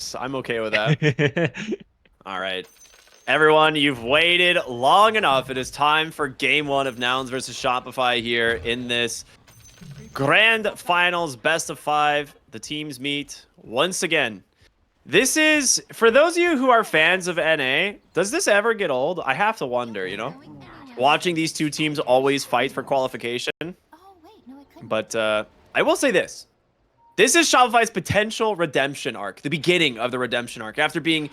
Yes, I'm okay with that. All right. Everyone, you've waited long enough. It is time for game one of Nouns versus Shopify here in this grand finals best of 5. The teams meet once again. This is, for those of you who are fans of NA, does this ever get old? I have to wonder, you know? Watching these two teams always fight for qualification. But I will say this. This is Shopify's potential redemption arc, the beginning of the redemption arc. After being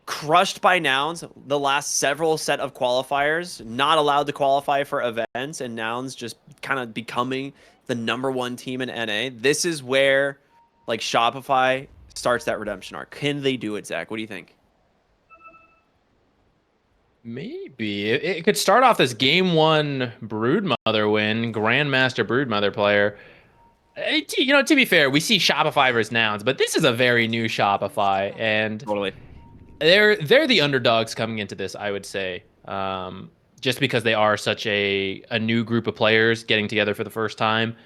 crushed by Nouns the last several set of qualifiers, not allowed to qualify for events, and Nouns just kind of becoming the #1 team in NA. This is where like Shopify starts that redemption arc. Can they do it, Zach? What do you think? Maybe it could start off this game one Broodmother win, Grandmaster Broodmother player. You know, to be fair, we see Shopify versus Nouns, but this is a very new Shopify, and Totally. they're the underdogs coming into this, I would say, just because they are such a new group of players getting together for the first time.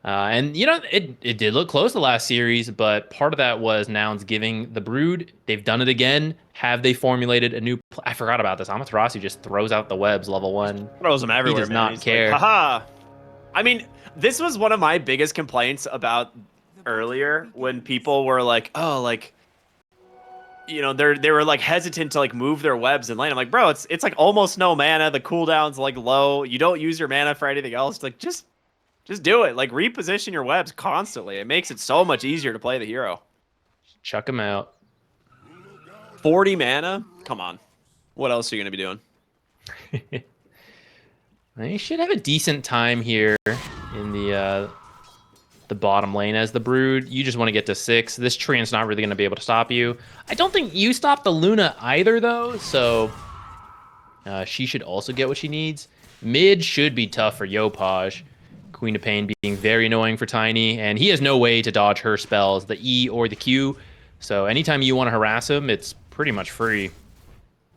And you know, it did look close the last series, but part of that was Nouns giving the Brood. They've done it again. Have they formulated a new? I forgot about this. Amaterasu just throws out the webs level 1. Throws them everywhere, He does man. not He's care. like, haha. I mean, this was one of my biggest complaints about earlier when people were like, oh, like, you know, they were like hesitant to like move their webs in lane. I'm like, bro, it's like almost no mana. The cooldown's like low. You don't use your mana for anything else. Like, just do it. Like, reposition your webs constantly. It makes it so much easier to play the hero. Chuck him out. 40 mana? Come on. What else are you going to be doing? They should have a decent time here in the bottom lane as the Brood. You just want to get to 6. This Treant's not really going to be able to stop you. I don't think you stop the Luna either, though, so she should also get what she needs. Mid should be tough for Yopaj. Queen of Pain being very annoying for Tiny, and he has no way to dodge her spells, the E or the Q. So anytime you want to harass him, it's pretty much free.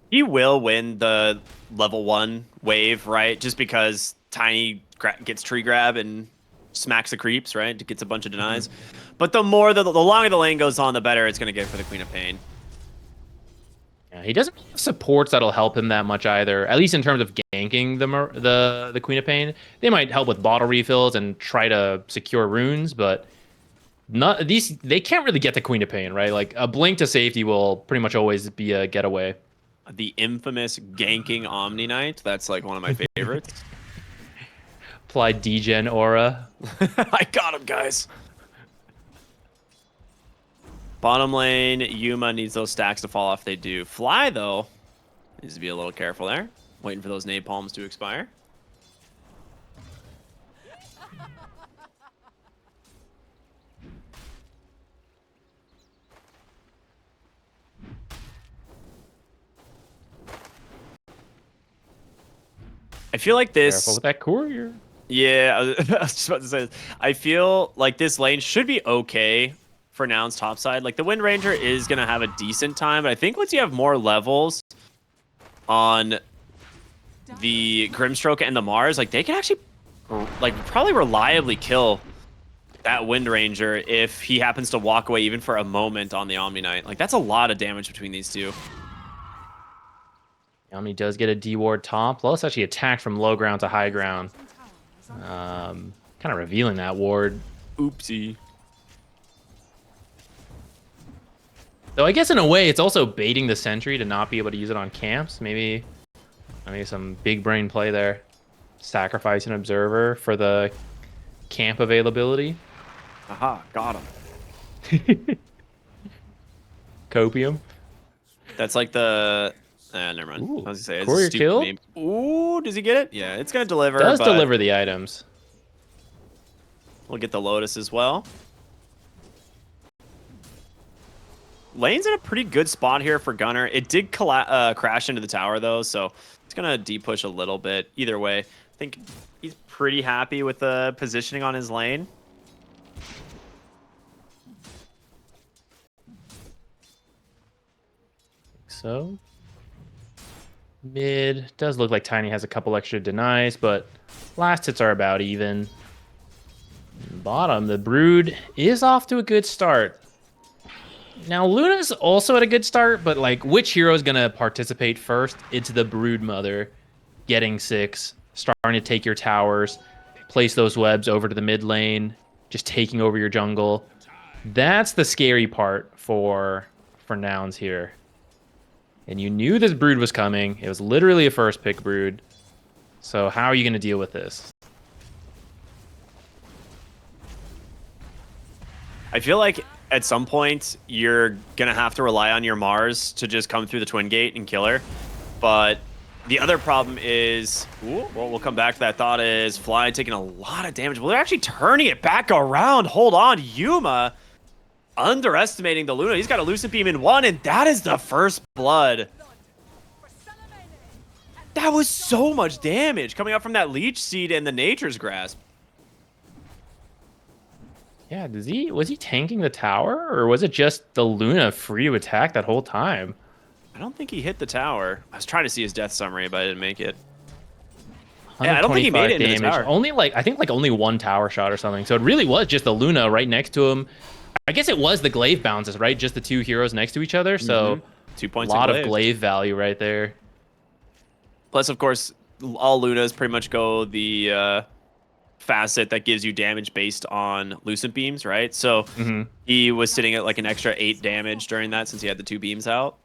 He will win the level 1 wave, right? Just because Tiny gets tree grab and smacks the creeps, right? Gets a bunch of denies. But the longer the lane goes on, the better it's going to get for the Queen of Pain. Yeah, he doesn't have supports that'll help him that much either, at least in terms of ganking the Queen of Pain. They might help with bottle refills and try to secure runes, but they can't really get the Queen of Pain, right? Like, a blink to safety will pretty much always be a getaway. The infamous ganking Omni Knight, that's like one of my favorites. Apply degen aura. I got him, guys. Bottom lane, Yuma needs those stacks to fall off. They do. Fly, though, needs to be a little careful there. Waiting for those napalms to expire. I feel like this... Careful with that courier. Yeah, I was just about to say this. I feel like this lane should be okay for Nouns topside. Like, the Wind Ranger is going to have a decent time, but I think once you have more levels on the Grimstroke and the Mars, like, they can actually, like, probably reliably kill that Wind Ranger if he happens to walk away even for a moment on the Omni Knight. Like, that's a lot of damage between these two. Omni does get a D-ward top. Lotus actually attacked from low ground to high ground. Kind of revealing that ward. Oopsie. Though I guess in a way, it's also baiting the sentry to not be able to use it on camps. Maybe some big brain play there. Sacrifice an observer for the camp availability. Aha, got him. Copium. That's like the... never mind. Ooh, I was gonna say, courier it's a kill? name. Ooh, does he get it? Yeah, it's gonna deliver. Does but deliver the items. We'll get the Lotus as well. Lane's in a pretty good spot here for Gunner. It did crash into the tower, though, so it's gonna de-push a little bit. Either way, I think he's pretty happy with the positioning on his lane. So mid does look like Tiny has a couple extra denies, but last hits are about even. Bottom, the Brood is off to a good start. Now, Luna's also at a good start, but like, which hero is going to participate first? It's the Broodmother getting 6, starting to take your towers, place those webs over to the mid lane, just taking over your jungle. That's the scary part for Nouns here. And you knew this Brood was coming. It was literally a first pick Brood. So how are you going to deal with this? I feel like at some point you're going to have to rely on your Mars to just come through the Twin Gate and kill her. But the other problem is, well, we'll come back to that thought, is Fly taking a lot of damage. Well, they're actually turning it back around. Hold on, Yuma underestimating the Luna. He's got a Lucent Beam in 1, and that is the first blood. That was so much damage coming up from that Leech Seed and the Nature's Grasp. Yeah, was he tanking the tower, or was it just the Luna free to attack that whole time? I don't think he hit the tower. I was trying to see his death summary, but I didn't make it. Yeah, I don't think he made it into the tower. Only I think only 1 tower shot or something. So it really was just the Luna right next to him. I guess it was the glaive bounces, right? Just the 2 heroes next to each other. So 2 points. A lot of glaive value right there. Plus, of course, all Lunas pretty much go the facet that gives you damage based on Lucent Beams, right? So he was sitting at like an extra 8 damage during that since he had the 2 beams out.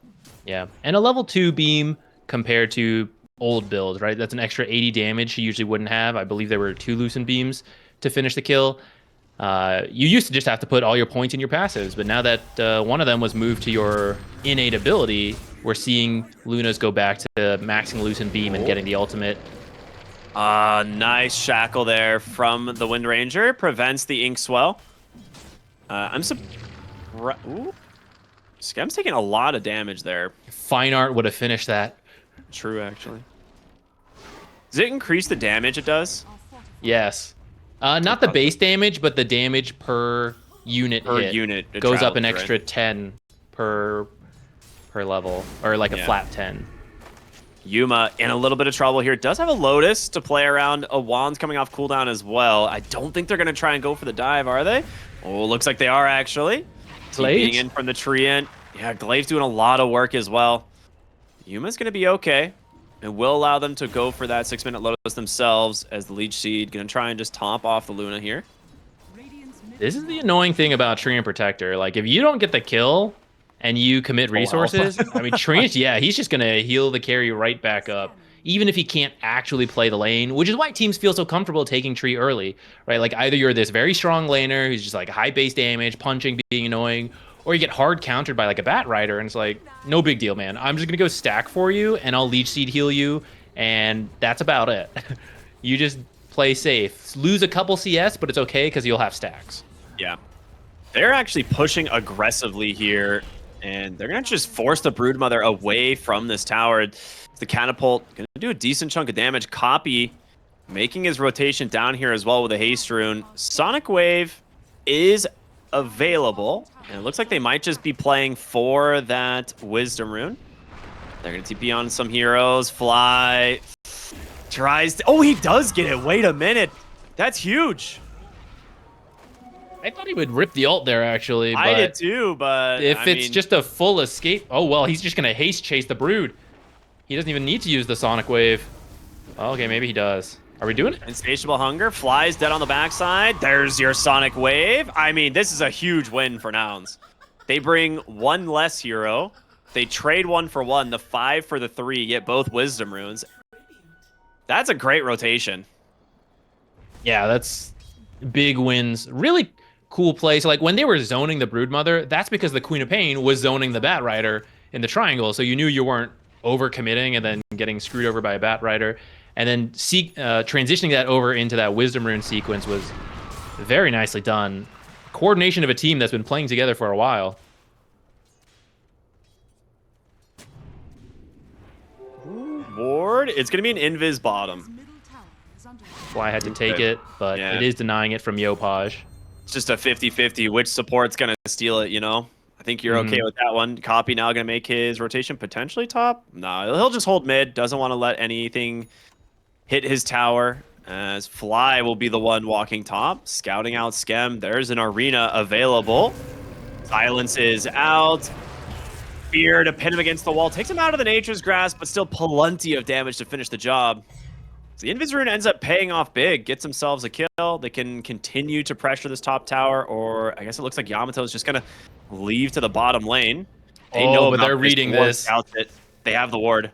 Yeah, and a level 2 beam compared to old builds, right? That's an extra 80 damage he usually wouldn't have. I believe there were 2 Lucent Beams to finish the kill. You used to just have to put all your points in your passives, but now that one of them was moved to your innate ability, we're seeing Lunas go back to maxing Lucent Beam and getting the ultimate. Nice shackle there from the Wind Ranger. Prevents the Ink Swell. I'm surprised. Skem's taking a lot of damage there. Fine Art would have finished that. True, actually. Does it increase the damage it does? Yes. Not the base damage, but the damage per unit hit goes up an extra 10 per level, or like a flat 10. Yuma in a little bit of trouble here. Does have a Lotus to play around. A Wand's coming off cooldown as well. I don't think they're going to try and go for the dive, are they? Oh, looks like they are, actually. Being in from the tree end. Yeah, Glaive's doing a lot of work as well. Yuma's going to be okay. And will allow them to go for that 6-minute Lotus themselves as the Leech Seed going to try and just top off the Luna here. This is the annoying thing about Treant Protector. Like, if you don't get the kill and you commit resources, I mean, Treant, yeah, he's just going to heal the carry right back up, even if he can't actually play the lane, which is why teams feel so comfortable taking Tree early, right? Like, either you're this very strong laner who's just like high base damage, punching, being annoying, or you get hard countered by like a Bat Rider, and it's like, no big deal, man. I'm just going to go stack for you, and I'll Leech Seed heal you, and that's about it. You just play safe. Lose a couple CS, but it's okay because you'll have stacks. Yeah. They're actually pushing aggressively here, and they're going to just force the Broodmother away from this tower. The Catapult going to do a decent chunk of damage. Copy making his rotation down here as well with a Haste Rune. Sonic Wave is available, and it looks like they might just be playing for that Wisdom Rune. They're going to TP on some heroes. Fly tries to... Oh, he does get it. Wait a minute. That's huge. I thought he would rip the ult there, actually. I did too, but... If it's just a full escape... Oh, well, he's just going to haste chase the Brood. He doesn't even need to use the Sonic Wave. Oh, okay, maybe he does. Are we doing it? Insatiable Hunger. Flies dead on the backside. There's your Sonic Wave. I mean, this is a huge win for Nouns. They bring 1 less hero. They trade 1 for 1. The 5 for the 3. Get both Wisdom Runes. That's a great rotation. Yeah, that's big wins. Really cool play. So, like, when they were zoning the Broodmother, that's because the Queen of Pain was zoning the Bat Rider in the triangle. So you knew you weren't overcommitting and then getting screwed over by a Bat Rider. And then transitioning that over into that Wisdom Rune sequence was very nicely done. Coordination of a team that's been playing together for a while. Ward, it's going to be an Invis bottom. That's why I had to take it, but it is denying it from Yopaj. It's just a 50-50. Which support's going to steal it, you know? I think you're okay with that one. Copy now going to make his rotation potentially top. No, he'll just hold mid. Doesn't want to let anything hit his tower, as Fly will be the one walking top, scouting out Skem. There's an arena available. Silence is out. Fear to pin him against the wall. Takes him out of the Nature's Grasp, but still plenty of damage to finish the job. So the Invis Rune ends up paying off big. Gets themselves a kill. They can continue to pressure this top tower, or I guess it looks like Yamato is just going to leave to the bottom lane. They know but about they're reading Ward this. scouts it. They have the ward.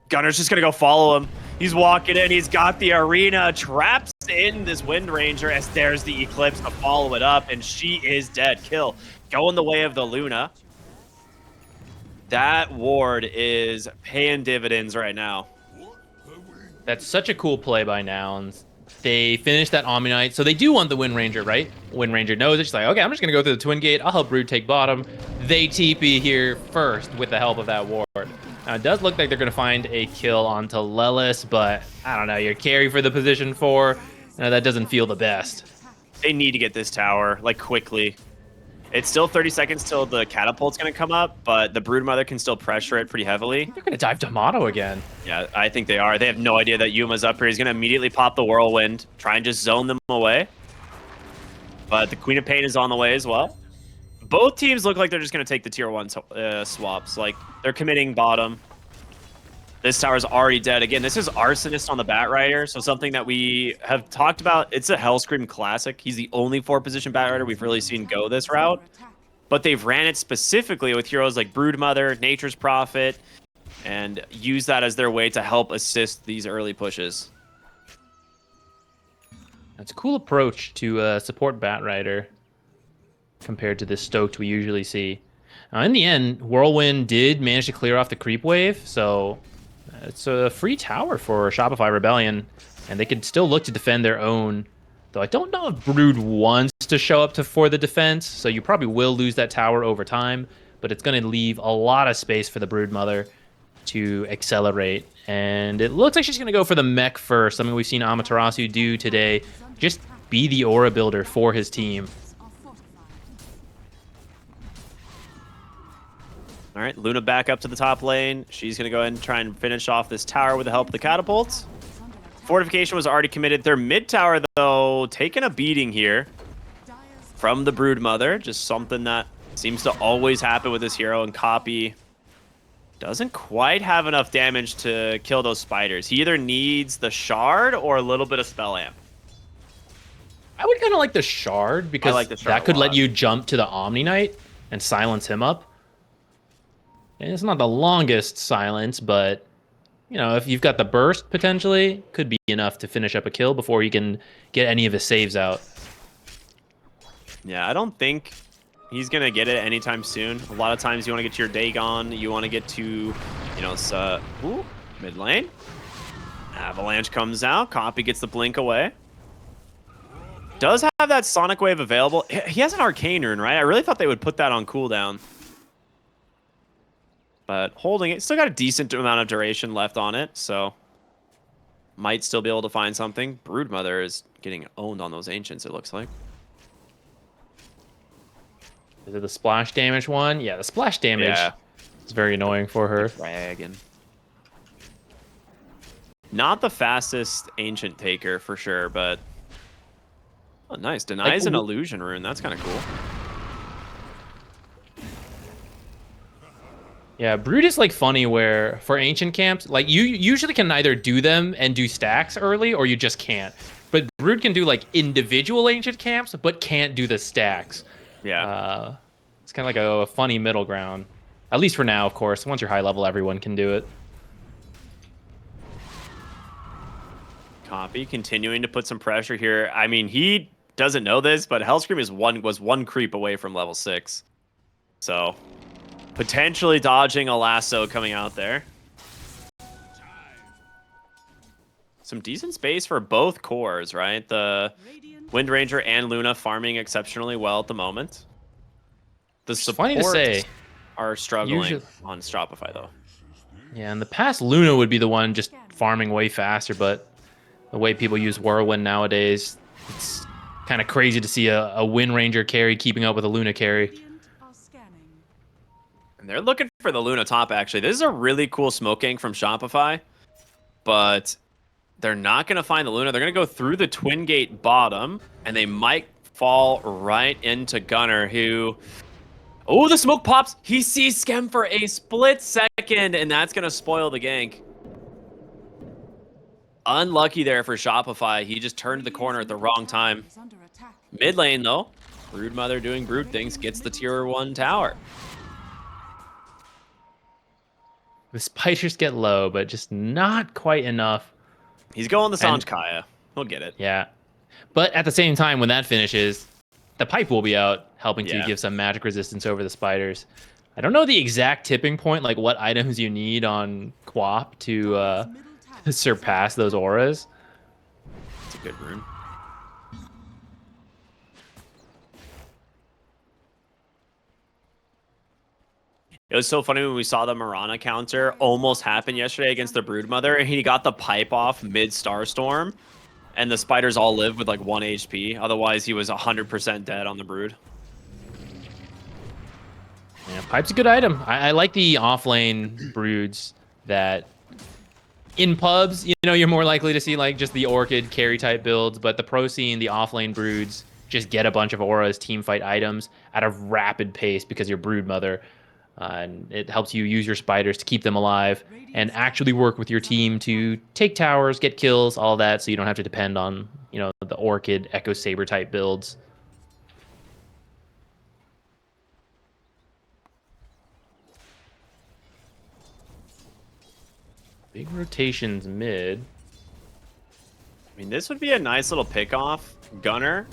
Gunner's just going to go follow him. He's walking in. He's got the arena. Traps in this Wind Ranger as there's the Eclipse to follow it up, and she is dead. Kill. Going the way of the Luna. That ward is paying dividends right now. That's such a cool play by Nouns. They finish that Omni-Knight, so they do want the Wind Ranger, right? Wind Ranger knows it. She's like, okay, I'm just going to go through the Twin Gate. I'll help Brood take bottom. They TP here first with the help of that ward. Now, it does look like they're going to find a kill onto Lelis, but I don't know. You're carry for the position 4. That doesn't feel the best. They need to get this tower, like, quickly. It's still 30 seconds till the catapult's going to come up, but the Broodmother can still pressure it pretty heavily. They're going to dive Tomato again. Yeah, I think they are. They have no idea that Yuma's up here. He's going to immediately pop the Whirlwind, try and just zone them away. But the Queen of Pain is on the way as well. Both teams look like they're just going to take the tier 1 swaps. Like, they're committing bottom. This tower's already dead. Again, this is Arsonist on the Batrider, so something that we have talked about. It's a Hellscream classic. He's the only 4-position Batrider we've really seen go this route. But they've ran it specifically with heroes like Broodmother, Nature's Prophet, and use that as their way to help assist these early pushes. That's a cool approach to support Batrider compared to the Stoked we usually see. Now, in the end, Whirlwind did manage to clear off the creep wave, so it's a free tower for Shopify Rebellion, and they could still look to defend their own. Though I don't know if Brood wants to show up for the defense, so you probably will lose that tower over time, but it's going to leave a lot of space for the Broodmother to accelerate. And it looks like she's going to go for the mech first, something we've seen Amaterasu do today. Just be the aura builder for his team. All right, Luna back up to the top lane. She's going to go ahead and try and finish off this tower with the help of the catapults. Fortification was already committed. Their mid tower, though, taking a beating here from the Broodmother. Just something that seems to always happen with this hero, and Copy doesn't quite have enough damage to kill those spiders. He either needs the shard or a little bit of spell amp. I would kind of like the shard, because that could let you jump to the Omni-Knight and silence him up. And it's not the longest silence, but you know, if you've got the burst, potentially could be enough to finish up a kill before you can get any of his saves out. Yeah, I don't think he's gonna get it anytime soon. A lot of times you want to get to your Dagon, you want to get to, you know, mid lane. Avalanche comes out, Copy gets the blink away. Does have that Sonic Wave available. He has an Arcane Rune, right? I really thought they would put that on cooldown. But holding it, still got a decent amount of duration left on it, so might still be able to find something. Broodmother is getting owned on those Ancients, it looks like. Is it the splash damage one? Yeah, the splash damage is very annoying for her. Dragon. Not the fastest Ancient taker for sure, but oh, nice. Denies an illusion rune. That's kind of cool. Yeah, Brood is like funny where for ancient camps, like you usually can either do them and do stacks early or you just can't. But Brood can do like individual ancient camps, but can't do the stacks. Yeah. It's kind of like a funny middle ground. At least for now, of course. Once you're high level, everyone can do it. Copy continuing to put some pressure here. I mean, he doesn't know this, but Hellscream was one creep away from level 6. So potentially dodging a lasso coming out there. Some decent space for both cores, right? The Wind Ranger and Luna farming exceptionally well at the moment. The supports are struggling on Shopify, though. Yeah, in the past, Luna would be the one just farming way faster, but the way people use Whirlwind nowadays, it's kind of crazy to see a Wind Ranger carry keeping up with a Luna carry. And they're looking for the Luna top, actually. This is a really cool smoke gang from Shopify, but they're not going to find the Luna. They're going to go through the Twin Gate bottom, and they might fall right into Gunner, who Oh, the smoke pops. He sees Skem for a split second, and that's going to spoil the gank. Unlucky there for Shopify. He just turned the corner at the wrong time. Mid lane, though. Broodmother doing brood things, gets the tier 1 tower. The spiders get low, but just not quite enough. He's going the Sanj Kaya. He'll get it. Yeah. But at the same time, when that finishes, the pipe will be out, helping to give some magic resistance over the spiders. I don't know the exact tipping point, like what items you need on Quap to surpass those auras. It's a good rune. It was so funny when we saw the Mirana counter almost happen yesterday against the Broodmother, and he got the pipe off mid-Starstorm, and the spiders all lived with like 1 HP. Otherwise, he was 100% dead on the Brood. Yeah, pipe's a good item. I like the off-lane broods that in pubs, you know, you're more likely to see like just the Orchid carry type builds, but the pro scene, the off-lane broods just get a bunch of auras, team fight items at a rapid pace because you're Broodmother. And it helps you use your spiders to keep them alive and actually work with your team to take towers, get kills, all that, so you don't have to depend on, you know, the Orchid, Echo Saber type builds. Big rotations mid. I mean, this would be a nice little pick-off. Gunner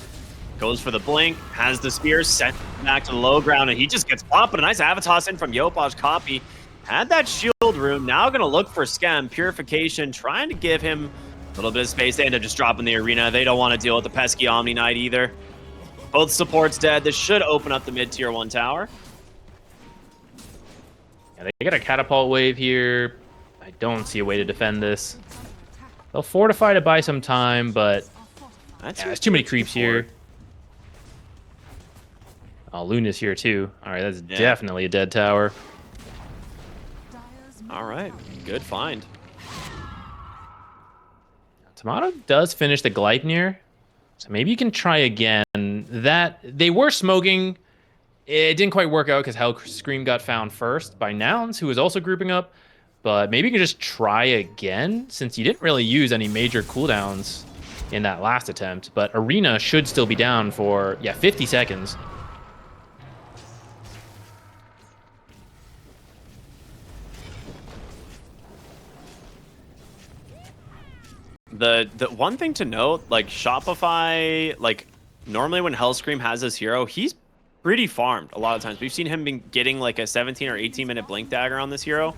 goes for the blink, has the spear, sent back to the low ground, and he just gets popped. But a nice Avatos in from Yopaj copy. Had that shield rune. Now going to look for Skem. Purification, trying to give him a little bit of space. They end up just dropping the arena. They don't want to deal with the pesky Omni Knight either. Both supports dead. This should open up the mid-tier 1 tower. Yeah, they got a catapult wave here. I don't see a way to defend this. They'll fortify to buy some time, but there's too many creeps here. Oh, Luna's here too. All right, that's definitely a dead tower. All right, good find. Tomato does finish the Gleipnir, so maybe you can try again. That they were smoking. It didn't quite work out because Hellscream got found first by Nouns, who was also grouping up. But maybe you can just try again, since you didn't really use any major cooldowns in that last attempt. But Arena should still be down for, 50 seconds. The one thing to note, like Shopify, like normally when Hellscream has this hero, he's pretty farmed a lot of times. We've seen him been getting like a 17 or 18 minute blink dagger on this hero.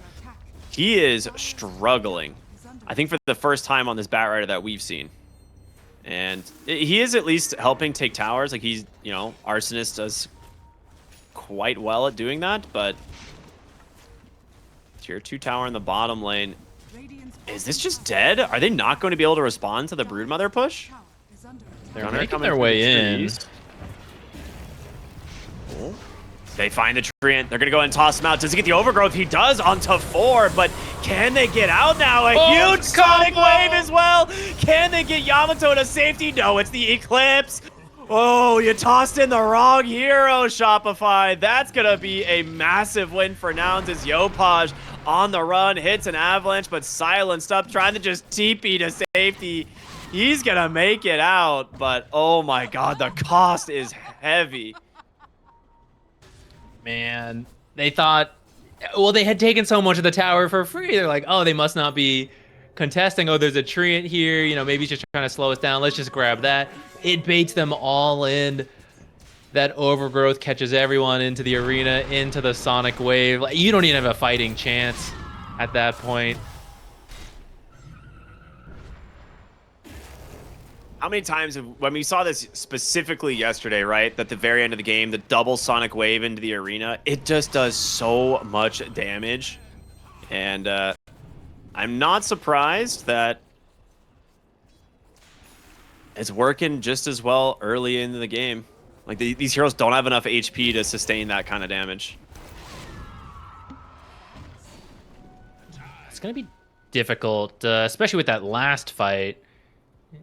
He is struggling, I think, for the first time on this Batrider that we've seen. And he is at least helping take towers. Like he's, you know, Arsonist does quite well at doing that, but tier 2 tower in the bottom lane. Is this just dead? Are they not going to be able to respond to the Broodmother push? They're making their way in. Oh. They find the Treant. They're going to go ahead and toss him out. Does he get the overgrowth? He does onto 4, but can they get out now? A huge Sonic Wave as well. Can they get Yamato to safety? No, it's the Eclipse. Oh, you tossed in the wrong hero, Shopify. That's going to be a massive win for Nouns as Yopaj on the run, hits an avalanche, but silenced up, trying to just TP to safety. He's going to make it out, but oh my god, the cost is heavy. Man, they thought, well, they had taken so much of the tower for free. They're like, oh, they must not be contesting. Oh, there's a Treant here. You know, maybe he's just trying to slow us down. Let's just grab that. It baits them all in. That overgrowth catches everyone into the arena, into the Sonic Wave. Like, you don't even have a fighting chance at that point. How many times when we saw this specifically yesterday, right? At the very end of the game, the double Sonic Wave into the arena, it just does so much damage. And I'm not surprised that it's working just as well early into the game. Like, these heroes don't have enough HP to sustain that kind of damage. It's going to be difficult, especially with that last fight.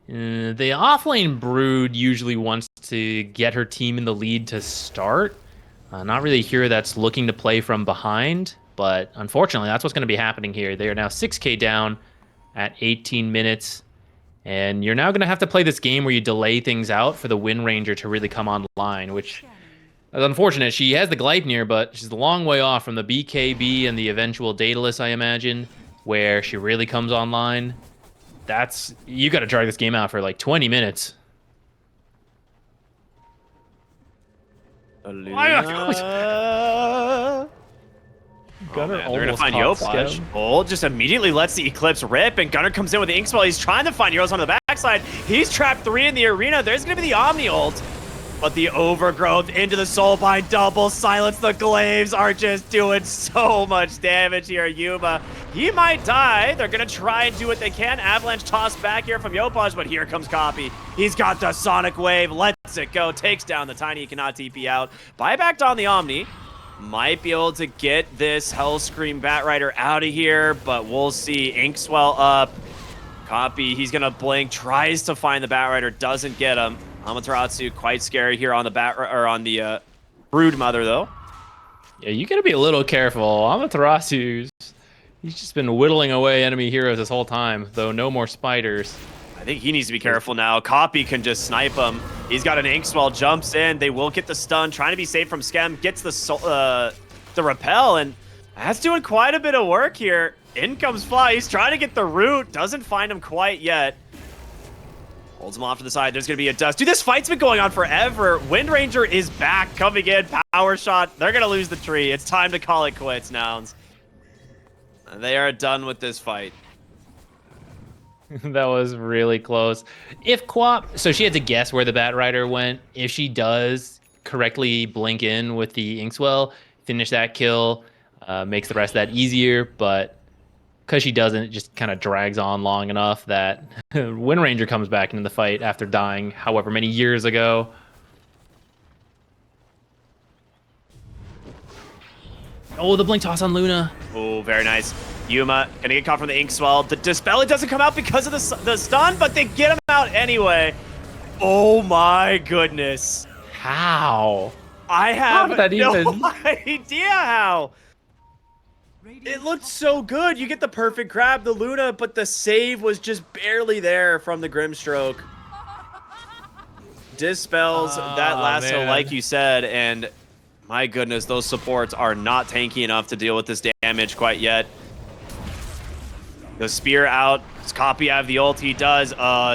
The offlane Brood usually wants to get her team in the lead to start. Not really a hero that's looking to play from behind, but unfortunately, that's what's going to be happening here. They are now 6k down at 18 minutes, and you're now going to have to play this game where you delay things out for the Wind Ranger to really come online, which is unfortunate. She has the Gleipnir, but she's a long way off from the BKB and the eventual Daedalus, I imagine, where she really comes online. You got to drag this game out for like 20 minutes. Gunner they're gonna find Yopaj. Ult just immediately lets the Eclipse rip, and Gunner comes in with the Ink Spell. He's trying to find heroes on the backside. He's trapped 3 in the arena. There's gonna be the Omni ult, but the Overgrowth into the Soulbind double silence. The Glaives are just doing so much damage here. Yuma, he might die. They're gonna try and do what they can. Avalanche toss back here from Yopaj, but here comes Copy. He's got the Sonic Wave, lets it go, takes down the Tiny, he cannot TP out. Buyback on the Omni. Might be able to get this Hellscream Batrider out of here, but we'll see. Inkswell up. Copy, he's gonna blink, tries to find the Batrider, doesn't get him. Amaterasu quite scary here on the Brood Mother though. Yeah, you gotta be a little careful. Amaterasu, he's just been whittling away enemy heroes this whole time, though no more spiders. I think he needs to be careful now. Copy can just snipe him. He's got an Inkswell, jumps in. They will get the stun, trying to be safe from Skem, gets the repel, and that's doing quite a bit of work here. In comes Fly. He's trying to get the root, doesn't find him quite yet. Holds him off to the side. There's going to be a dust. Dude, this fight's been going on forever. Wind Ranger is back, coming in, power shot. They're going to lose the tree. It's time to call it quits, Nouns. They are done with this fight. That was really close. If Quap, so she had to guess where the Batrider went. If she does correctly blink in with the Inkswell, finish that kill, makes the rest of that easier. But because she doesn't, it just kind of drags on long enough that Wind Ranger comes back into the fight after dying however many years ago. Oh, the blink toss on Luna. Oh, very nice. Yuma gonna get caught from the Inkswell. The Dispel, it doesn't come out because of the stun, but they get him out anyway. Oh my goodness. How? I have that no even... idea how. It looked so good. You get the perfect grab, the Luna, but the save was just barely there from the Grimstroke. Dispels that lasso, man. like you said, and my goodness, those supports are not tanky enough to deal with this damage quite yet. The spear out. Does Copy have the ult? He does.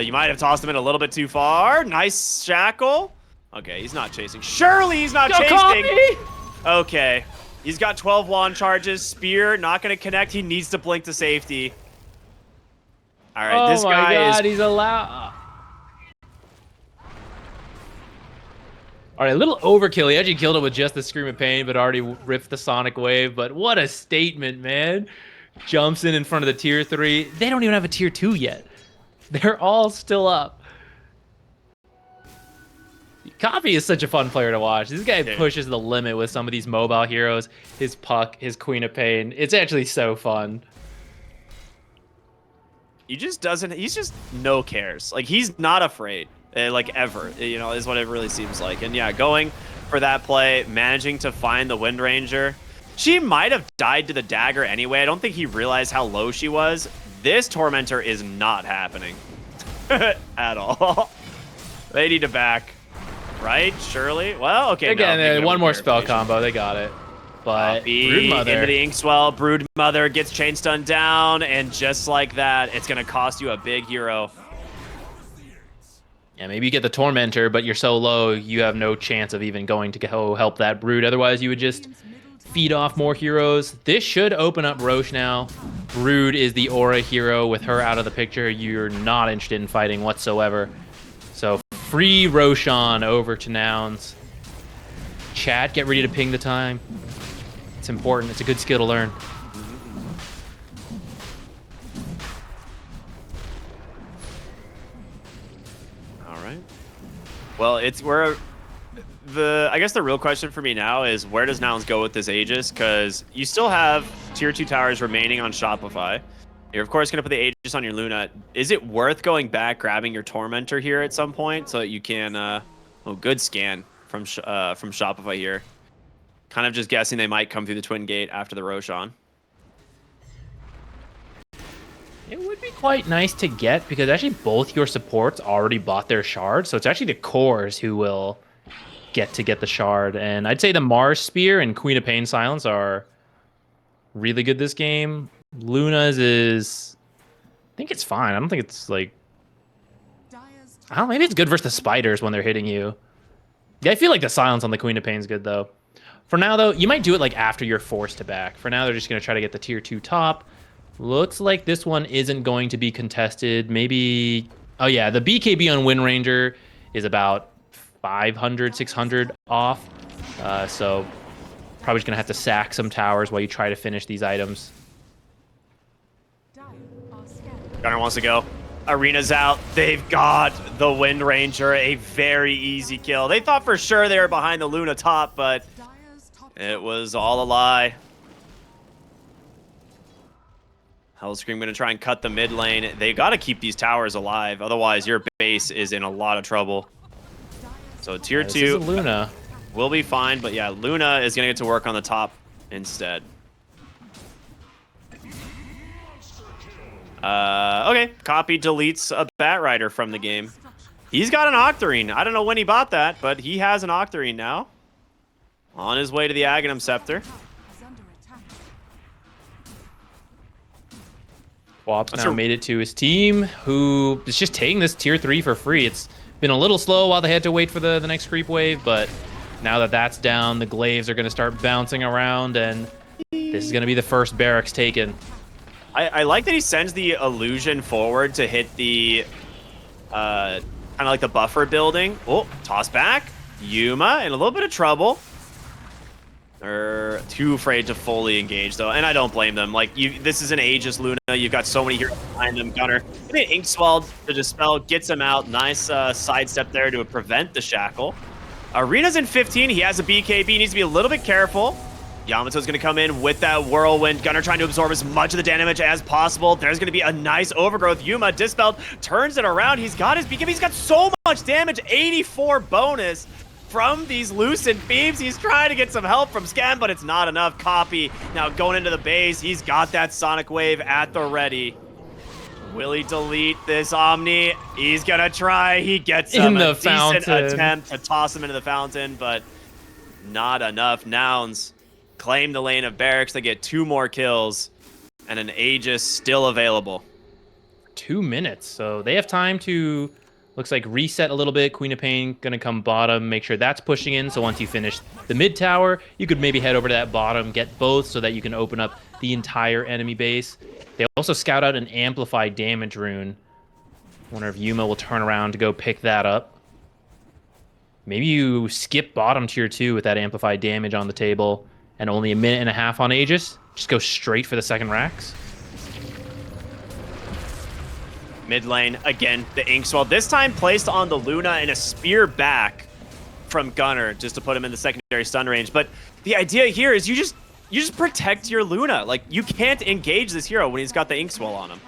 You might have tossed him in a little bit too far. Nice shackle. Okay, he's not chasing. Surely he's not chasing. Copy! Okay. He's got 12 wand charges. Spear, not going to connect. He needs to blink to safety. All right, this guy is... Oh my god, he's allowed... All right, a little overkill. He actually killed him with just the Scream of Pain, but already ripped the Sonic Wave. But what a statement, man. Jumps in front of the tier 3. They don't even have a tier 2 yet. They're all still up. Copy is such a fun player to watch. This guy pushes the limit with some of these mobile heroes. His Puck, his Queen of Pain. It's actually so fun. He just doesn't... He's just no cares. Like, he's not afraid. Like, ever. You know, is what it really seems like. And yeah, going for that play, managing to find the Wind Ranger... She might have died to the dagger anyway. I don't think he realized how low she was. This Tormentor is not happening at all. They need to back, right? Surely. Well, okay. Again, one more spell combo. They got it. But Brood Mother into the Inkswell. Brood Mother gets chain stun down, and just like that, it's gonna cost you a big hero. Yeah, maybe you get the Tormentor, but you're so low, you have no chance of even going to go help that Brood. Otherwise, you would just feed off more heroes. This should open up Roche now. Brood is the aura hero. With her out of the picture, you're not interested in fighting whatsoever. So free Roshan over to Nouns. Chat, get ready to ping the time. It's important. It's a good skill to learn. All right. Well, I guess the real question for me now is, where does Nouns go with this Aegis? Because you still have tier 2 towers remaining on Shopify. You're of course going to put the Aegis on your Luna. Is it worth going back, grabbing your Tormentor here at some point so that you can... oh, good scan from Shopify here. Kind of just guessing they might come through the Twin Gate after the Roshan. It would be quite nice to get because actually both your supports already bought their shard. So it's actually the cores who will get the shard. And I'd say the Mars Spear and Queen of Pain Silence are really good this game. Luna's is... I think it's fine. I don't think it's like... I don't know, maybe it's good versus the spiders when they're hitting you. Yeah, I feel like the silence on the Queen of Pain's good though. For now though, you might do it like after you're forced to back. For now, they're just going to try to get the tier 2 top. Looks like this one isn't going to be contested. Maybe... Oh yeah, the BKB on Wind Ranger is about 500, 600 off. So probably just going to have to sack some towers while you try to finish these items. Gunnar wants to go. Arena's out. They've got the Wind Ranger. A very easy kill. They thought for sure they were behind the Luna top, but it was all a lie. Hellscream going to try and cut the mid lane. They got to keep these towers alive. Otherwise, your base is in a lot of trouble. So tier 2 Luna will be fine. But yeah, Luna is going to get to work on the top instead. Okay. Copy deletes a Batrider from the game. He's got an Octarine. I don't know when he bought that, but he has an Octarine now. On his way to the Aghanim Scepter. Wop's now made it to his team, who is just taking this tier 3 for free. It's been a little slow while they had to wait for the next creep wave, but now that that's down, the glaives are going to start bouncing around, and this is going to be the first barracks taken. I like that he sends the illusion forward to hit the, kind of like the buffer building. Oh, toss back. Yuma in a little bit of trouble. They're too afraid to fully engage, though, and I don't blame them. Like, this is an Aegis Luna. You've got so many heroes behind them. Gunnar, Inkswell to dispel, gets him out. Nice sidestep there to prevent the shackle. Arena's in 15. He has a BKB. Needs to be a little bit careful. Yamato's going to come in with that whirlwind. Gunnar trying to absorb as much of the damage as possible. There's going to be a nice overgrowth. Yuma dispelled, turns it around. He's got his BKB. He's got so much damage. 84 bonus from these Lucid Beams. He's trying to get some help from Scam, but it's not enough. Copy now going into the base. He's got that Sonic Wave at the ready. Will he delete this Omni? He's going to try. He gets him a decent attempt to toss him into the fountain, but not enough. Nouns claim the lane of barracks. They get 2 more kills and an Aegis still available. 2 minutes, so they have time to, looks like, reset a little bit. Queen of Pain gonna come bottom, make sure that's pushing in, so once you finish the mid tower, you could maybe head over to that bottom, get both so that you can open up the entire enemy base. They also scout out an amplified damage rune. Wonder if Yuma will turn around to go pick that up. Maybe you skip bottom tier 2 with that amplified damage on the table and only a minute and a half on Aegis. Just go straight for the second racks. Mid lane, again, the Inkswell. This time placed on the Luna and a spear back from Gunnar just to put him in the secondary stun range. But the idea here is you just protect your Luna. Like, you can't engage this hero when he's got the Inkswell on him.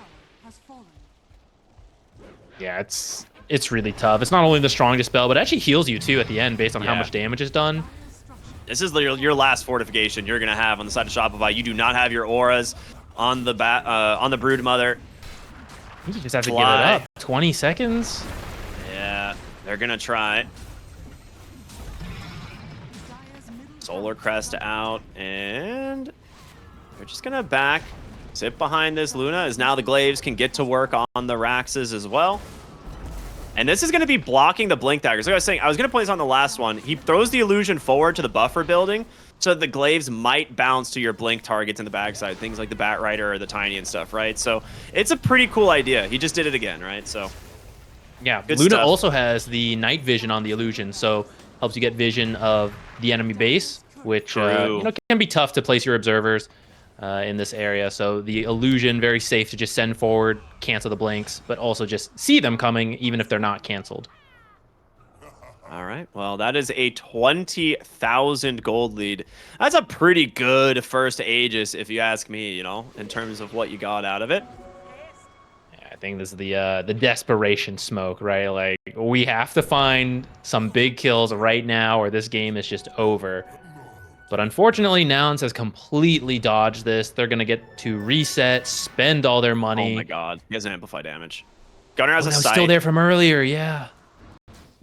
Yeah, it's really tough. It's not only the strongest spell, but it actually heals you too at the end based on how much damage is done. This is your last fortification you're gonna have on the side of Shopify. You do not have your auras on the Brood Mother. You just have to give it up. 20 seconds. Yeah, they're gonna try. Solar Crest out, and they're just gonna back. Sit behind this Luna, as now the Glaives can get to work on the Raxes as well. And this is going to be blocking the Blink Daggers. Like I was saying, I was going to play this on the last one. He throws the illusion forward to the buffer building, so the Glaives might bounce to your Blink targets in the backside, things like the Batrider or the Tiny and stuff, right? So it's a pretty cool idea. He just did it again, right? So yeah, Luna also has the night vision on the illusion, so helps you get vision of the enemy base, which can be tough to place your observers in this area. So the illusion, very safe to just send forward, cancel the blinks, but also just see them coming even if they're not canceled. All right, well, that is a 20,000 gold lead. That's a pretty good first Aegis, if you ask me, in terms of what you got out of it. Yeah, I think this is the desperation smoke, right? Like, we have to find some big kills right now or this game is just over. But unfortunately, Nouns has completely dodged this. They're going to get to reset, spend all their money. Oh my god. He has an amplify damage. Gunner has a that was sight. still there from earlier, yeah.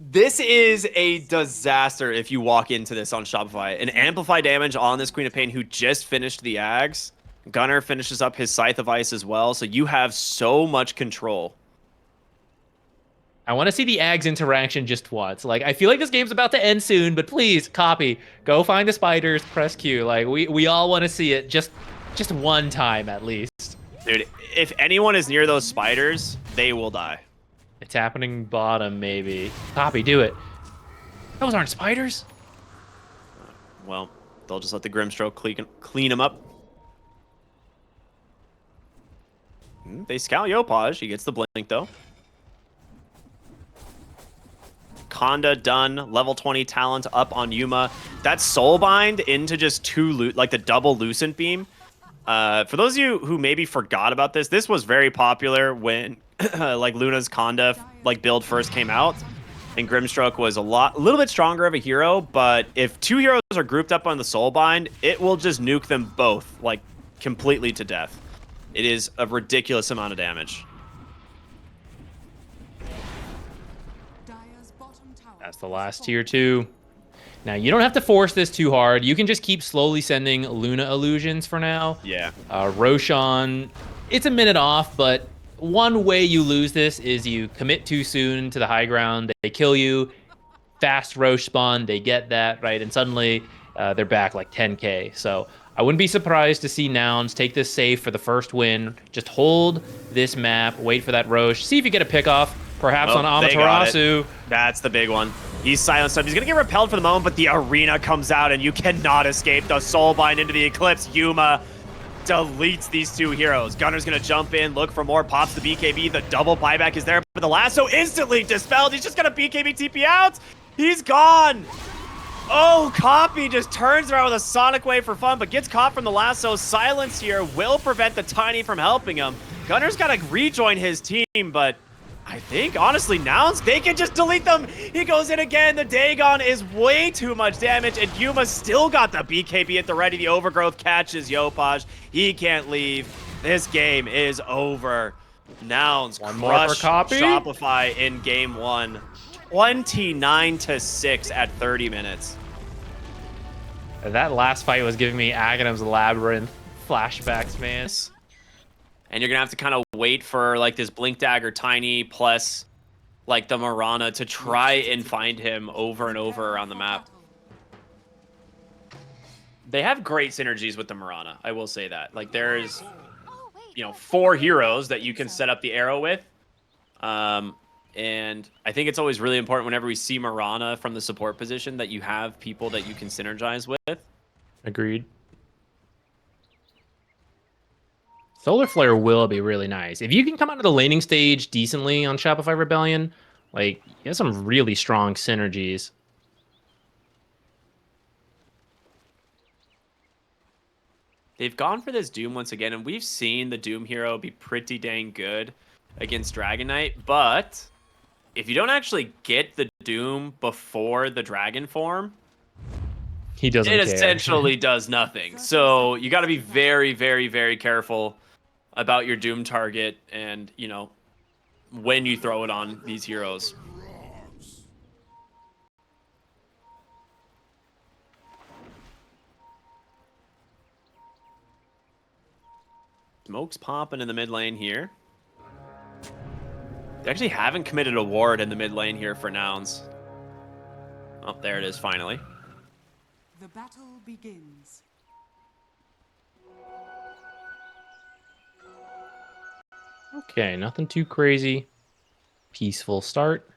This is a disaster if you walk into this on Shopify. An amplify damage on this Queen of Pain who just finished the Ags. Gunner finishes up his Scythe of Ice as well, so you have so much control. I want to see the Ags interaction just once. Like, I feel like this game's about to end soon, but please, copy. Go find the spiders, press Q. Like, we all want to see it just one time at least. Dude, if anyone is near those spiders, they will die. It's happening bottom, maybe. Copy, do it. Those aren't spiders. Well, they'll just let the Grimstroke clean them up. They scout Yopaj. He gets the blink, though. Conda done. Level 20 talent up on Yuma. That's Soulbind into just like the double Lucent Beam. For those of you who maybe forgot about this was very popular when like Luna's Conda like build first came out. And Grimstroke was a little bit stronger of a hero, but if two heroes are grouped up on the Soulbind, it will just nuke them both, like, completely to death. It is a ridiculous amount of damage. That's the last tier 2. Now, you don't have to force this too hard. You can just keep slowly sending Luna illusions for now. Yeah. Roshan, it's a minute off, but one way you lose this is you commit too soon to the high ground. They kill you. Fast Rosh spawn, they get that, right? And suddenly they're back like 10k. So I wouldn't be surprised to see Nouns take this safe for the first win. Just hold this map, wait for that Rosh. See if you get a pick off, perhaps on Amaterasu. That's the big one. He's silenced up. He's going to get repelled for the moment, but the arena comes out, and you cannot escape the Soulbind into the Eclipse. Yuma deletes these two heroes. Gunner's going to jump in, look for more, pops the BKB. The double buyback is there, but the lasso instantly dispelled. He's just going to BKB TP out. He's gone. Oh, Copy just turns around with a Sonic Wave for fun, but gets caught from the lasso. Silence here will prevent the Tiny from helping him. Gunner's got to rejoin his team, but I think, honestly, Nouns, they can just delete them. He goes in again. The Dagon is way too much damage, and Yuma still got the BKB at the ready. The Overgrowth catches Yopaj. He can't leave. This game is over. Nouns crush Shopify in game 1. 29-6 at 30 minutes. That last fight was giving me Aghanim's Labyrinth flashbacks, man. And you're gonna have to kind of wait for like this Blink Dagger Tiny plus like the Mirana to try and find him over and over around the map. They have great synergies with the Mirana, I will say that. Like there's, 4 heroes that you can set up the arrow with. And I think it's always really important whenever we see Mirana from the support position that you have people that you can synergize with. Agreed. Solar Flare will be really nice. If you can come out of the laning stage decently on Shopify Rebellion, like, you have some really strong synergies. They've gone for this Doom once again, and we've seen the Doom hero be pretty dang good against Dragon Knight, but if you don't actually get the Doom before the Dragon form, he doesn't care. Essentially does nothing. So you got to be very, very, very careful about your Doom target and, when you throw it on these heroes. Smoke's popping in the mid lane here. They actually haven't committed a ward in the mid lane here for Nouns. Oh, there it is, finally. The battle begins. Okay, nothing too crazy. Peaceful start.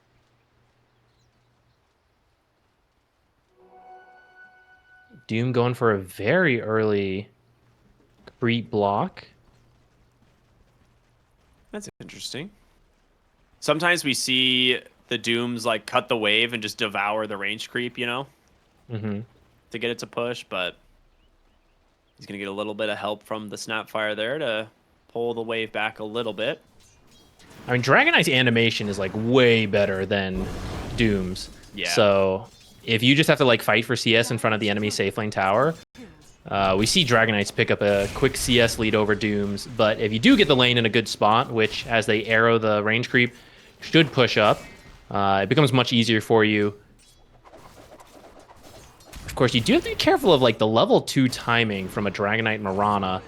Doom going for a very early creep block. That's interesting. Sometimes we see the Dooms like cut the wave and just devour the range creep, Mm-hmm. to get it to push, but he's going to get a little bit of help from the Snapfire there to pull the wave back a little bit. I mean, Dragon Knight's animation is like way better than Doom's. Yeah. So if you just have to like fight for CS in front of the enemy safe lane tower, we see Dragon Knights pick up a quick CS lead over Dooms. But if you do get the lane in a good spot, which as they arrow the range creep should push up, it becomes much easier for you. Of course, you do have to be careful of like the level 2 timing from a Dragon Knight Mirana.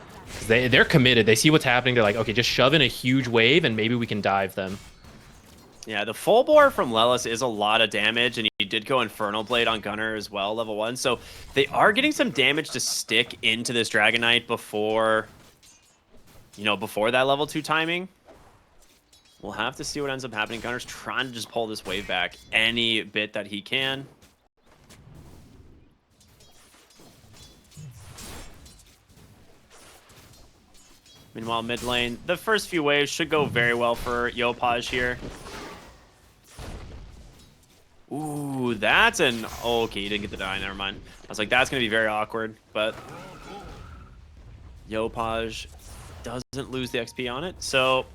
They're committed. They see what's happening. They're like, okay, just shove in a huge wave and maybe we can dive them. Yeah, the full bore from Lelis is a lot of damage, and he did go Infernal Blade on Gunner as well, level 1. So they are getting some damage to stick into this Dragon Knight before, before that level 2 timing. We'll have to see what ends up happening. Gunner's trying to just pull this wave back any bit that he can. Meanwhile, mid lane, the first few waves should go very well for Yopaj here. Ooh, that's an... Oh, okay, you didn't get the die. Never mind. I was like, that's going to be very awkward, but Yopaj doesn't lose the XP on it, so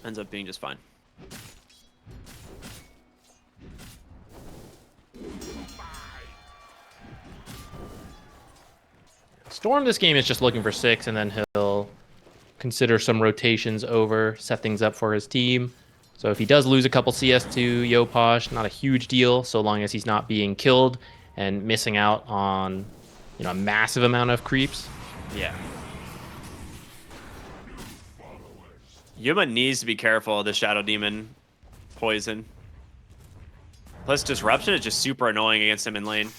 ends up being just fine. Storm this game is just looking for 6, and then he'll consider some rotations over, set things up for his team. So if he does lose a couple CS to Yopaj, not a huge deal, so long as he's not being killed and missing out on, a massive amount of creeps. Yeah. Yuma needs to be careful of the Shadow Demon poison. Plus, Disruption is just super annoying against him in lane.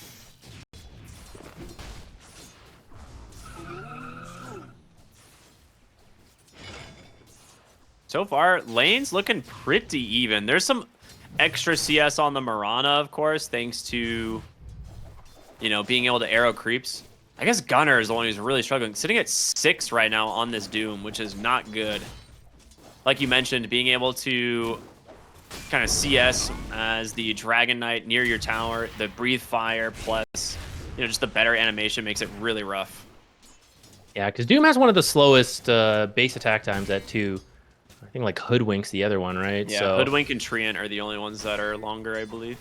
So far, lane's looking pretty even. There's some extra CS on the Mirana, of course, thanks to, being able to arrow creeps. I guess Gunner is the one who's really struggling. Sitting at 6 right now on this Doom, which is not good. Like you mentioned, being able to kind of CS as the Dragon Knight near your tower, the Breathe Fire plus, just the better animation makes it really rough. Yeah, because Doom has one of the slowest base attack times at 2. I think like Hoodwink's the other one, right? Yeah, so, Hoodwink and Treant are the only ones that are longer, I believe.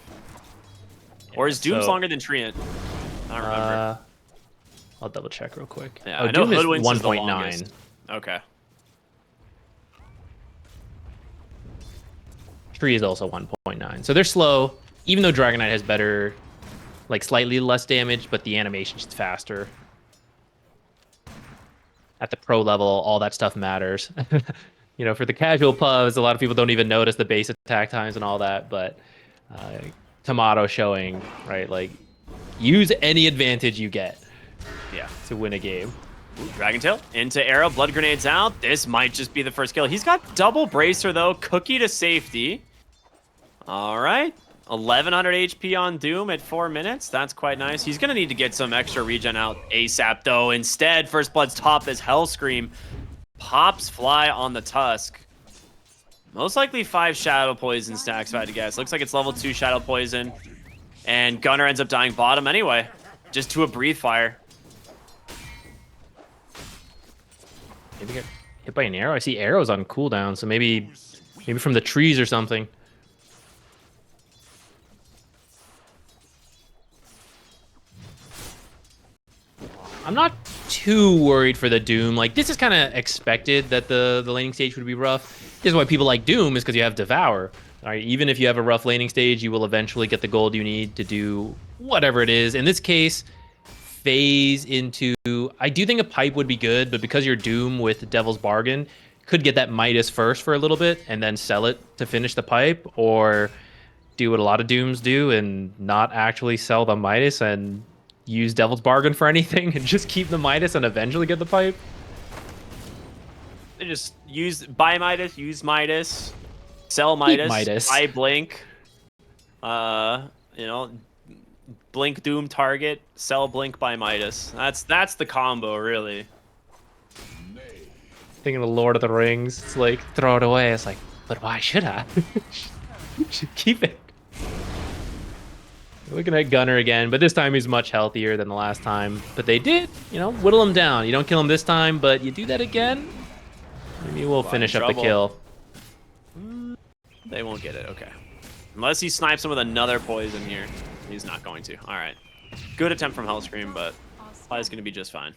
Or is Doom's longer than Treant? I don't remember. I'll double check real quick. Yeah, I know Doom Hoodwink's is is the 1.9. longest. Okay. Tree is also 1.9. So they're slow, even though Dragon Knight has better, like slightly less damage, but the animation's just faster. At the pro level, all that stuff matters. For the casual pubs, a lot of people don't even notice the base attack times and all that, but Tomato showing, right, like, use any advantage you get to win a game. Ooh, Dragon Tail into arrow, blood grenades out. This might just be the first kill. He's got double bracer, though. Cookie to safety. All right. 1100 HP on Doom at 4 minutes. That's quite nice. He's going to need to get some extra regen out ASAP, though. Instead, First Blood's top is Hellscream. Pops fly on the Tusk. Most likely 5 Shadow Poison stacks, if I had to guess. Looks like it's level 2 Shadow Poison. And Gunner ends up dying bottom anyway. Just to a Breathe Fire. Maybe get hit by an arrow. I see arrows on cooldown, so maybe from the trees or something. I'm not too worried for the Doom. Like, this is kind of expected that the laning stage would be rough. This is why people like Doom, is because you have Devour. All right, even if you have a rough laning stage, you will eventually get the gold you need to do whatever it is. In this case, phase into... I do think a pipe would be good, but because you're Doom with Devil's Bargain, could get that Midas first for a little bit and then sell it to finish the pipe, or do what a lot of Dooms do and not actually sell the Midas and use Devil's Bargain for anything and just keep the Midas and eventually get the pipe. They just buy Midas, use Midas, sell Midas, buy Blink. Blink Doom target, sell Blink, buy Midas. That's the combo, really. Thinking of Lord of the Rings, it's like, throw it away. It's like, but why should I? Should keep it. Looking at Gunner again, but this time he's much healthier than the last time. But they did, whittle him down. You don't kill him this time, but you do that again, maybe we'll finish up the kill. They won't get it, okay. Unless he snipes him with another poison here. He's not going to. All right. Good attempt from Hellscream, but Fly's going to be just fine.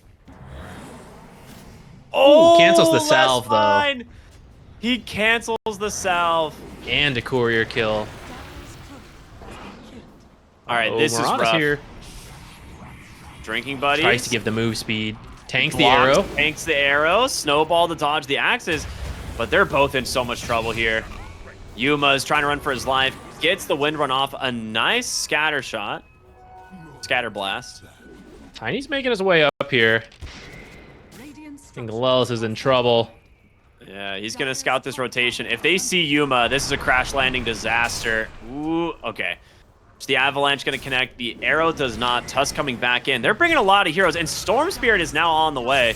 Oh, cancels the that's salve, fine. He cancels the salve. And a courier kill. All right, this is rough. Here. Drinking buddies. Tries to give the move speed. Tanks the Blocks, arrow. Tanks the arrow. Snowball to dodge the axes. But they're both in so much trouble here. Yuma's trying to run for his life. Gets the wind run off. A nice scatter shot. Scatter blast. Tiny's making his way up here. I think Lels is in trouble. Yeah, he's going to scout this rotation. If they see Yuma, this is a crash landing disaster. Ooh, okay. So the Avalanche going to connect. The arrow does not. Tusk coming back in. They're bringing a lot of heroes, and Storm Spirit is now on the way.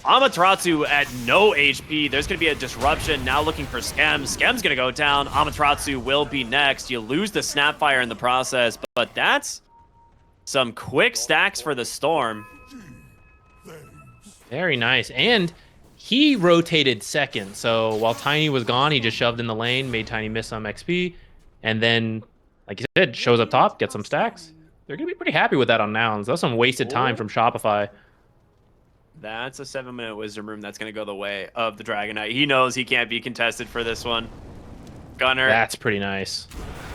Amaterasu at no HP. There's going to be a disruption. Now looking for Skem. Skem's going to go down. Amaterasu will be next. You lose the Snapfire in the process, but that's some quick stacks for the Storm. Very nice. And he rotated second. So while Tiny was gone, he just shoved in the lane, made Tiny miss some XP. And then, like you said, shows up top, gets some stacks. They're going to be pretty happy with that on Nouns. That's some wasted time from Shopify. That's a 7-minute Wisdom Room that's going to go the way of the Dragon Knight. He knows he can't be contested for this one. Gunner. That's pretty nice.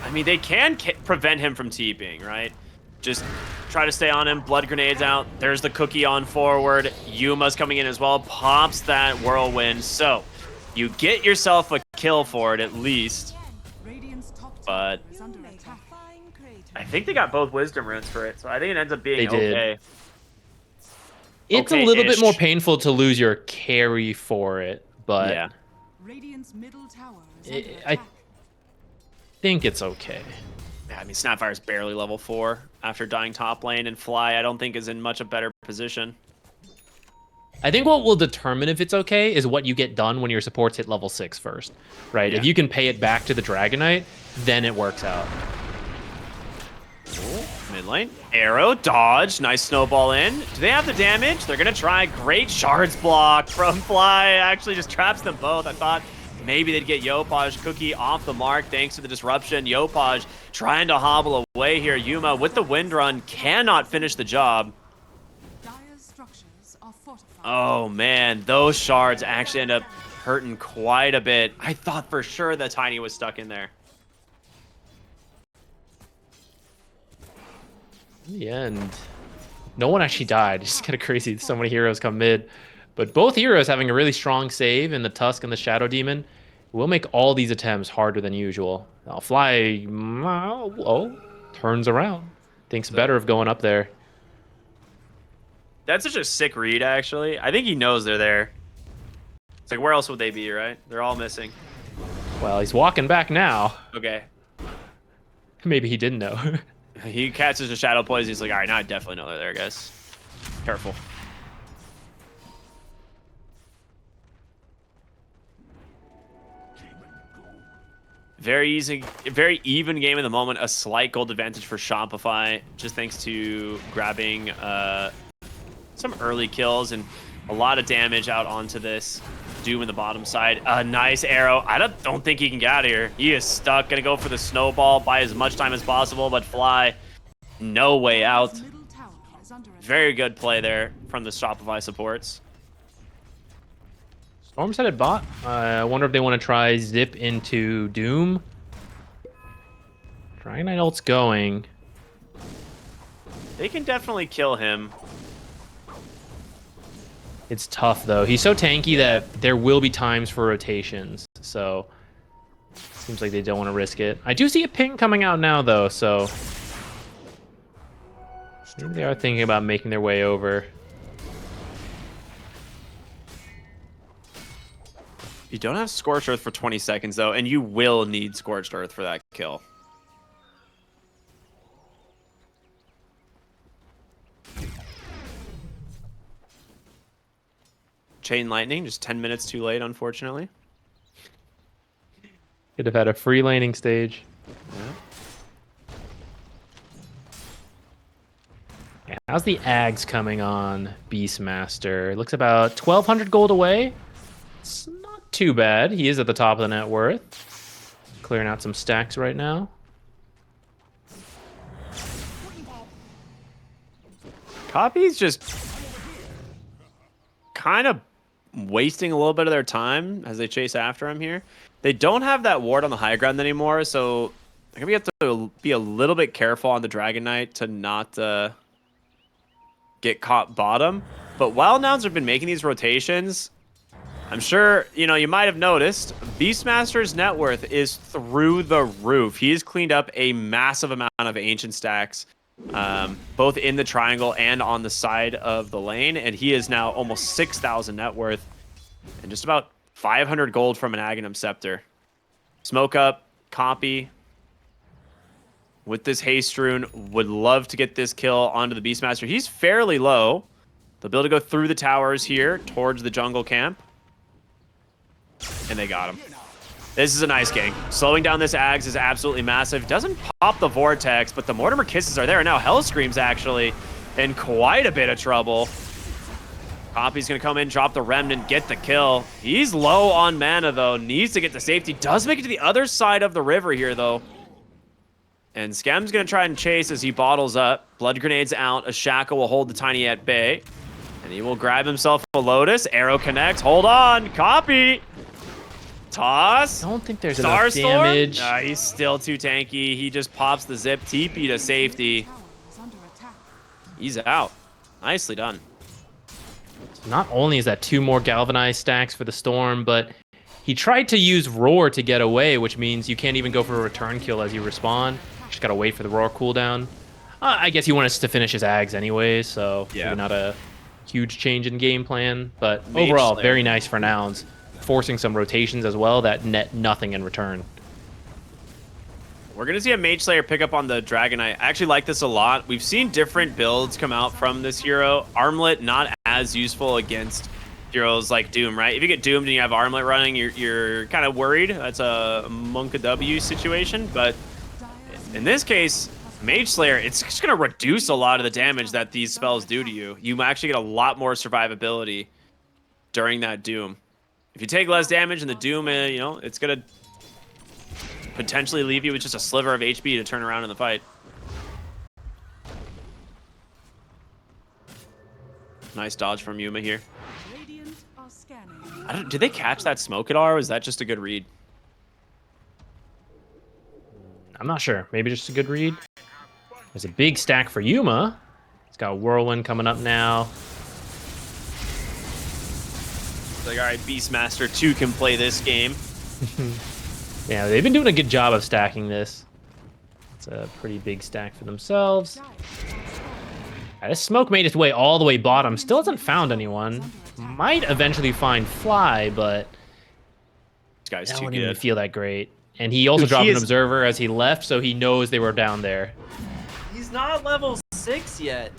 I mean, they can prevent him from TPing, right? Just try to stay on him. Blood grenades out. There's the cookie on forward. Yuma's coming in as well. Pops that whirlwind. So you get yourself a kill for it at least. But I think they got both Wisdom Runes for it. So I think it ends up being okay. It's a little bit more painful to lose your carry for it, but yeah. I think it's okay. Yeah, I mean, Snapfire's barely level 4 after dying top lane, and Fly, I don't think, is in much a better position. I think what will determine if it's okay is what you get done when your supports hit level 6 first, right? Yeah. If you can pay it back to the Dragon Knight, then it works out. Mid lane. Arrow, dodge, nice snowball in. Do they have the damage? They're going to try. Great shards block from Fly. Actually just traps them both. I thought maybe they'd get Yopaj. Cookie off the mark thanks to the disruption. Yopaj trying to hobble away here. Yuma with the wind run cannot finish the job. Oh man, those shards actually end up hurting quite a bit. I thought for sure that Tiny was stuck in there. In the end, no one actually died. It's kind of crazy. So many heroes come mid. But both heroes having a really strong save in the Tusk and the Shadow Demon will make all these attempts harder than usual. Now Fly, turns around. Thinks better of going up there. That's such a sick read, actually. I think he knows they're there. It's like, where else would they be, right? They're all missing. Well, he's walking back now. Okay. Maybe he didn't know. He catches a shadow poison. He's like, all right, now I definitely know they're there, guys. Careful. Very easy, very even game in the moment. A slight gold advantage for Shopify, just thanks to grabbing some early kills and a lot of damage out onto this Doom in the bottom side. A nice arrow. I don't think he can get out of here. He is stuck. Gonna go for the snowball, buy as much time as possible, but Fly, no way out. Very good play there from the Shopify supports. Storm's headed bot. I wonder if they want to try zip into Doom. Dragon Knight ult's going. They can definitely kill him. It's tough, though. He's so tanky that there will be times for rotations. So, seems like they don't want to risk it. I do see a ping coming out now, though, so maybe they are thinking about making their way over. You don't have Scorched Earth for 20 seconds, though, and you will need Scorched Earth for that kill. Chain Lightning, just 10 minutes too late, unfortunately. Could have had a free laning stage. Yeah. How's the Ags coming on Beastmaster? Looks about 1,200 gold away. It's not too bad. He is at the top of the net worth. Clearing out some stacks right now. Copy's just kind of wasting a little bit of their time as they chase after him here. They don't have that ward on the high ground anymore, so I think we have to be a little bit careful on the Dragon Knight to not get caught bottom. But while Nouns have been making these rotations, I'm sure, you might have noticed, Beastmaster's net worth is through the roof. He's cleaned up a massive amount of ancient stacks, both in the triangle and on the side of the lane, and he is now almost 6,000 net worth and just about 500 gold from an Aghanim Scepter. Smoke up, copy. With this haste rune, would love to get this kill onto the Beastmaster. He's fairly low. They'll be able to go through the towers here towards the jungle camp. And they got him. This is a nice gank. Slowing down this Ags is absolutely massive. Doesn't pop the Vortex, but the Mortimer Kisses are there. Now Hellscream's actually in quite a bit of trouble. Copy's going to come in, drop the Remnant, get the kill. He's low on mana, though. Needs to get to safety. Does make it to the other side of the river here, though. And Skem's going to try and chase as he bottles up. Blood Grenade's out. A Shackle will hold the Tiny at bay. And he will grab himself a Lotus. Arrow connects. Hold on. Copy. Toss. I don't think there's enough damage. He's still too tanky. He just pops the Zip TP to safety. He's out. Nicely done. Not only is that 2 more galvanized stacks for the Storm, but he tried to use Roar to get away, which means you can't even go for a return kill as you respawn. Just gotta wait for the Roar cooldown. I guess he wanted to finish his Ags anyway, so maybe not a huge change in game plan. But overall, very nice for Nouns. Forcing some rotations as well that net nothing in return. We're going to see a Mage Slayer pick up on the Dragon Knight. I actually like this a lot. We've seen different builds come out from this hero. Armlet, not as useful against heroes like Doom, right? If you get doomed and you have Armlet running, you're kind of worried. That's a Monka W situation. But in this case, Mage Slayer, it's just going to reduce a lot of the damage that these spells do to you. You actually get a lot more survivability during that Doom. If you take less damage in the Doom, it's going to potentially leave you with just a sliver of HP to turn around in the fight. Nice dodge from Yuma here. Did they catch that smoke at all, or was that just a good read? I'm not sure. Maybe just a good read. There's a big stack for Yuma. He's got Whirlwind coming up now. Like, all right, Beastmaster 2 can play this game. Yeah, they've been doing a good job of stacking this. It's a pretty big stack for themselves. This smoke made its way all the way bottom. Still hasn't found anyone. Might eventually find Fly, but this guy's that too wouldn't good. even feel that great. And he also dropped an Observer as he left, so he knows they were down there. He's not level 6 yet.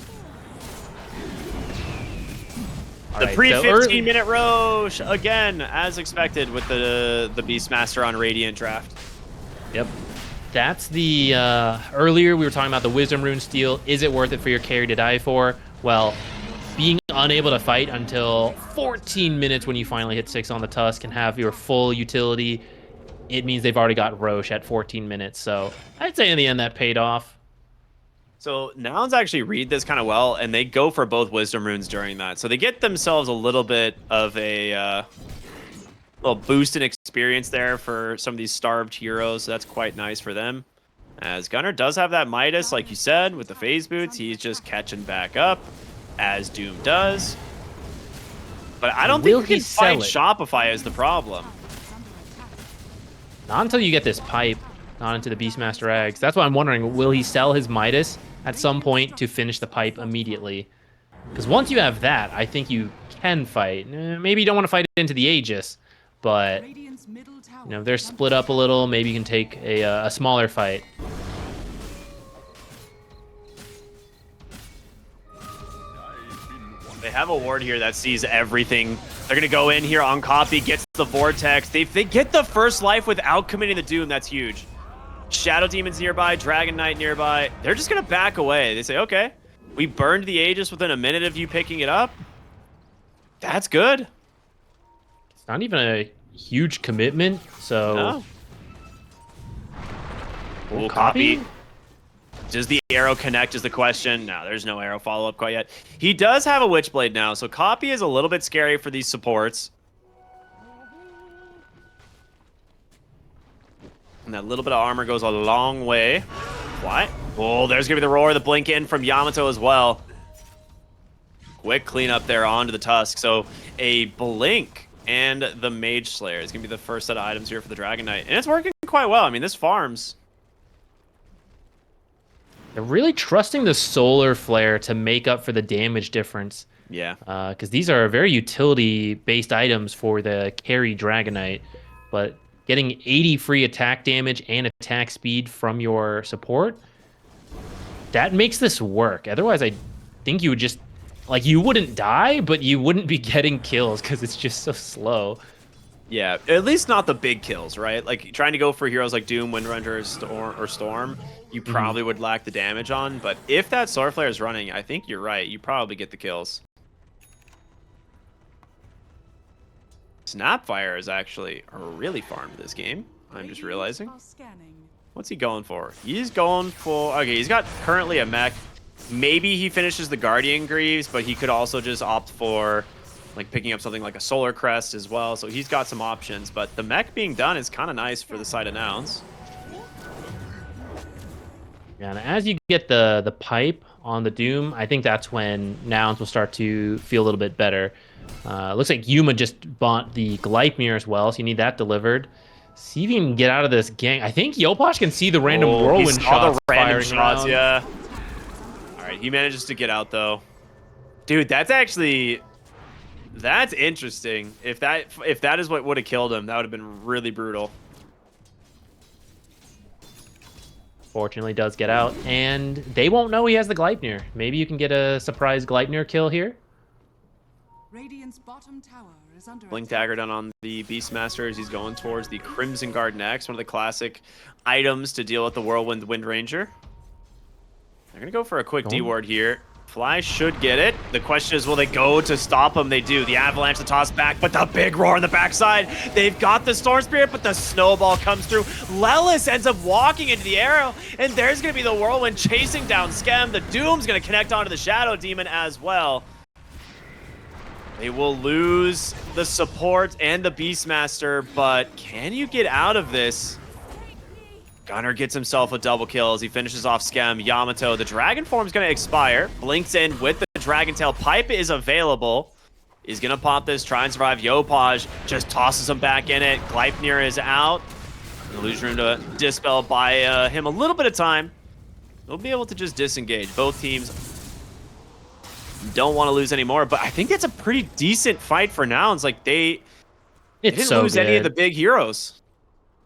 The pre-15-minute Roche, again, as expected with the Beastmaster on Radiant draft. Yep. That's the, earlier we were talking about the Wisdom Rune steal. Is it worth it for your carry to die for? Well, being unable to fight until 14 minutes when you finally hit 6 on the Tusk and have your full utility, it means they've already got Roche at 14 minutes. So I'd say in the end that paid off. So Nouns actually read this kind of well, and they go for both Wisdom Runes during that. So they get themselves a little bit of a little boost in experience there for some of these starved heroes. So that's quite nice for them. As Gunnar does have that Midas, like you said, with the phase boots. He's just catching back up, as Doom does. But I don't think you can fight Shopify is the problem. Not until you get this pipe, not into the Beastmaster Eggs. That's why I'm wondering, will he sell his Midas at some point to finish the pipe immediately? Because once you have that, I think you can fight. Maybe you don't want to fight into the Aegis, but if they're split up a little, maybe you can take a smaller fight. They have a ward here that sees everything. They're going to go in here on copy, gets the Vortex. They get the first life without committing the Doom. That's huge. Shadow Demon's nearby, Dragon Knight nearby. They're just going to back away. They say, okay, we burned the Aegis within a minute of you picking it up. That's good. It's not even a huge commitment, so... No. We'll copy. Does the arrow connect is the question. No, there's no arrow follow-up quite yet. He does have a Witchblade now, so copy is a little bit scary for these supports. And that little bit of armor goes a long way. What? Oh, there's going to be the roar, the blink in from Yamato as well. Quick cleanup there onto the Tusk. So a blink and the Mage Slayer is going to be the first set of items here for the Dragon Knight. And it's working quite well. I mean, this farms. They're really trusting the Solar Flare to make up for the damage difference. Yeah. Because these are very utility-based items for the carry Dragon Knight. But getting 80 free attack damage and attack speed from your support, that makes this work. Otherwise, I think you would just... Like, you wouldn't die, but you wouldn't be getting kills because it's just so slow. Yeah, at least not the big kills, right? Like, trying to go for heroes like Doom, Windranger, or Storm, you probably would lack the damage on. But if that Solar Flare is running, I think you're right. You probably get the kills. Snapfire is actually really farmed this game. I'm just realizing. What's he going for? He's going for... Okay, he's got currently a mech. Maybe he finishes the Guardian Greaves, but he could also just opt for like picking up something like a Solar Crest as well. So he's got some options, but the mech being done is kind of nice for the side of Nouns. Yeah, and as you get the pipe on the Doom, I think that's when Nouns will start to feel a little bit better. Looks like Yuma just bought the Gleipnir as well, so you need that delivered. See if you can get out of this gang. I think Yoposh can see the random whirlwind shots firing around. Yeah. All right, he manages to get out though. Dude, that's interesting. If that is what would have killed him, that would have been really brutal. Fortunately, does get out, and they won't know he has the Gleipnir. Maybe you can get a surprise Gleipnir kill here. Radiant's bottom tower is under Blink Dagger done on the Beastmaster as he's going towards the Crimson Guard next. One of the classic items to deal with the Whirlwind Wind Ranger. They're going to go for a quick D-ward here. Fly should get it. The question is, will they go to stop him? They do. The Avalanche, the toss back, but the big roar on the backside. They've got the Storm Spirit, but the snowball comes through. Lelis ends up walking into the arrow, and there's going to be the Whirlwind chasing down Skem. The Doom's going to connect onto the Shadow Demon as well. They will lose the support and the Beastmaster, but can you get out of this? Gunner gets himself a double kill as he finishes off Skem. Yamato, the Dragon form's going to expire. Blinks in with the Dragon Tail. Pipe is available. He's going to pop this, try and survive. Yopaj just tosses him back in it. Gleipnir is out. Illusion Room to dispel by him a little bit of time. They'll be able to just disengage. Both teams don't want to lose anymore, but I think that's a pretty decent fight for Nouns. Like, they didn't lose any of the big heroes.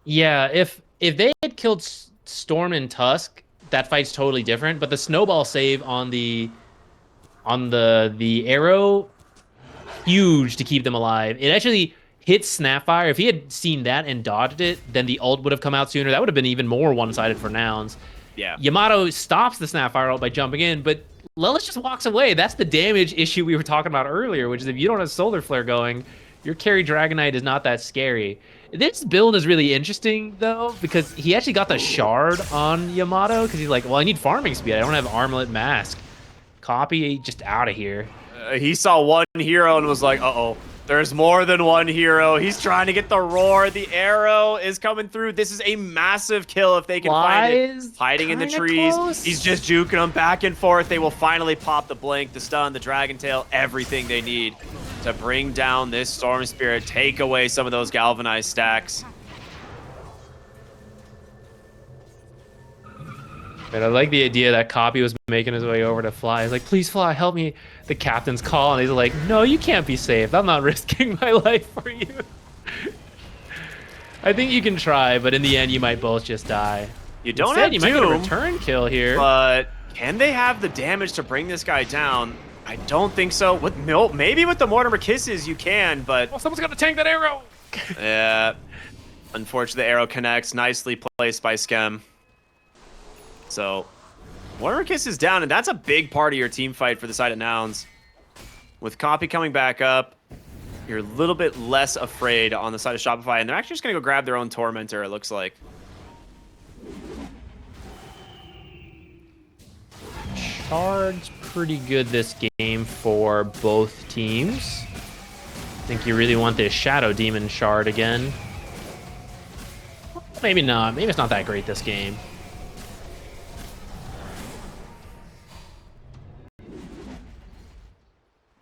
Yeah, if they had killed Storm and Tusk, that fight's totally different. But the snowball save on the arrow, huge to keep them alive. It actually hit Snapfire. If he had seen that and dodged it, then the ult would have come out sooner. That would have been even more one-sided for Nouns. Yeah. Yamato stops the Snapfire ult by jumping in, but Lelis just walks away. That's the damage issue we were talking about earlier, which is if you don't have Solar Flare going, your carry Dragon Knight is not that scary. This build is really interesting, though, because he actually got the Shard on Yamato, because he's like, well, I need farming speed. I don't have Armlet Mask. Copy, just out of here. He saw one hero and was like, uh-oh, there's more than one hero. He's trying to get the roar. The arrow is coming through. This is a massive kill if they can find it. Hiding in the trees. Close. He's just juking them back and forth. They will finally pop the blink, the stun, the Dragon Tail, everything they need to bring down this Storm Spirit, take away some of those galvanized stacks. And I like the idea that Copy was making his way over to Fly. He's like, please, Fly, help me. The captain's call, and he's like, no, you can't be saved. I'm not risking my life for you. I think you can try, but in the end, you might both just die. You don't Instead, have you Doom, might get a return kill here. But can they have the damage to bring this guy down? I don't think so. Maybe with the Mortimer Kisses you can, but... Oh, someone's got to tank that arrow! Yeah. Unfortunately, the arrow connects. Nicely placed by Skem. So, Mortimer Kiss is down, and that's a big part of your team fight for the side of Nouns. With Copy coming back up, you're a little bit less afraid on the side of Shopify, and they're actually just going to go grab their own Tormentor, it looks like. shard's pretty good this game for both teams. I think you really want this Shadow Demon shard again. Maybe not. Maybe it's not that great this game.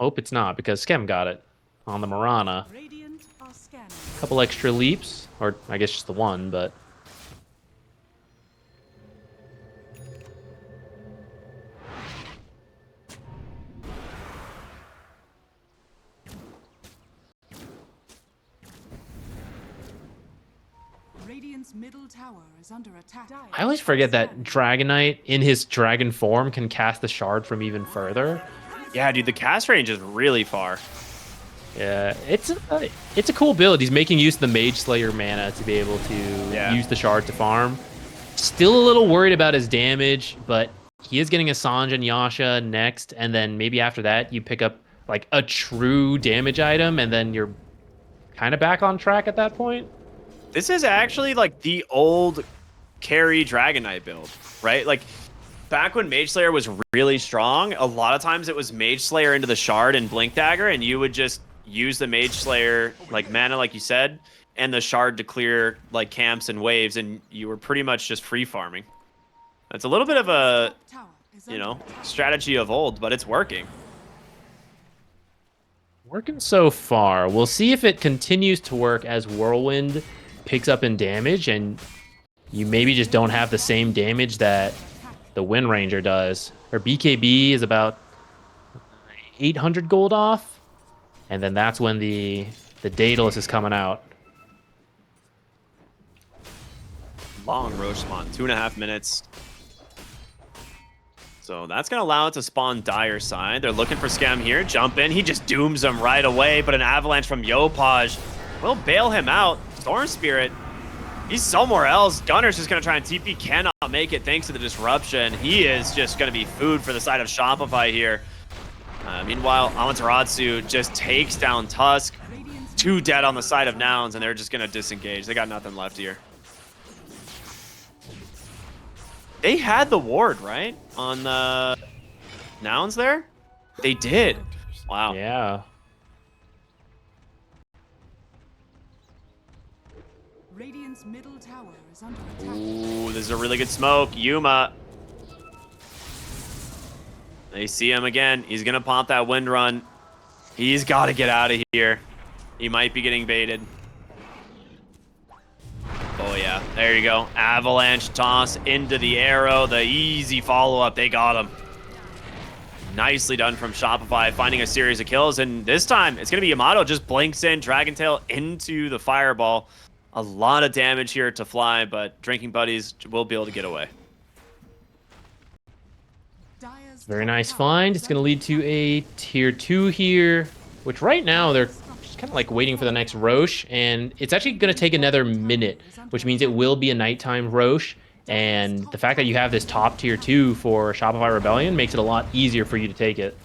Hope it's not, because Skem got it on the Mirana. Radiant are scanning. Couple extra leaps, or I guess just the one, but... Radiant's middle tower is under attack. I always forget that Dragonite, in his dragon form, can cast the shard from even further. Yeah, dude, the cast range is really far. Yeah, it's a cool build. He's making use of the Mage Slayer mana to be able to use the shard to farm. Still a little worried about his damage, but he is getting a Sanj and Yasha next, and then maybe after that you pick up like a true damage item, and then you're kind of back on track at that point. This is actually like the old carry Dragonite build, right? Like back when Mage Slayer was really strong, a lot of times it was Mage Slayer into the shard and Blink Dagger, and you would just use the Mage Slayer like mana, like you said, and the shard to clear like camps and waves, and you were pretty much just free farming. That's a little bit of a, you know, strategy of old, but it's working. Working so far. We'll see if it continues to work as Whirlwind picks up in damage, and you maybe just don't have the same damage that the Wind Ranger does. Her BKB is about 800 gold off, and then that's when the Daedalus is coming out. Long Roche spawn, 2.5 minutes. So that's going to allow it to spawn Dire side. They're looking for Skem here. Jump in. He just dooms them right away, but an avalanche from Yopaj will bail him out. Storm Spirit, he's somewhere else. Gunner's just going to try and TP. Cannot make it thanks to the disruption. He is just going to be food for the side of Shopify here. Meanwhile, Amaterasu just takes down Tusk. 2 dead on the side of Nouns, and they're just going to disengage. They got nothing left here. They had the ward, right? On the Nouns there? They did. Wow. Yeah. Radiant's middle tower is under attack. Ooh, this is a really good smoke. Yuma. They see him again. He's going to pop that wind run. He's got to get out of here. He might be getting baited. Oh, yeah. There you go. Avalanche toss into the arrow. The easy follow-up. They got him. Nicely done from Shopify, finding a series of kills. And this time, it's going to be Yamato. Just blinks in, Dragon Tail into the fireball. A lot of damage here to Fly, but Drinking Buddies will be able to get away. Very nice find. It's going to lead to a tier 2 here, which right now they're just kind of like waiting for the next Roche, and it's actually going to take another minute, which means it will be a nighttime Roche. And the fact that you have this top tier 2 for Shopify Rebellion makes it a lot easier for you to take it.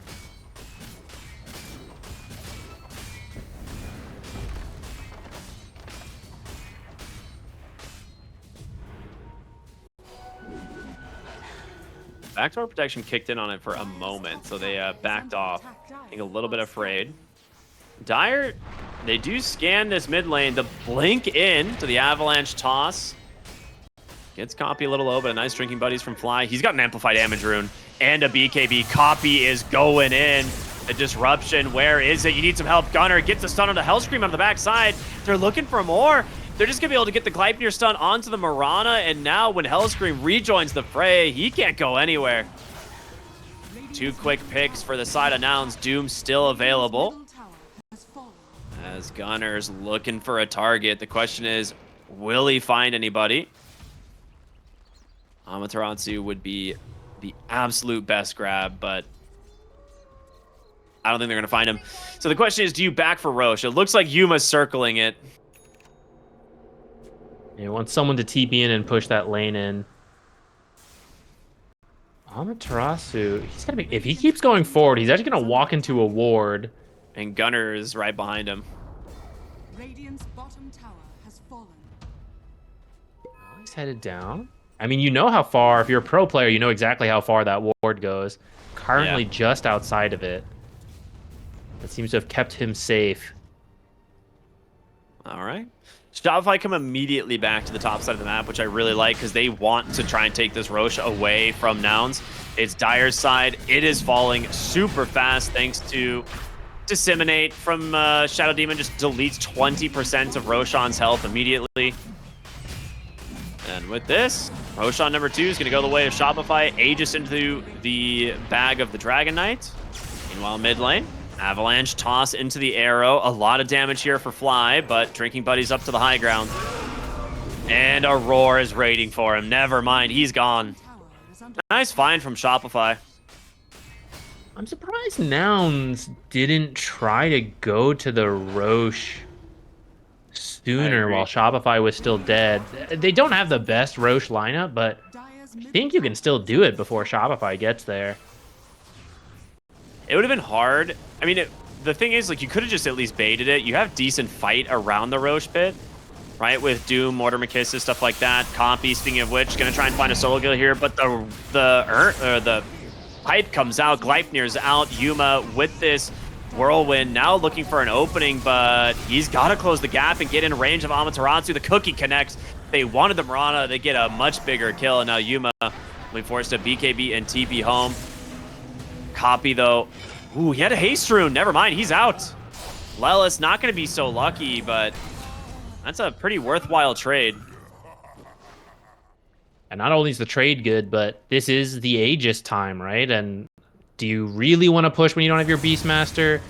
Backdoor protection kicked in on it for a moment, so they backed off, I think a little bit afraid. Dire, they do scan this mid lane. The blink in to the avalanche toss. Gets Copy a little low, but a nice Drinking Buddies from Fly. He's got an amplified damage rune and a BKB. Copy is going in. The disruption, where is it? You need some help. Gunner gets a stun on the Hellscream on the backside. They're looking for more. They're just going to be able to get the Gleipnir stun onto the Mirana, and now when Hellscream rejoins the fray, he can't go anywhere. 2 quick picks for the side of Nouns. Doom still available. As Gunner's looking for a target. The question is, will he find anybody? Amaterasu would be the absolute best grab, but I don't think they're going to find him. So the question is, do you back for Roche? It looks like Yuma's circling it. You want someone to TP in and push that lane in. Amaterasu, he's gonna be, if he keeps going forward, he's actually gonna walk into a ward. And Gunner is right behind him. Radiant's bottom tower has fallen. He's headed down. I mean, you know how far, if you're a pro player, you know exactly how far that ward goes. Currently just outside of it. That seems to have kept him safe. All right. Shopify come immediately back to the top side of the map, which I really like because they want to try and take this Roche away from Nouns. It's Dire's side. It is falling super fast thanks to Disseminate from Shadow Demon. Just deletes 20% of Roshan's health immediately. And with this, Roshan number 2 is going to go the way of Shopify. Aegis into the bag of the Dragon Knight. Meanwhile, mid lane. Avalanche toss into the arrow. A lot of damage here for Fly, but Drinking Buddy's up to the high ground. And a roar is waiting for him. Never mind, he's gone. Nice find from Shopify. I'm surprised Nouns didn't try to go to the Roche sooner while Shopify was still dead. They don't have the best Roche lineup, but I think you can still do it before Shopify gets there. It would have been hard. I mean, the thing is, like, you could have just at least baited it. You have decent fight around the Roche pit, right? With Doom, Mortimer Kisses, stuff like that. Copy, speaking of which, gonna try and find a solo kill here, but the pipe comes out. Gleipnir's out. Yuma with this whirlwind now looking for an opening, but he's got to close the gap and get in range of Amaterasu. The cookie connects. They wanted the Mirana. They get a much bigger kill, and now Yuma will be forced to BKB and TP home. Copy, though. Ooh, he had a haste rune. Never mind. He's out. Lelis not going to be so lucky, but that's a pretty worthwhile trade. And not only is the trade good, but this is the Aegis time, right? And do you really want to push when you don't have your Beastmaster?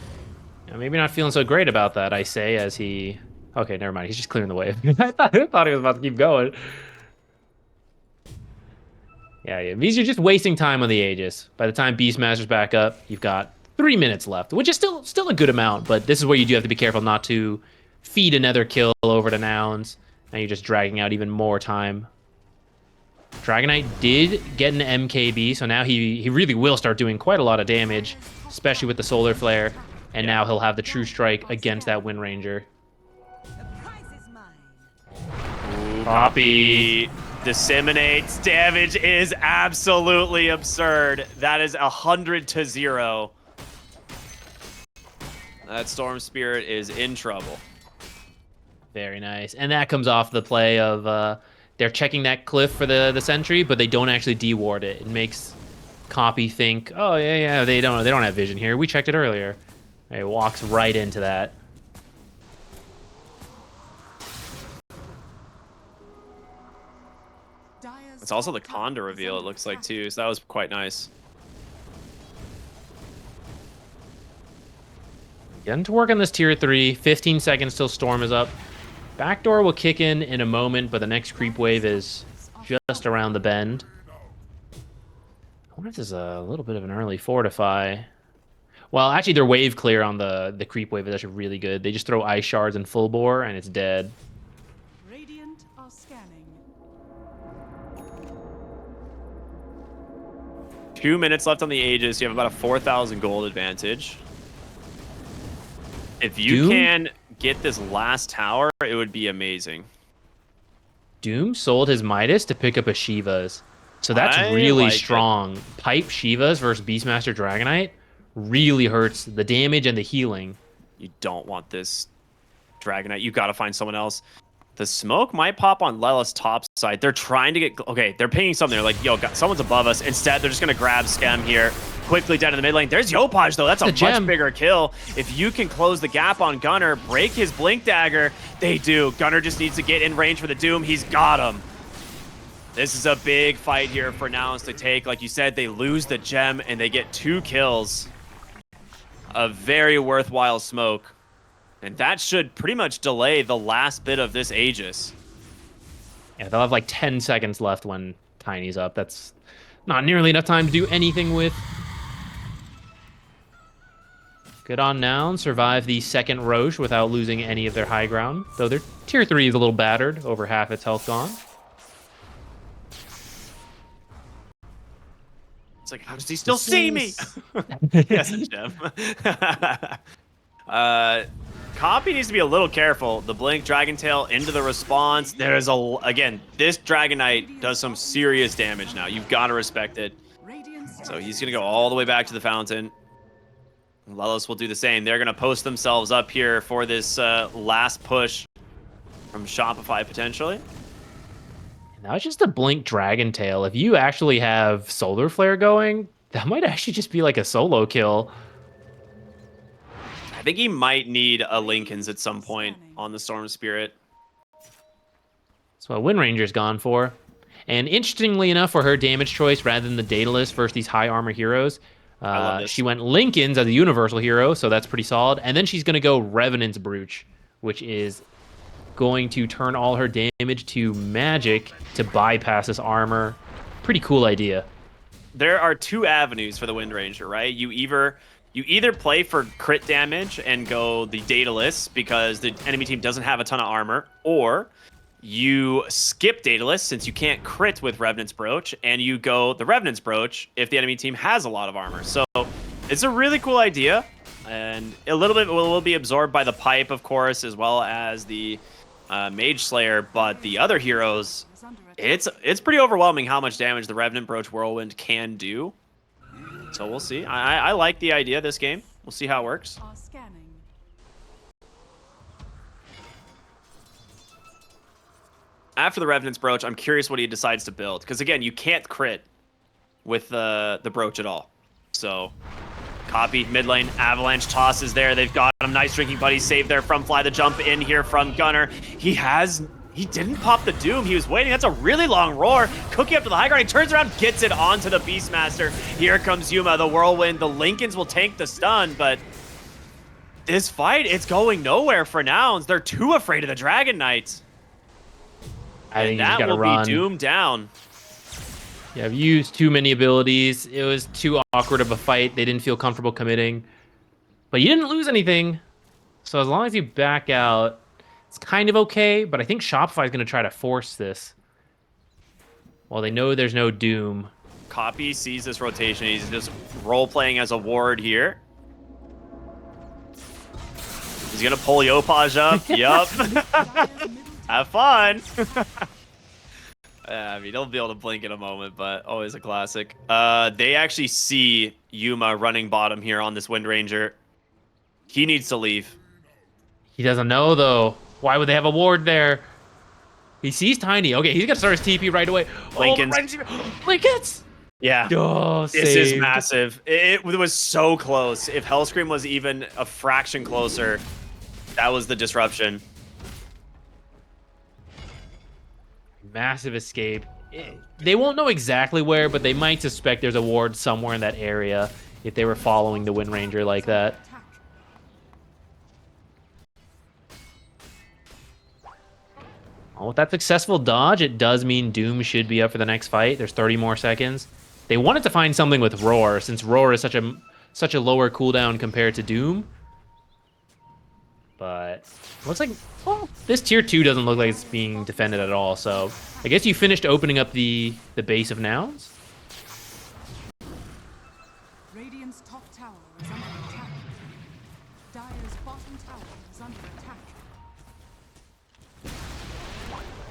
Maybe not feeling so great about that, I say, as he... Okay, never mind. He's just clearing the way. I thought he was about to keep going. Yeah. These are just wasting time on the Aegis. By the time Beastmaster's back up, you've got 3 minutes left, which is still a good amount, but this is where you do have to be careful not to feed another kill over to Nouns, and you're just dragging out even more time. Dragon Knight did get an MKB, so now he really will start doing quite a lot of damage, especially with the Solar Flare, and now he'll have the True Strike against that Wind Ranger. Copy. Disseminates. Damage is absolutely absurd. That is 100-0. That Storm Spirit is in trouble. Very nice. And that comes off the play of they're checking that cliff for the sentry, but they don't actually deward it. It makes Copy think, oh yeah, they don't have vision here. We checked it earlier. It walks right into that. It's also the Conda reveal, it looks like, too, so that was quite nice. Getting to work on this tier 3. 15 seconds till Storm is up. Backdoor will kick in a moment, but the next creep wave is just around the bend. I wonder if there's a little bit of an early fortify. Well, actually, their wave clear on the creep wave is actually really good. They just throw ice shards and full bore, and it's dead. Radiant are scanning. 2 minutes left on the Aegis. You have about a 4,000 gold advantage. If you can get this last tower, it would be amazing. Doom sold his Midas to pick up a Shiva's. So that's really strong. Pipe Shivas versus Beastmaster Dragonite really hurts the damage and the healing. You don't want this Dragonite. You got to find someone else. The smoke might pop on Lelis top side. They're trying to get... Okay, they're pinging something. They're like, yo, someone's above us. Instead, they're just going to grab Skem here. Quickly down in the mid lane. There's Yopaj, though. That's a much bigger kill. If you can close the gap on Gunnar, break his Blink Dagger, they do. Gunnar just needs to get in range for the Doom. He's got him. This is a big fight here for Nouns to take. Like you said, they lose the gem, and they get 2 kills. A very worthwhile smoke. And that should pretty much delay the last bit of this Aegis. Yeah, they'll have like 10 seconds left when Tiny's up. That's not nearly enough time to do anything with. Good on Noun. Survive the second Roche without losing any of their high ground. Though their tier 3 is a little battered. Over half its health gone. It's like, how does he still see me? Yes, Gem. Copy needs to be a little careful. The Blink Dragon Tail into the response. There is again, this Dragon Knight does some serious damage now. You've got to respect it. So he's going to go all the way back to the fountain. Lelos will do the same. They're going to post themselves up here for this last push from Shopify, potentially. Now it's just a Blink Dragon Tail. If you actually have Solar Flare going, that might actually just be like a solo kill. I think he might need a Lincoln's at some point on the Storm Spirit. That's what Wind Ranger's gone for. And interestingly enough, for her damage choice, rather than the Daedalus versus these high armor heroes, she went Lincoln's as a universal hero, so that's pretty solid. And then she's going to go Revenant's Brooch, which is going to turn all her damage to magic to bypass this armor. Pretty cool idea. There are two avenues for the Wind Ranger, right? You either play for crit damage and go the Daedalus because the enemy team doesn't have a ton of armor, or you skip Daedalus since you can't crit with Revenant's Brooch, and you go the Revenant's Brooch if the enemy team has a lot of armor. So it's a really cool idea, and a little bit will be absorbed by the Pipe, of course, as well as the Mage Slayer, but the other heroes, it's pretty overwhelming how much damage the Revenant Brooch Whirlwind can do. So we'll see. I like the idea of this game. We'll see how it works. After the Revenant's Brooch, I'm curious what he decides to build. Because again, you can't crit with the Brooch at all. So, Copy, mid lane, Avalanche toss is there. They've got him. Nice drinking buddy save there from Fly the jump in here from Gunner. He didn't pop the Doom. He was waiting. That's a really long roar. Cookie up to the high ground. He turns around, gets it onto the Beastmaster. Here comes Yuma, the Whirlwind. The Lincolns will tank the stun, but this fight, it's going nowhere for Nouns. They're too afraid of the Dragon Knight. I think that will be Doom down. Yeah, I've used too many abilities. It was too awkward of a fight. They didn't feel comfortable committing. But you didn't lose anything. So as long as you back out, it's kind of okay, but I think Shopify is going to try to force this. Well, they know there's no Doom. Copy sees this rotation. He's just role-playing as a ward here. He's going to pull Yopaj up. Yup. Have fun. I mean, he'll be able to blink in a moment, but always a classic. They actually see Yuma running bottom here on this Wind Ranger. He needs to leave. He doesn't know, though. Why would they have a ward there? He sees Tiny. Okay, he's going to start his TP right away. Lincoln's. Lincolns! Yeah. Oh, this is massive. It was so close. If Hellscream was even a fraction closer, that was the disruption. Massive escape. They won't know exactly where, but they might suspect there's a ward somewhere in that area if they were following the Wind Ranger like that. Well, with that successful dodge, it does mean Doom should be up for the next fight. There's 30 more seconds. They wanted to find something with Roar, since Roar is such a lower cooldown compared to Doom. But looks like, well, this tier 2 doesn't look like it's being defended at all. So I guess you finished opening up the base of Nouns. Radiant's top tower is under attack. Dire's bottom tower is under attack.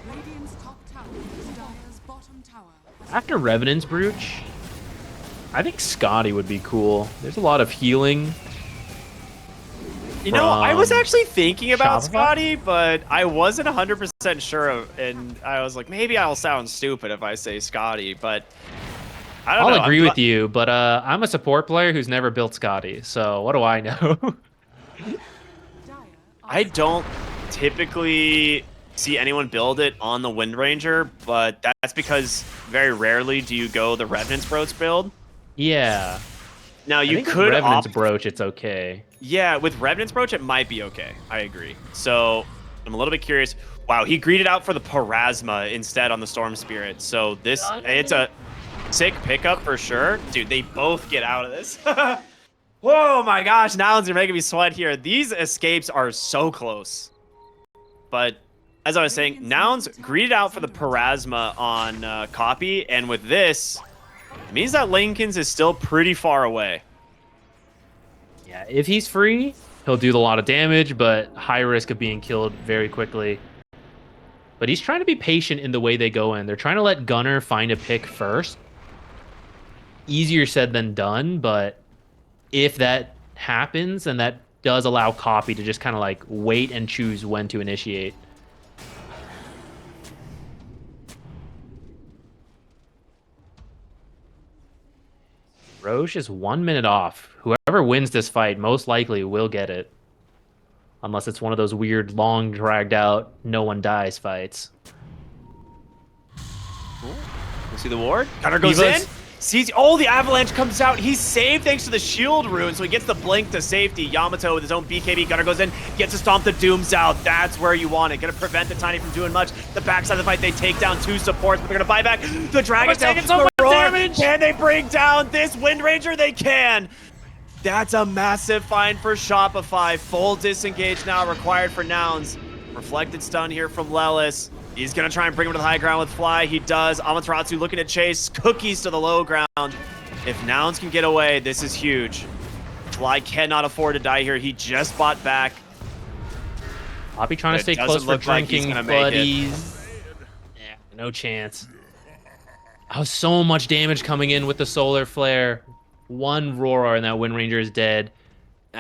Radiant's top tower is Dire's bottom tower. After Revenant's Brooch, I think Scotty would be cool. There's a lot of healing. You know, I was actually thinking about Shopify? Scotty, but I wasn't 100% sure of, and I was like, maybe I'll sound stupid if I say Scotty, but I don't know. I'll agree with you, but I'm a support player who's never built Scotty, so what do I know? I don't typically see anyone build it on the Wind Ranger, but that's because very rarely do you go the Revenant's Brooch build. Yeah. Now, I you think could with Revenant's opt... Brooch, it's okay. Yeah, with Revenant's Brooch, it might be okay. I agree. So I'm a little bit curious. Wow, he greeted out for the Parasma instead on the Storm Spirit. So this, it's a sick pickup for sure. Dude, they both get out of this. Whoa, my gosh, Nouns are making me sweat here. These escapes are so close. But as I was saying, Nouns greeted out for the Parasma on Copy, and with this, it means that Lincoln's is still pretty far away. Yeah, if he's free, He'll do a lot of damage, but high risk of being killed very quickly. But he's trying to be patient in the way they go in. They're trying to let Gunner find a pick first. Easier said than done, but if that happens, then that does allow Copy to just kind of like wait and choose when to initiate. Roche is 1 minute off. Whoever wins this fight most likely will get it. Unless it's one of those weird, long, dragged out, no one dies fights. Cool. You see the ward? Gunner goes in. Sees, oh, the avalanche comes out. He's saved thanks to the shield rune, so he gets the blink to safety. Yamato with his own BKB. Gunner goes in, gets to stomp the Dooms out. That's where you want it. Gonna prevent the Tiny from doing much. The backside of the fight, they take down 2 supports, but they're gonna buy back the Dragon Tail. So much damage. Can they bring down this Wind Ranger? They can. That's a massive find for Shopify. Full disengage now required for Nouns. Reflected stun here from Lelis. He's going to try and bring him to the high ground with Fly. He does. Amaterasu looking to chase. Cookies to the low ground. If Nouns can get away, this is huge. Fly cannot afford to die here. He just bought back. Poppy trying to stay close for drinking buddies. Yeah, no chance. Oh, so much damage coming in with the Solar Flare. 1 Roar and that Wind Ranger is dead.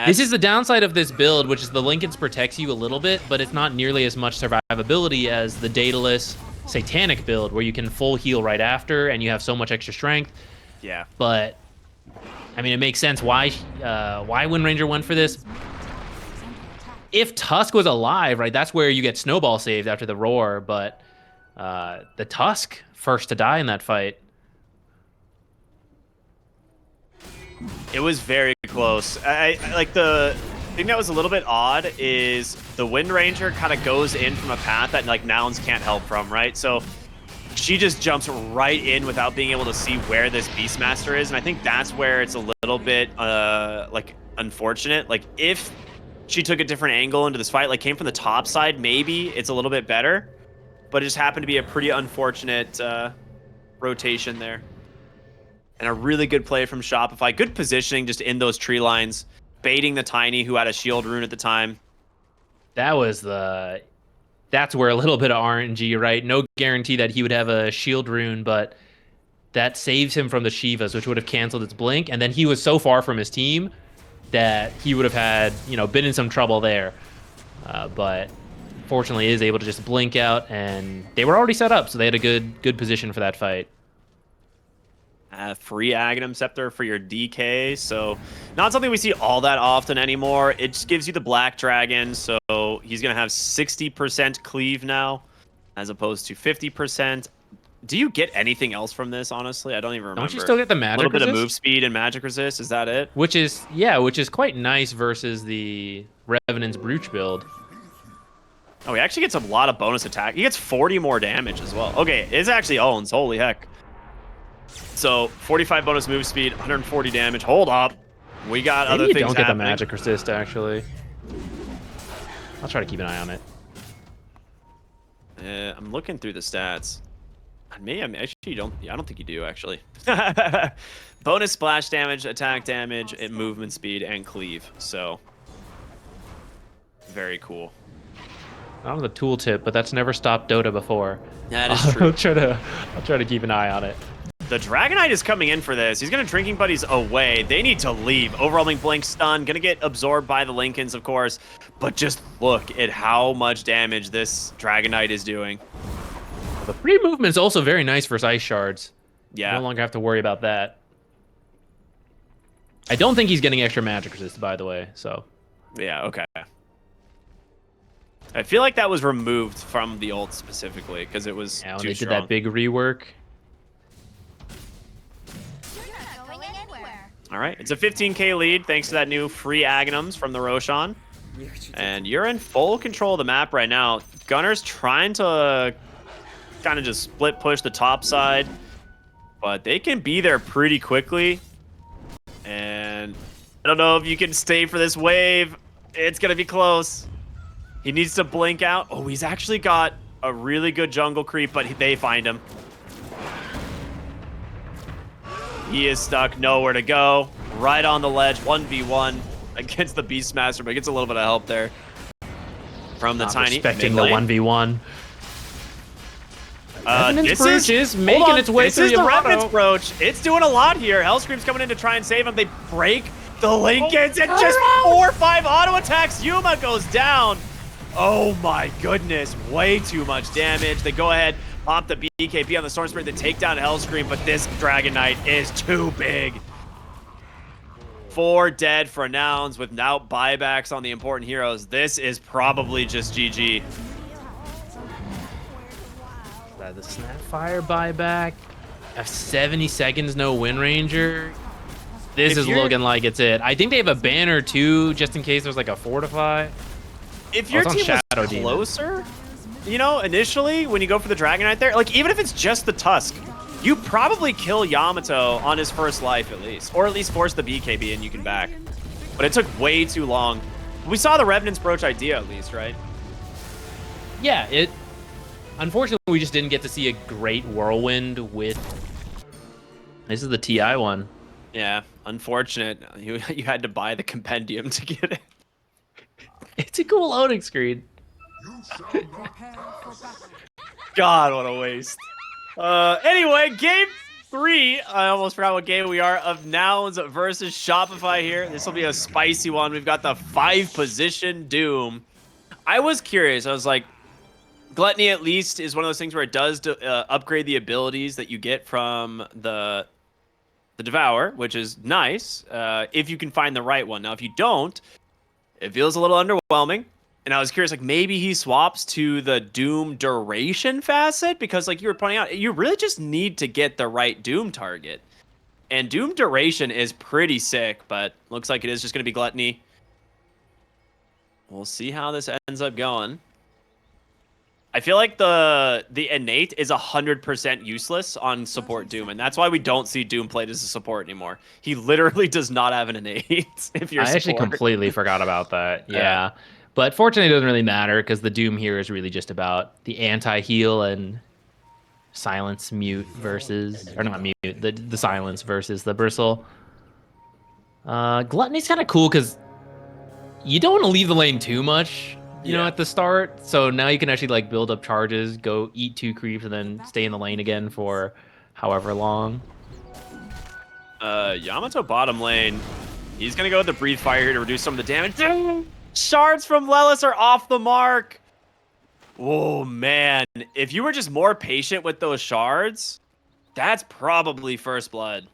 This is the downside of this build, which is the Linken's protects you a little bit, but it's not nearly as much survivability as the Daedalus Satanic build, where you can full heal right after, and you have so much extra strength. Yeah. But, I mean, it makes sense why Wind Ranger went for this. If Tusk was alive, right, that's where you get Snowball saved after the Roar, but the Tusk first to die in that fight. It was very close. I like the thing that was a little bit odd is the Wind Ranger kind of goes in from a path that like Nouns can't help from, right? So she just jumps right in without being able to see where this Beastmaster is, and I think that's where it's a little bit like unfortunate. Like if she took a different angle into this fight, like came from the top side, maybe it's a little bit better, but it just happened to be a pretty unfortunate rotation there. And a really good play from Shopify. Good positioning just in those tree lines. Baiting the Tiny, who had a shield rune at the time. That's where a little bit of RNG, right? No guarantee that he would have a shield rune, but that saves him from the Shivas, which would have canceled its blink. And then he was so far from his team that he would have had, been in some trouble there. But fortunately is able to just blink out, and they were already set up, so they had a good position for that fight. Free Aghanim Scepter for your DK, so not something we see all that often anymore. It just gives you the Black Dragon, so he's going to have 60% cleave now, as opposed to 50%. Do you get anything else from this, honestly? I don't even remember. Don't you still get the magic resist? A little bit of move speed and magic resist, is that it? Which is quite nice versus the Revenant's Brooch build. Oh, he actually gets a lot of bonus attack. He gets 40 more damage as well. Okay, it actually owns, holy heck. So 45 bonus move speed, 140 damage. Hold up, we got other things don't get happening. The magic resist actually. I'll try to keep an eye on it. I'm looking through the stats. Actually, I don't think you do actually. Bonus splash damage, attack damage, and movement speed, and cleave. So very cool. I don't know the tooltip, but that's never stopped Dota before. That is true. I'll try to keep an eye on it. The Dragonite is coming in for this. He's going to Drinking Buddies away. They need to leave. Overwhelming Blink stun. Going to get absorbed by the Linken's, of course. But just look at how much damage this Dragonite is doing. The free movement is also very nice versus Ice Shards. Yeah. You no longer have to worry about that. I don't think he's getting extra magic resist, by the way. So. Yeah, okay. I feel like that was removed from the ult specifically because it was when too they strong. did that big rework. All right, it's a 15k lead thanks to that new free Aghanims from the Roshan. And you're in full control of the map right now. Gunner's trying to kind of just split push the top side, but they can be there pretty quickly. And I don't know if you can stay for this wave. It's going to be close. He needs to blink out. Oh, he's actually got a really good jungle creep, but they find him. He is stuck, nowhere to go. Right on the ledge, 1v1. against the Beastmaster, but gets a little bit of help there from the Not Tiny. respecting the mid lane. 1v1. This Brooch is making its way through This is the Yamato. Revenant's Brooch. It's doing a lot here. Hellscream's coming in to try and save him. They break the Lincolns and just 4 or 5 auto attacks. Yuma goes down. Oh my goodness, way too much damage. They go ahead, pop the BKB on the Storm Spirit, they take down Hellscream, but this Dragon Knight is too big. 4 dead for Nouns without buybacks on the important heroes. This is probably just GG. The Snapfire buyback. Have 70 seconds, no Wind Ranger. This If is you're- looking like it's it. I think they have a banner too, just in case there's like a fortify. If your it's on team was Shadow Demon. closer, you know, initially when you go for the Dragon Knight there, like even if it's just the Tusk, you probably kill Yamato on his first life at least, or at least force the BKB and you can back. But it took way too long. We saw the Revenant's Brooch idea at least, right? Yeah, it. Unfortunately, we just didn't get to see a great whirlwind with. This is the TI one. Yeah, unfortunate. You had to buy the compendium to get it. It's a cool loading screen. Prepare for battle. God, what a waste. Anyway, game 3. I almost forgot what game we are of Nouns versus Shopify here. This will be a spicy one. We've got the 5-position Doom. I was curious. I was like, Gluttony at least is one of those things where it does upgrade the abilities that you get from the Devour, which is nice if you can find the right one. Now, if you don't, it feels a little underwhelming. And I was curious, like maybe he swaps to the Doom duration facet because, like you were pointing out, you really just need to get the right Doom target. And Doom duration is pretty sick, but looks like it is just going to be Gluttony. We'll see how this ends up going. I feel like the innate is 100% useless on support Doom, and that's why we don't see Doom played as a support anymore. He literally does not have an innate. If you're I actually support. completely forgot about that. Yeah. But fortunately, it doesn't really matter because the Doom here is really just about the anti-heal and silence mute versus, or not mute, the silence versus the bristle. Gluttony's kind of cool because you don't want to leave the lane too much, you know, at the start. So now you can actually like build up charges, go eat 2 creeps, and then stay in the lane again for however long. Yamato bottom lane. He's gonna go with the Breathe Fire here to reduce some of the damage. Shards from Lelis are off the mark. Oh man, if you were just more patient with those shards, that's probably first blood.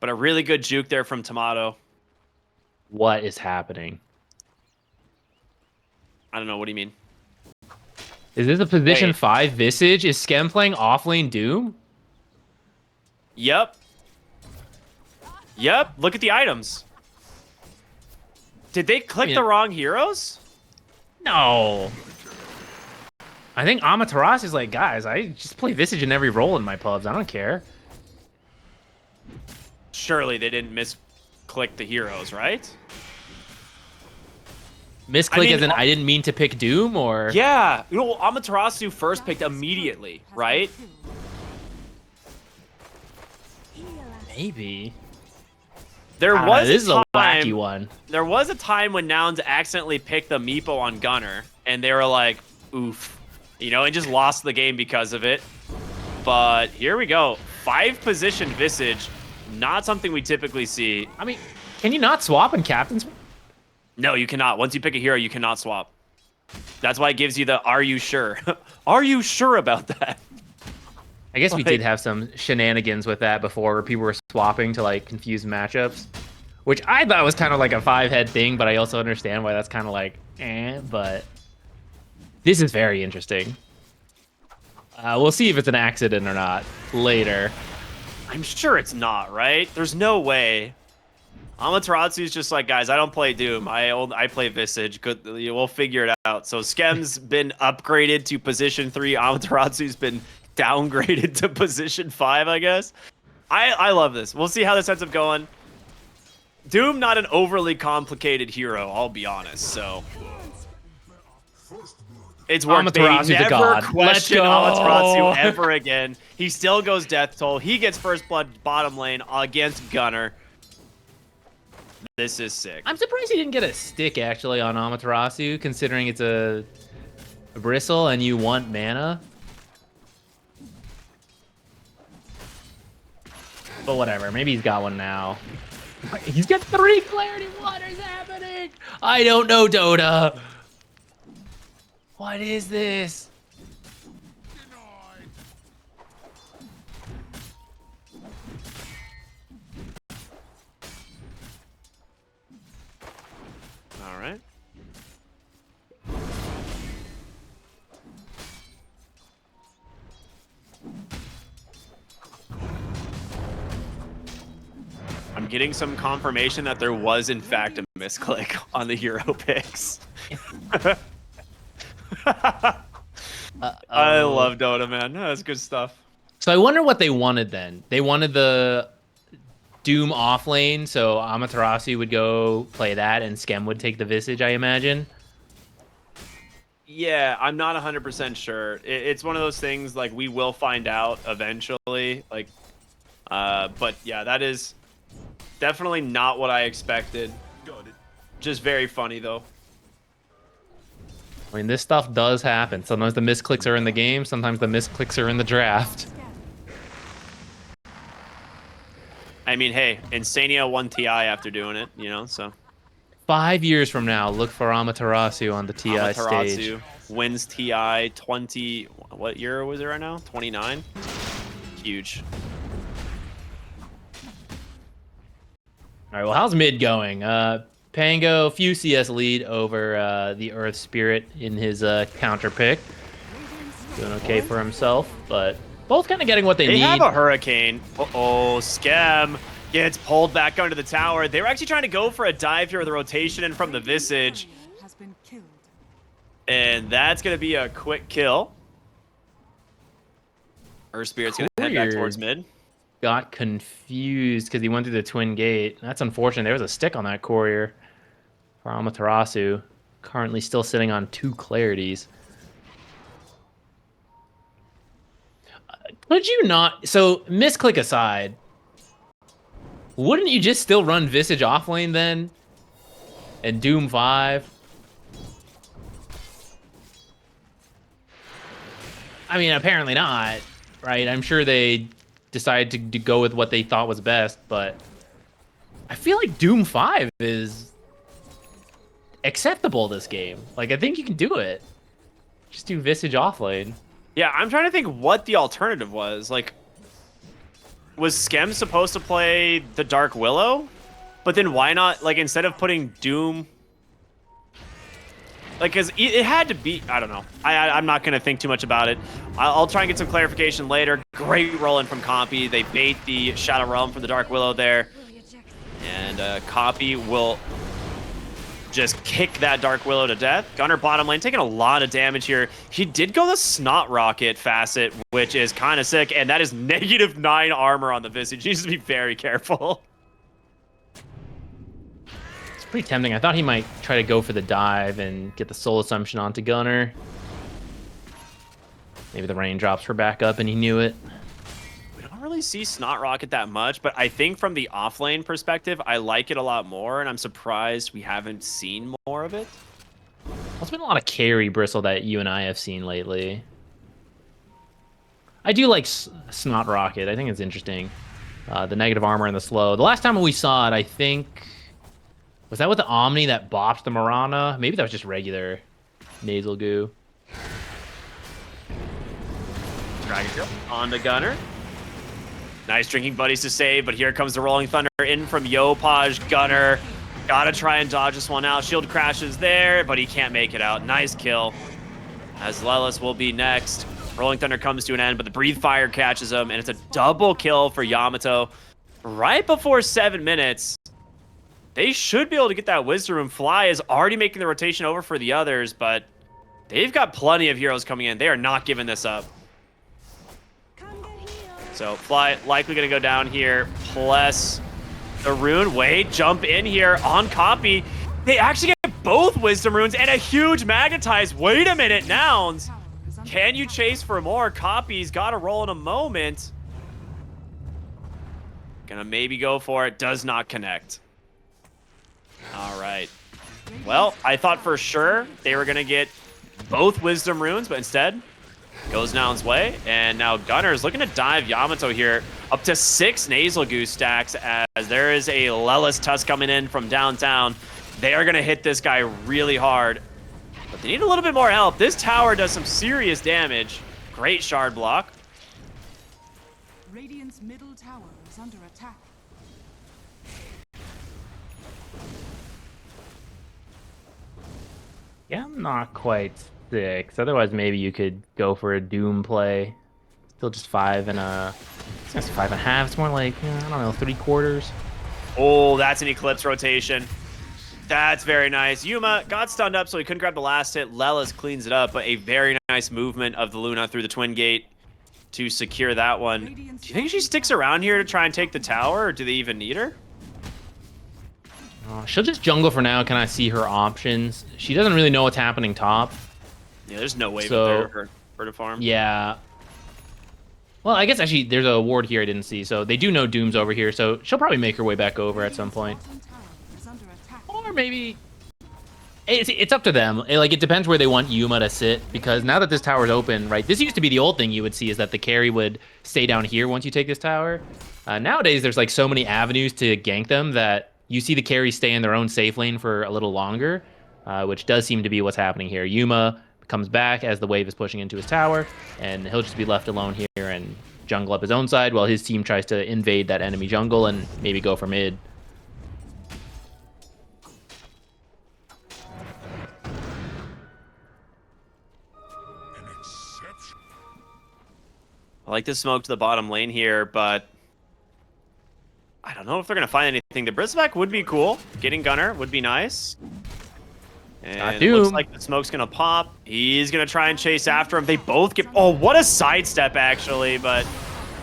But a really good juke there from Tomato. What is happening? I don't know, what do you mean? Is this a position Wait. 5 Visage? Is Skem playing offlane Doom? Yep. Yep, look at the items. Did they click the wrong heroes? No. I think Amaterasu is like, guys, I just play Visage in every role in my pubs. I don't care. Surely they didn't misclick the heroes, right? Misclick as in I didn't mean to pick Doom, or? Yeah, you know, Amaterasu first picked immediately, right? Maybe. There was this is a time, wacky one. There was a time when Nouns accidentally picked the Meepo on Gunner, and they were like, oof. You know, and just lost the game because of it. But here we go. 5-position Visage. Not something we typically see. I mean, can you not swap in Captain's? No, you cannot. Once you pick a hero, you cannot swap. That's why it gives you the are you sure? Are you sure about that? I guess we did have some shenanigans with that before where people were swapping to like confuse matchups, which I thought was kind of like a 5-head thing, but I also understand why that's kind of like, but this is very interesting. We'll see if it's an accident or not later. I'm sure it's not, right? There's no way. Amaterasu's just like, guys, I don't play Doom. I play Visage. Good, we'll figure it out. So Skem's been upgraded to position 3. Amaterasu's been downgraded to position 5, I guess. I love this. We'll see how this ends up going. Doom, not an overly complicated hero, I'll be honest. So it's worth Amaterasu's a never god. question Let's go. Amaterasu ever again. He still goes death toll. He gets first blood bottom lane against Gunner. This is sick. I'm surprised he didn't get a stick actually on Amaterasu, considering it's a bristle and you want mana. But whatever, maybe he's got one now. He's got 3 clarity. What is happening? I don't know, Dota. What is this? All right. I'm getting some confirmation that there was, in fact, a misclick on the hero picks. I love Dota, man. That's good stuff. So I wonder what they wanted then. They wanted the Doom off lane, so Amaterasu would go play that, and Skem would take the Visage, I imagine. Yeah, I'm not 100% sure. It's one of those things, like, we will find out eventually. Like, but yeah, that is definitely not what I expected. Just very funny, though. I mean, this stuff does happen. Sometimes the misclicks are in the game, sometimes the misclicks are in the draft. I mean, hey, Insania won TI after doing it, you know, so. 5 years from now, look for Amaterasu on the TI Amaterasu stage. wins TI 20. What year was it right now? 29. Huge. All right, well, how's mid going? Pango, few CS lead over the Earth Spirit in his counter pick. Doing okay for himself, but both kind of getting what they need. They have a Hurricane. Uh-oh, Skem gets pulled back under the tower. They were actually trying to go for a dive here with a rotation in from the Visage. Has been killed. And that's going to be a quick kill. Earth Spirit's going to head back towards mid. Got confused because he went through the twin gate. That's unfortunate. There was a stick on that courier for Amaterasu. Currently still sitting on 2 clarities. Could you not? So, misclick aside, wouldn't you just still run Visage offlane then? And Doom 5? I mean, apparently not, right? I'm sure they decided to go with what they thought was best, but I feel like Doom 5 is acceptable this game. Like, I think you can do it. Just do Visage offlane. Yeah, I'm trying to think what the alternative was. Like, was Skem supposed to play the Dark Willow? But then why not, like, instead of putting Doom... Like, because it had to be... I don't know. I'm not going to think too much about it. I'll try and get some clarification later. Great roll-in from Copy. They bait the Shadow Realm from the Dark Willow there. And Copy will just kick that Dark Willow to death. Gunner bottom lane taking a lot of damage here. He did go the Snot Rocket facet, which is kind of sick. And that is -9 armor on the Visage. He needs to be very careful. It's pretty tempting. I thought he might try to go for the dive and get the Soul Assumption onto Gunner. Maybe the raindrops were back up and he knew it. We don't really see Snot Rocket that much, but I think from the offlane perspective, I like it a lot more, and I'm surprised we haven't seen more of it. Well, it's been a lot of carry bristle that you and I have seen lately. I do like Snot Rocket. I think it's interesting. The negative armor and the slow. The last time we saw it, I think... Was that with the Omni that bopped the Mirana? Maybe that was just regular nasal goo. Dragon Kill on the Gunner. Nice drinking buddies to save, but here comes the Rolling Thunder in from Yopaj. Gunner gotta try and dodge this one out. Shield crashes there, but he can't make it out. Nice kill. As Lelis will be next. Rolling Thunder comes to an end, but the Breathe Fire catches him, and it's a double kill for Yamato. Right before 7 minutes, they should be able to get that Wisdom Room. Fly is already making the rotation over for the others, but they've got plenty of heroes coming in. They are not giving this up. So Fly likely going to go down here, plus the rune. Wait, jump in here on Copy. They actually get both Wisdom Runes and a huge Magnetize. Wait a minute, Nouns. Can you chase for more? Copy's got to roll in a moment. Gonna maybe go for it. Does not connect. All right. Well, I thought for sure they were going to get both Wisdom Runes, but instead goes Nouns' way. And now Gunner is looking to dive Yamato here up to 6 Nasal Goose stacks as there is a Lelis Tusk coming in from downtown. They are going to hit this guy really hard, but they need a little bit more help. This tower does some serious damage. Great shard block. Radiant's middle tower is under attack. Yeah, I'm not quite 6. Otherwise, maybe you could go for a Doom play. Still just 5 and a... It's not 5.5. It's more like, I don't know, 3/4. Oh, that's an Eclipse rotation. That's very nice. Yuma got stunned up, so he couldn't grab the last hit. Lelis cleans it up, but a very nice movement of the Luna through the Twin Gate to secure that one. Do you think she sticks around here to try and take the tower, or do they even need her? She'll just jungle for now. Can I see her options? She doesn't really know what's happening top. Yeah, there's no way So- for her to farm. Yeah. Well, I guess actually there's a ward here I didn't see. So they do know Doom's over here. So she'll probably make her way back over at some point. Bottom tower is under attack. Or maybe... It's up to them. It depends where they want Yuma to sit. Because now that this tower's open, right? This used to be the old thing you would see is that the carry would stay down here once you take this tower. Nowadays, there's like so many avenues to gank them that you see the carries stay in their own safe lane for a little longer. Which does seem to be what's happening here. Yuma comes back as the wave is pushing into his tower, and he'll just be left alone here and jungle up his own side while his team tries to invade that enemy jungle and maybe go for mid. I like the smoke to the bottom lane here, but I don't know if they're going to find anything. The Bristleback would be cool. Getting Gunner would be nice. And it looks like the smoke's going to pop. He's going to try and chase after him. They both get... Oh, what a sidestep, actually, but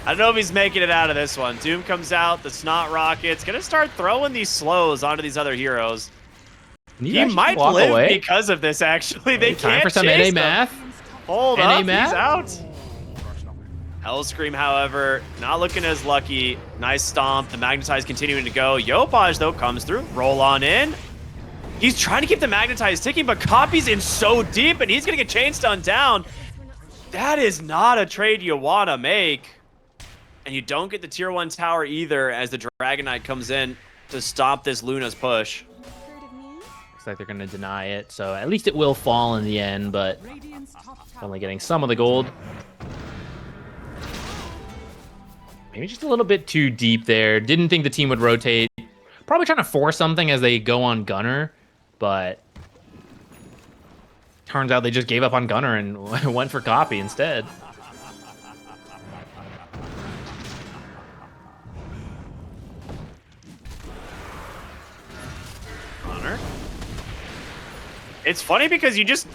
I don't know if he's making it out of this one. Doom comes out. The Snot Rocket's going to start throwing these slows onto these other heroes. He might live away because of this, actually. They Time can't for some chase NA him. math. Hold NA up, math? he's out. Hellscream, however, not looking as lucky. Nice stomp. The Magnetize continuing to go. Yopaj, though, comes through. Roll on in. He's trying to keep the Magnetize ticking, but Copy's in so deep, and he's going to get chain stunned down. That is not a trade you want to make. And you don't get the tier 1 tower either as the Dragon Knight comes in to stop this Luna's push. Looks like they're going to deny it, so at least it will fall in the end, but Radiant's top tower. only getting some of the gold. Maybe just a little bit too deep there. Didn't think the team would rotate. Probably trying to force something as they go on Gunner, but turns out they just gave up on Gunner and went for Copy instead. Gunner. It's funny because he just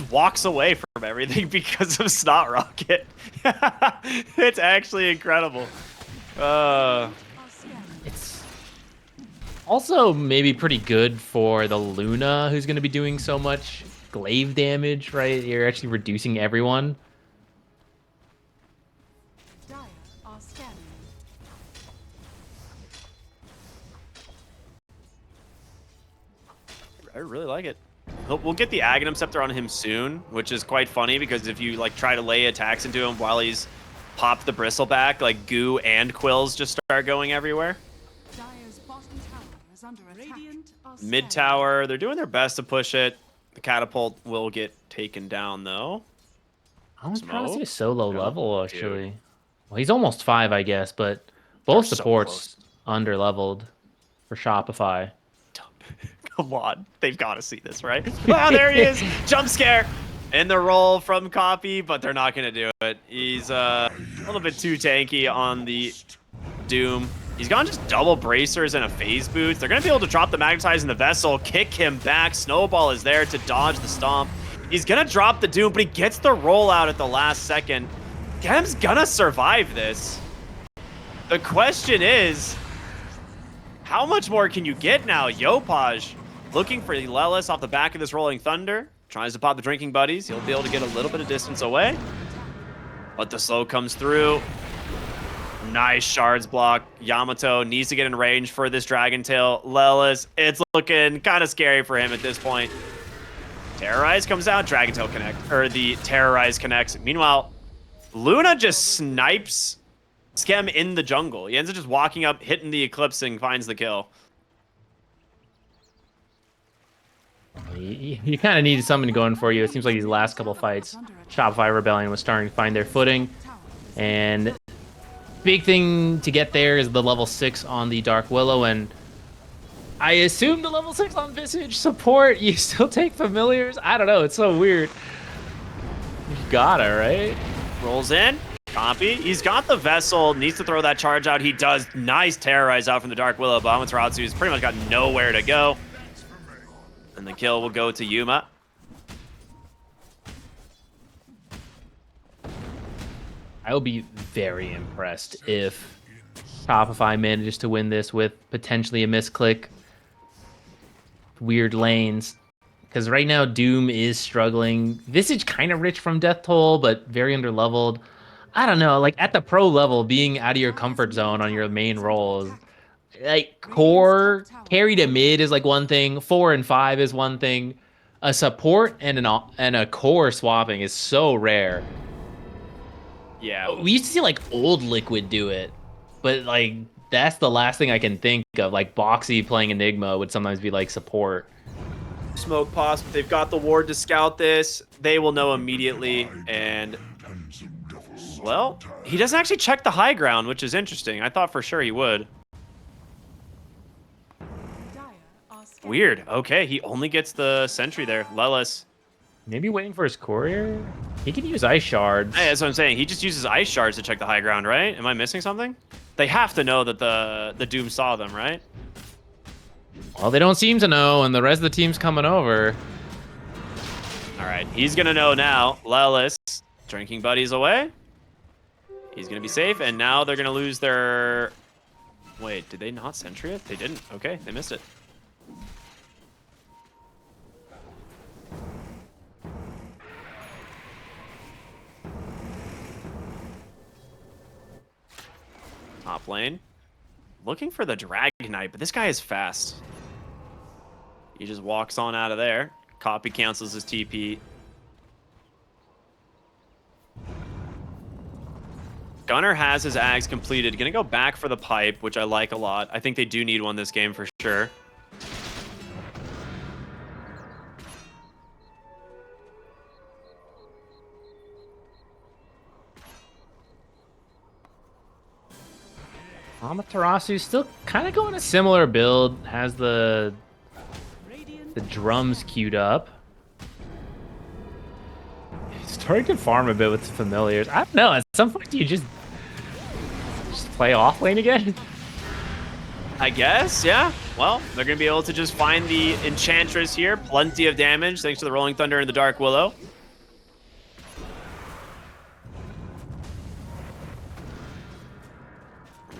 walks away from everything because of Snot Rocket. It's actually incredible. It's also maybe pretty good for the Luna, who's going to be doing so much glaive damage, right? You're actually reducing everyone. Dire are scanning. I really like it. We'll get the Aghanim Scepter on him soon, which is quite funny because if you like try to lay attacks into him while he's popped the Bristleback, like Goo and Quills just start going everywhere. Dire's bottom tower is under attack. Radiant are Mid tower, they're doing their best to push it. The catapult will get taken down though. I was trying to see Smoke? a solo No, level, dude. actually. Well, he's almost 5, I guess, but both They're so supports under-leveled for Shopify. Come on, they've got to see this, right? Wow, there he is! Jump scare! In the roll from Copy, but they're not going to do it. He's a little bit too tanky on the Doom. He's gone just double bracers and a phase boots. They're going to be able to drop the Magnetize in the Vessel, kick him back. Snowball is there to dodge the stomp. He's going to drop the Doom, but he gets the roll out at the last second. Gem's going to survive this. The question is, how much more can you get now? Yopaj looking for Lelis off the back of this Rolling Thunder. Tries to pop the Drinking Buddies. He'll be able to get a little bit of distance away. But the slow comes through. Nice shards block. Yamato needs to get in range for this Dragon Tail. Lelis, it's looking kind of scary for him at this point. Terrorize comes out, Dragon Tail connect, or the Terrorize connects. Meanwhile, Luna just snipes Skem in the jungle. He ends up just walking up, hitting the Eclipse, and finds the kill. You kind of needed something going for you. It seems like these last couple fights, Shopify Rebellion was starting to find their footing. And big thing to get there is the level 6 on the Dark Willow. And I assume the level 6 on Visage support, you still take familiars? I don't know. It's so weird. You gotta, right? Rolls in. Copy. He's got the Vessel. Needs to throw that charge out. He does. Nice Terrorize out from the Dark Willow. But Amaterasu has pretty much got nowhere to go. And the kill will go to Yuma. I will be very impressed if Shopify manages to win this with potentially a misclick. Weird lanes. Because right now, Doom is struggling. Visage kind of rich from Death Toll, but very underleveled. I don't know. Like, at the pro level, being out of your comfort zone on your main roles, like, core, carry to mid is, like, one thing. 4 and 5 is one thing. A support and a core swapping is so rare. Yeah. We used to see, like, old Liquid do it. But, like, that's the last thing I can think of. Like, Boxy playing Enigma would sometimes be, like, support. Smoke pops, but they've got the ward to scout this. They will know immediately. And, well, he doesn't actually check the high ground, which is interesting. I thought for sure he would. Weird. Okay, he only gets the sentry there. Lelis. Maybe waiting for his courier? He can use ice shards. Hey, that's what I'm saying. He just uses ice shards to check the high ground, right? Am I missing something? They have to know that the Doom saw them, right? Well, they don't seem to know, and the rest of the team's coming over. All right, he's going to know now. Lelis, drinking buddies away. He's going to be safe, and now they're going to lose their... Wait, did they not sentry it? They didn't. Okay, they missed it. Top lane. Looking for the Dragon Knight, but this guy is fast. He just walks on out of there. Copy cancels his TP. Gunner has his Ags completed. Gonna go back for the pipe, which I like a lot. I think they do need one this game for sure. Amaterasu's still kind of going a similar build. Has the drums queued up. He's starting to farm a bit with familiars. I don't know. At some point, do you just play off lane again? I guess, yeah. Well, they're going to be able to just find the Enchantress here. Plenty of damage thanks to the Rolling Thunder and the Dark Willow.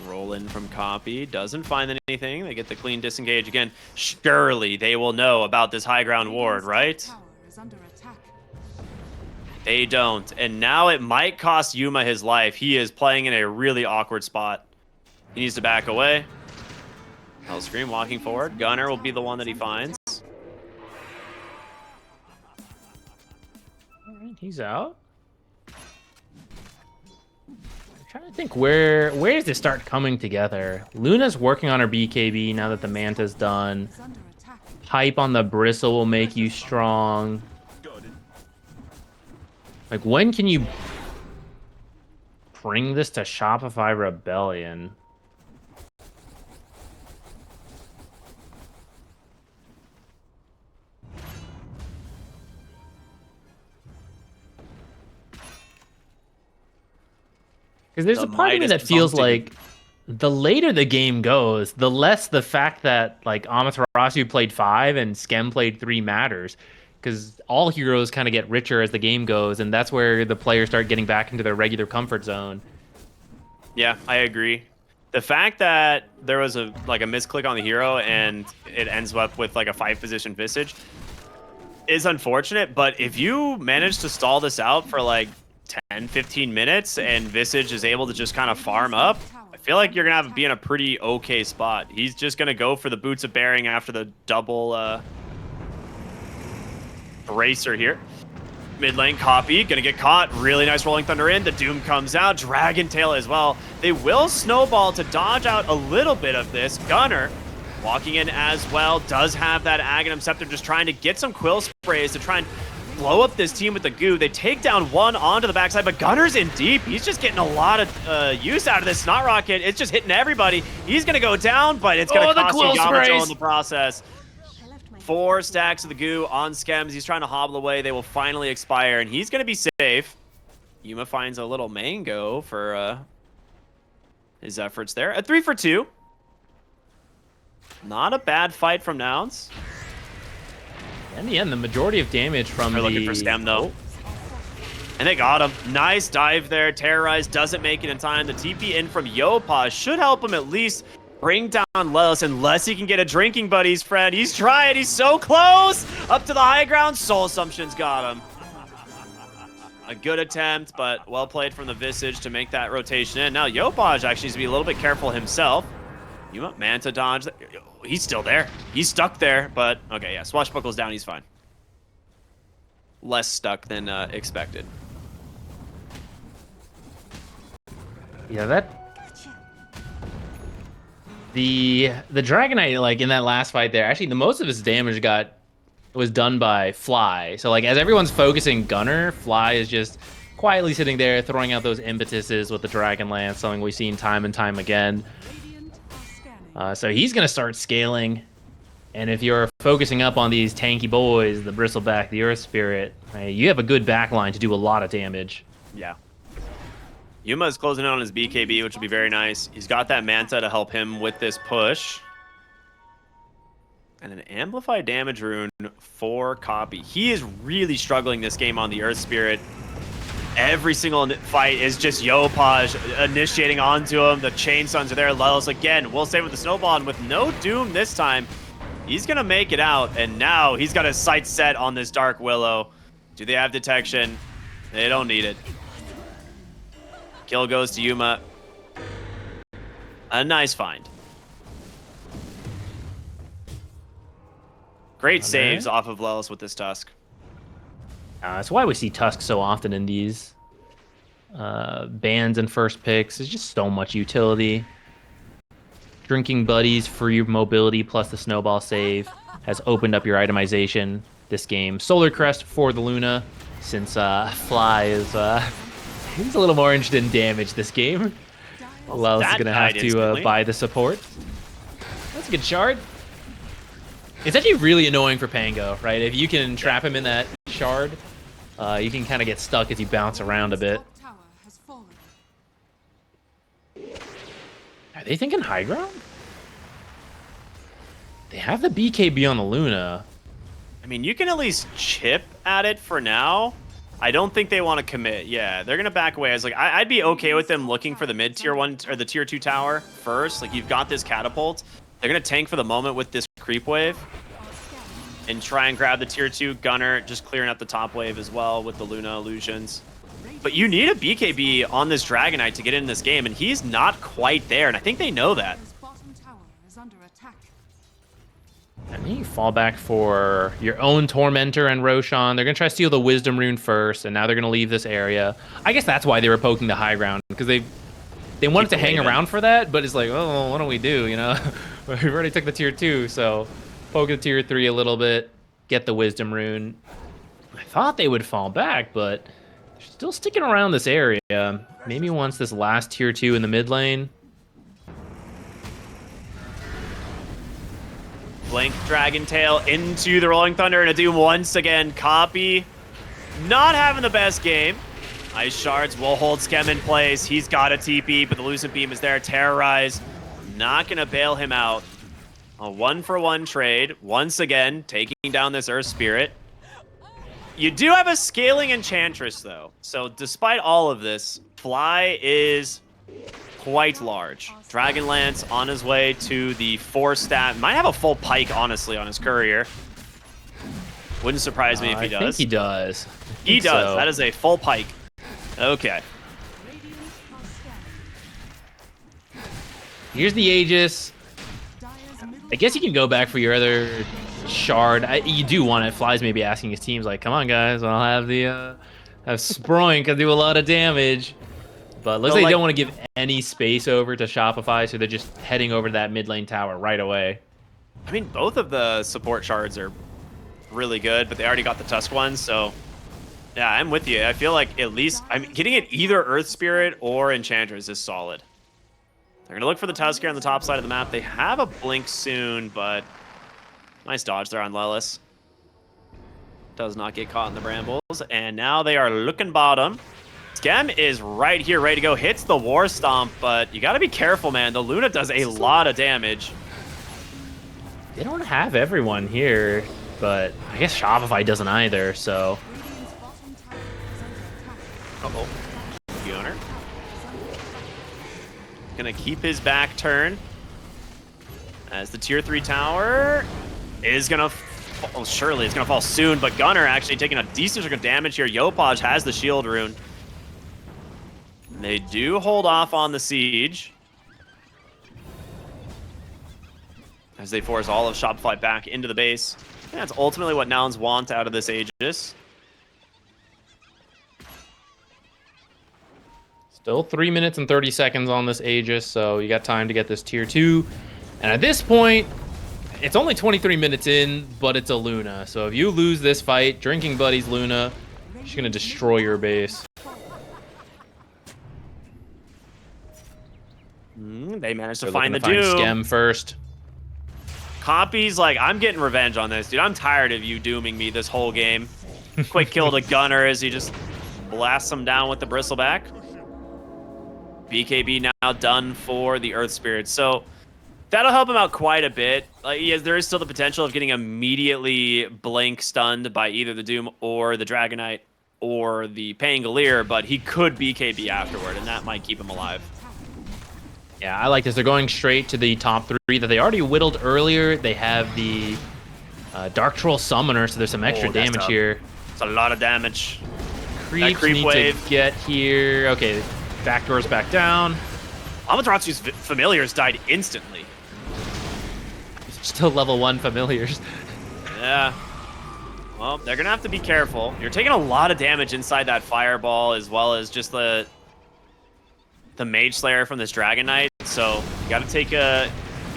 Roll in from Copy. Doesn't find anything. They get the clean disengage again. Surely they will know about this high ground ward, right? They don't. And now it might cost Yuma his life. He is playing in a really awkward spot. He needs to back away. Hellscream walking forward. Gunner will be the one that he finds. All right, he's out. I'm trying to think where does this start coming together? Luna's working on her BKB now that the Manta's done. Hype on the Bristle will make you strong. Like, when can you bring this to Shopify Rebellion? Because there's a part of me that feels like the later the game goes, the less the fact that, like, Amaterasu played 5 and Skem played 3 matters. Because all heroes kind of get richer as the game goes, and that's where the players start getting back into their regular comfort zone. Yeah, I agree. The fact that there was a misclick on the hero and it ends up with like a 5-position Visage is unfortunate, but if you manage to stall this out for like 10, 15 minutes and Visage is able to just kind of farm up, I feel like you're going to be in a pretty okay spot. He's just going to go for the Boots of Bearing after the double bracer here. Mid lane copy, gonna get caught. Really nice Rolling Thunder in. The Doom comes out. Dragon Tail as well. They will snowball to dodge out a little bit of this. Gunner walking in as well. Does have that Aghanim Scepter, just trying to get some Quill Sprays to try and blow up this team with the goo. They take down one onto the backside, but Gunner's in deep. He's just getting a lot of use out of this Snot Rocket. It's just hitting everybody. He's gonna go down, but it's gonna cost you Yamato in the process. 4 stacks of the goo on Skems. He's trying to hobble away. They will finally expire, and he's going to be safe. Yuma finds a little mango for his efforts there. A 3 for 2. Not a bad fight from Nouns. In the end, the majority of damage from They're looking for Stem, though. And they got him. Nice dive there. Terrorize doesn't make it in time. The TP in from Yopaj should help him at least bring down Lelis, unless he can get a drinking buddy's friend. He's trying. He's so close. Up to the high ground. Soul Assumption's got him. A good attempt, but well played from the Visage to make that rotation in. Now Yopaj actually needs to be a little bit careful himself. You want Manta dodge. He's still there. He's stuck there, but okay, yeah. Swashbuckle's down. He's fine. Less stuck than expected. Yeah, that... The Dragonite, like, in that last fight there, actually, the most of his damage was done by Fly. So, like, as everyone's focusing Gunner, Fly is just quietly sitting there, throwing out those impetuses with the Dragon Lance, something we've seen time and time again. So he's going to start scaling. And if you're focusing up on these tanky boys, the Bristleback, the Earth Spirit, right, you have a good backline to do a lot of damage. Yeah. Yuma is closing in on his BKB, which will be very nice. He's got that Manta to help him with this push. And an Amplified Damage Rune for Copy. He is really struggling this game on the Earth Spirit. Every single fight is just Yopaj initiating onto him. The Chain Suns are there. Lelis again will save with the Snowball, and with no Doom this time, he's going to make it out. And now he's got his sights set on this Dark Willow. Do they have detection? They don't need it. Kill goes to Yuma. A nice find. Great saves off of Lelis with this Tusk. That's why we see Tusk so often in these bans and first picks. There's just so much utility. Drinking Buddies for your mobility plus the Snowball save has opened up your itemization this game. Solar Crest for the Luna, since Fly is... he's a little more interested in damage this game. Lelis is going to have to buy the support. That's a good shard. It's actually really annoying for Pango, right? If you can trap him in that shard, you can kind of get stuck as you bounce around a bit. Are they thinking high ground? They have the BKB on the Luna. I mean, you can at least chip at it for now. I don't think they want to commit. Yeah, they're going to back away. I was like, I'd be okay with them looking for the mid-tier 1 or the tier 2 tower first. Like, you've got this catapult. They're going to tank for the moment with this creep wave and try and grab the tier 2 Gunner, just clearing up the top wave as well with the Luna illusions. But you need a BKB on this Dragonite to get in this game, and he's not quite there, and I think they know that. And then you fall back for your own Tormentor and Roshan. They're going to try to steal the Wisdom Rune first, and now they're going to leave this area. I guess that's why they were poking the high ground, because they wanted to hang around for that, but it's like, oh, what do we do, you know? We've already took the tier 2, so poke the tier 3 a little bit, get the Wisdom Rune. I thought they would fall back, but they're still sticking around this area. Maybe once this last tier 2 in the mid lane. Blink Dragon Tail into the Rolling Thunder and a Doom once again. Copy. Not having the best game. Ice Shards will hold Skem in place. He's got a TP, but the Lucent Beam is there. Terrorize. Not going to bail him out. A 1-for-1 trade. Once again, taking down this Earth Spirit. You do have a scaling Enchantress, though. So despite all of this, Fly is quite large. Dragonlance on his way to the 4-stat. Might have a full pike, honestly, on his courier. Wouldn't surprise me if he does. I think he does. He does. So. That is a full pike. Okay. Here's the Aegis. I guess you can go back for your other shard. You do want it. Fly's maybe asking his teams, like, come on, guys, I'll have the have Sproink can do a lot of damage. But looks like they don't want to give any space over to Shopify, so they're just heading over to that mid lane tower right away. I mean, both of the support shards are really good, but they already got the Tusk ones, so yeah, I'm with you. I feel like at least I'm getting it either Earth Spirit or Enchantress is solid. They're gonna look for the Tusk here on the top side of the map. They have a blink soon, but nice dodge there on Lelis. Does not get caught in the brambles, and now they are looking bottom. Skem is right here, ready to go. Hits the War Stomp, but you gotta be careful, man. The Luna does a lot of damage. They don't have everyone here, but I guess Shopify doesn't either, so... Uh-oh. Gunnar. Gonna keep his back turn. As the tier 3 tower is gonna... Well, surely it's gonna fall soon, but Gunnar actually taking a decent chunk of damage here. Yopaj has the shield rune. They do hold off on the siege, as they force all of Shopify back into the base. And that's ultimately what Nouns want out of this Aegis. Still 3 minutes and 30 seconds on this Aegis, so you got time to get this tier 2. And at this point, it's only 23 minutes in, but it's a Luna. So if you lose this fight, Drinking Buddy's Luna, she's going to destroy your base. They managed to They're find the looking to Doom. Skem first. Copy's like, I'm getting revenge on this, dude. I'm tired of you dooming me this whole game. Quick kill to Gunnar as he just blasts him down with the Bristleback. BKB now done for the Earth Spirit. So that'll help him out quite a bit. There is still the potential of getting immediately blink stunned by either the Doom or the Dragonite or the Pangolier, but he could BKB afterward, and that might keep him alive. Yeah, I like this. They're going straight to the top 3 that they already whittled earlier. They have the Dark Troll Summoner, so there's some extra damage here. It's a lot of damage. Creeps creep need wave to get here. Okay, backdoor's back down. Amaterasu's familiars died instantly. Still level 1 familiars. Yeah. Well, they're going to have to be careful. You're taking a lot of damage inside that fireball, as well as just the Mage Slayer from this Dragon Knight. So you got to take be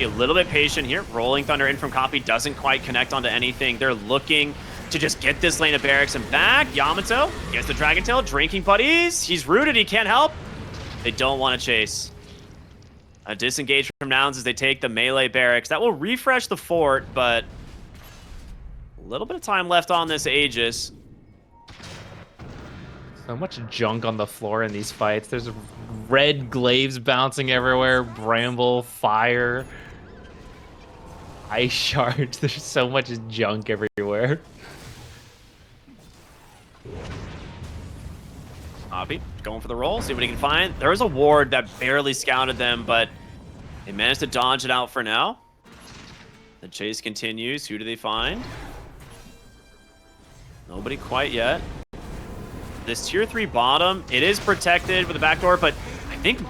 a little bit patient here. Rolling Thunder in from Copy doesn't quite connect onto anything. They're looking to just get this lane of barracks and back. Yamato gets the Dragon Tail. Drinking Buddies. He's rooted. He can't help. They don't want to chase. A disengage from Nouns as they take the melee barracks. That will refresh the fort, but a little bit of time left on this Aegis. So much junk on the floor in these fights. There's red glaives bouncing everywhere, bramble, fire, ice shards. There's so much junk everywhere. Hoppy going for the roll, see what he can find. There was a ward that barely scouted them, but they managed to dodge it out for now. The chase continues. Who do they find? Nobody quite yet. This tier 3 bottom, it is protected with a backdoor, but I think...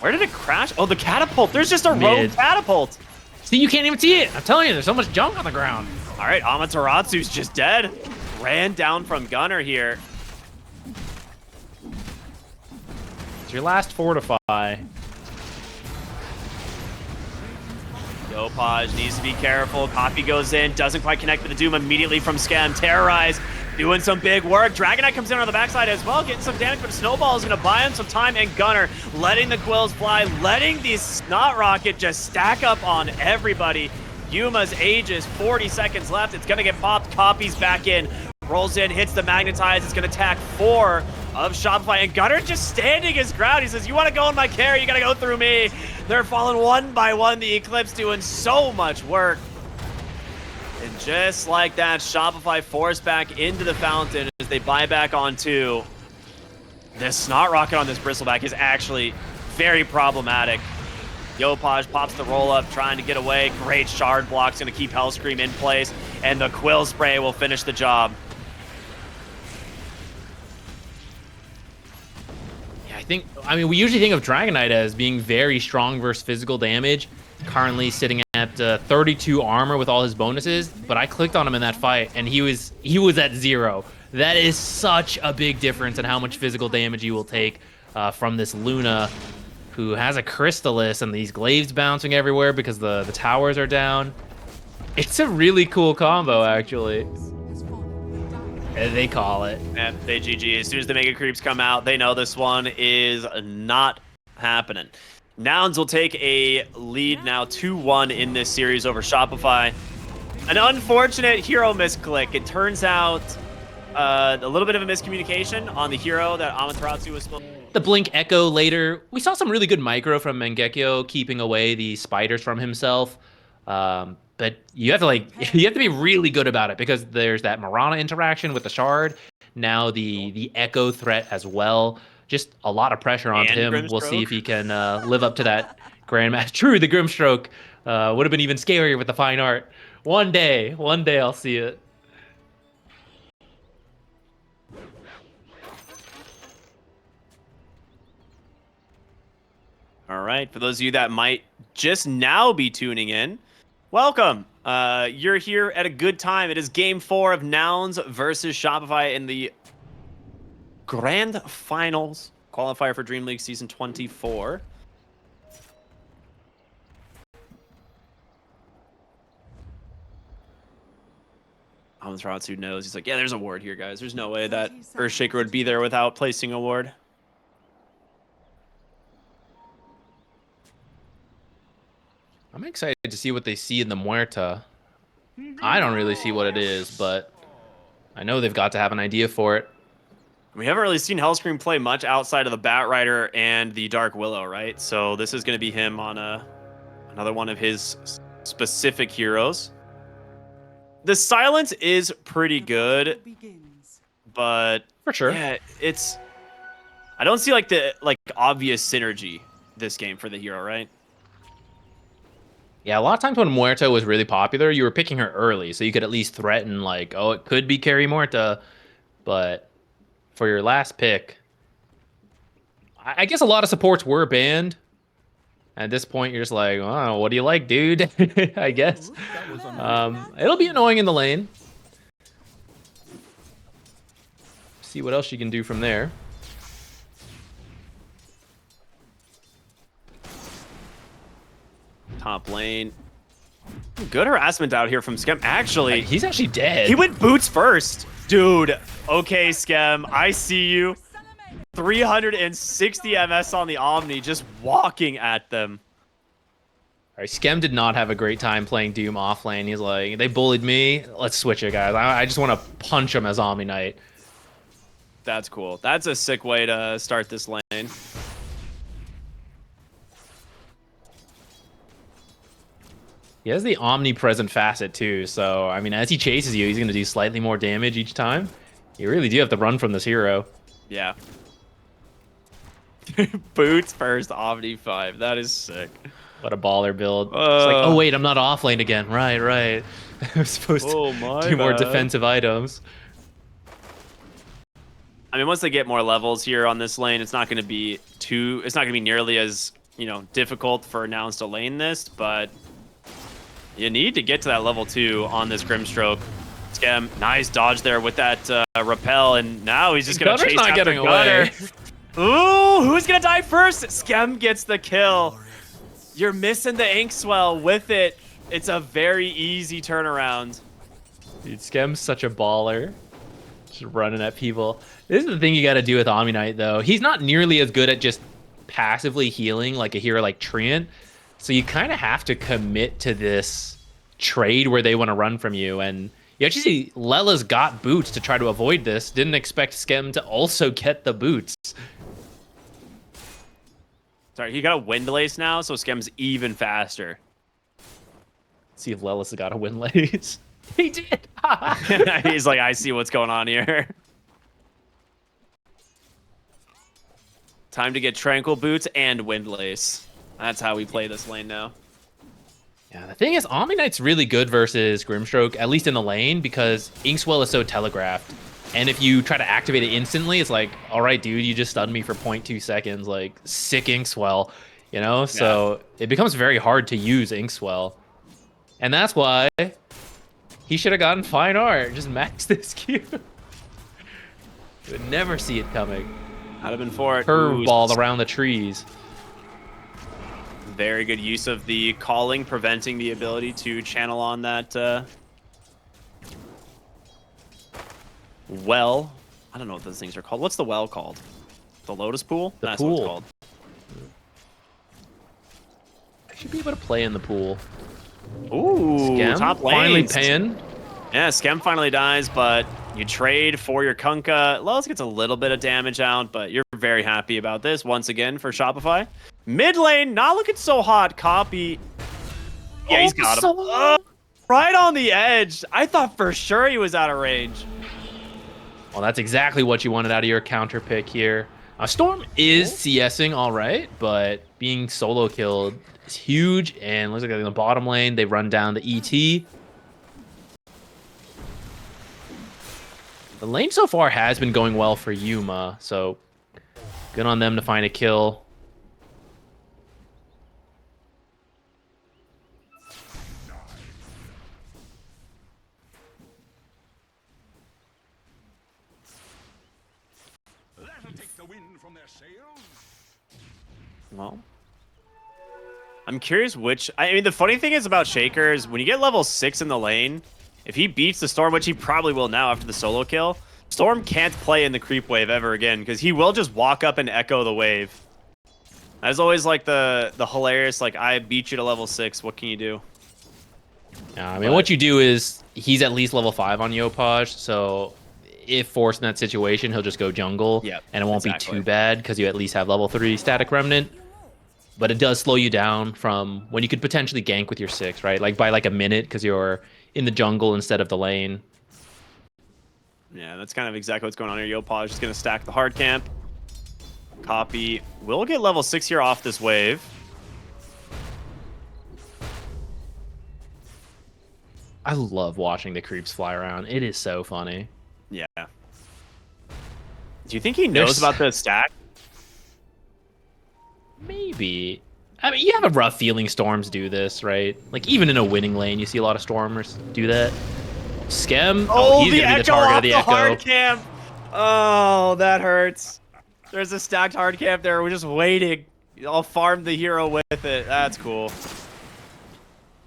Where did it crash? Oh, the catapult. There's just a rogue catapult. See, you can't even see it. I'm telling you, there's so much junk on the ground. All right, Amaterasu's just dead. Ran down from Gunnar here. It's your last fortify. Yopaj needs to be careful. Copy goes in, doesn't quite connect with the Doom immediately from Skem. Terrorize, doing some big work. Dragonite comes in on the backside as well, getting some damage, but a Snowball is going to buy him some time, and Gunnar letting the Quills fly, letting the Snot Rocket just stack up on everybody. Yuma's Aegis, 40 seconds left. It's going to get popped. Copy's back in. Rolls in, hits the Magnetize. It's going to attack 4 of Shopify, and Gunnar just standing his ground. He says, you want to go in my carry, you got to go through me. They're falling one by one. The Eclipse doing so much work. And just like that, Shopify forced back into the fountain as they buy back on 2. This Snot Rocket on this Bristleback is actually very problematic. Yopaj pops the roll up, trying to get away. Great shard block's going to keep Hellscream in place, and the Quill Spray will finish the job. I mean, we usually think of Dragon Knight as being very strong versus physical damage. Currently sitting at 32 armor with all his bonuses, but I clicked on him in that fight, and he was at 0. That is such a big difference in how much physical damage you will take from this Luna, who has a Crystallis and these glaives bouncing everywhere because the towers are down. It's a really cool combo, actually. They call it. And they GG. As soon as the Mega Creeps come out, they know this one is not happening. Nouns will take a lead now 2-1 in this series over Shopify. An unfortunate hero misclick. It turns out a little bit of a miscommunication on the hero that Amaterasu was supposed to... The Blink Echo later. We saw some really good micro from Mangekyo, keeping away the spiders from himself. But you have to be really good about it, because there's that Mirana interaction with the shard. Now the Echo threat as well. Just a lot of pressure on him. We'll see if he can live up to that Grandmaster. True, the Grimstroke would have been even scarier with the fine art. One day I'll see it. All right, for those of you that might just now be tuning in, welcome. You're here at a good time. It is Game 4 of Nouns versus Shopify in the Grand Finals qualifier for DreamLeague Season 24. Amaterasu knows. He's like, yeah, there's a ward here, guys. There's no way that Earthshaker would be there without placing a ward. I'm excited to see what they see in the Muerta. I don't really see what it is, but I know they've got to have an idea for it. We haven't really seen Hellscream play much outside of the Bat Rider and the Dark Willow, right? So this is going to be him on another one of his specific heroes. The silence is pretty good, but for sure, yeah, I don't see the obvious synergy this game for the hero, right? Yeah, a lot of times when Muerta was really popular, you were picking her early, so you could at least threaten, oh, it could be carry Muerta. But for your last pick, I guess a lot of supports were banned. At this point, you're just like, oh, what do you like, dude? I guess. It'll be annoying in the lane. See what else you can do from there. Top lane. Good harassment out here from Skem. Actually, he's actually dead. He went boots first. Dude, okay, Skem, I see you. 360 MS on the Omni, just walking at them. All right, Skem did not have a great time playing Doom off lane. He's like, they bullied me. Let's switch it, guys. I just want to punch him as Omni Knight. That's cool. That's a sick way to start this lane. He has the omnipresent facet too, so I mean, as he chases you, he's going to do slightly more damage each time. You really do have to run from this hero. Yeah. Boots first, Omni 5. That is sick. What a baller build. It's like, oh wait, I'm not off lane again. Right. I was supposed to do more defensive items. I mean, once they get more levels here on this lane, it's not going to be nearly as, difficult for Nouns to lane this, but you need to get to that level 2 on this Grimstroke. Skem, nice dodge there with that repel, and now he's just going to chase not after getting away. Ooh, who's going to die first? Skem gets the kill. You're missing the Inkswell with it. It's a very easy turnaround. Dude, Skem's such a baller. Just running at people. This is the thing you got to do with Omni Knight, though. He's not nearly as good at just passively healing like a hero like Treant. So you kind of have to commit to this trade where they want to run from you. And you actually see Lela's got boots to try to avoid this. Didn't expect Skem to also get the boots. Sorry, he got a Windlace now, so Skem's even faster. Let's see if Lelis got a Windlace. He did. He's like, I see what's going on here. Time to get Tranquil Boots and Windlace. That's how we play this lane now. Yeah, the thing is, Omni Knight's really good versus Grimstroke, at least in the lane, because Inkswell is so telegraphed. And if you try to activate it instantly, it's like, all right, dude, you just stunned me for 0.2 seconds. Like, sick Inkswell, you know? So it becomes very hard to use Inkswell. And that's why he should have gotten fine art. Just max this Q. You would never see it coming. I'd have been for it. Curveball around the trees. Very good use of the calling, preventing the ability to channel on that well. I don't know what those things are called. What's the well called? The lotus pool? The That's pool. what it's called. I should be able to play in the pool. Ooh, Skem top finally lanes. paying. Yeah, Skem finally dies, but you trade for your Kunkka. Lelis gets a little bit of damage out, but you're very happy about this once again for Shopify. Mid lane, not looking so hot. Copy. Yeah, he's got him. Right on the edge. I thought for sure he was out of range. Well, that's exactly what you wanted out of your counter pick here. Storm is CSing all right, but being solo killed is huge. And looks like in the bottom lane, they run down the ET. The lane so far has been going well for Yuma, so good on them to find a kill. Well, I'm curious which... I mean, the funny thing is about Shaker is when you get level 6 in the lane, if he beats the Storm, which he probably will now after the solo kill, Storm can't play in the creep wave ever again because he will just walk up and echo the wave. That is always like the hilarious, like, I beat you to level 6, what can you do? I mean, what you do is he's at least level 5 on Yopaj, so if forced in that situation, he'll just go jungle, and it won't be too bad because you at least have level 3 static remnant. But it does slow you down from when you could potentially gank with your 6, right? Like by like a minute because you're in the jungle instead of the lane. Yeah, that's kind of exactly what's going on here. Yopaj is going to stack the hard camp. Copy. We'll get level 6 here off this wave. I love watching the creeps fly around. It is so funny. Yeah. Do you think he knows about the stack? Maybe. I mean, you have a rough feeling Storms do this, right? Like, even in a winning lane, you see a lot of Stormers do that. Skem, he's going to be the target of the Echo. Hard camp. Oh, that hurts. There's a stacked hard camp there. We're just waiting. I'll farm the hero with it. That's cool.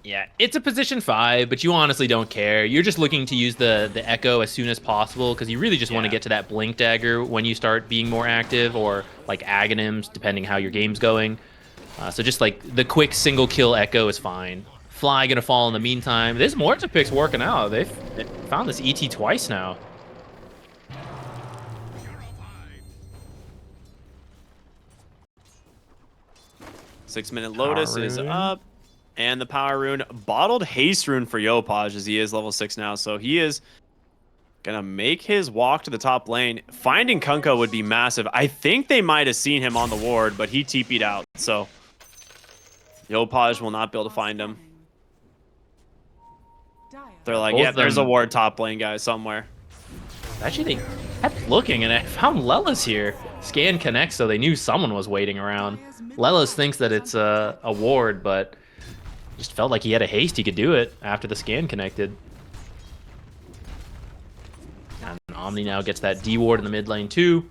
Yeah, it's a position 5, but you honestly don't care. You're just looking to use the Echo as soon as possible because you really just want to get to that Blink Dagger when you start being more active, or like Aghanims, depending how your game's going. So just like the quick single kill Echo is fine. Fly gonna fall in the meantime. This Morta pick's working out. They've found this ET twice now. Six-minute Lotus is up. And the Power Rune, Bottled Haste Rune for Yopaj, as he is level 6 now. So he is going to make his walk to the top lane. Finding Kunkka would be massive. I think they might have seen him on the ward, but he TP'd out. So Yopaj will not be able to find him. They're like, yeah, there's a ward top lane guy somewhere. Actually, they kept looking, and I found Lelis here. Scan connects, so they knew someone was waiting around. Lelis thinks that it's a ward, but... just felt like he had a haste, he could do it after the scan connected. And Omni now gets that D ward in the mid lane too.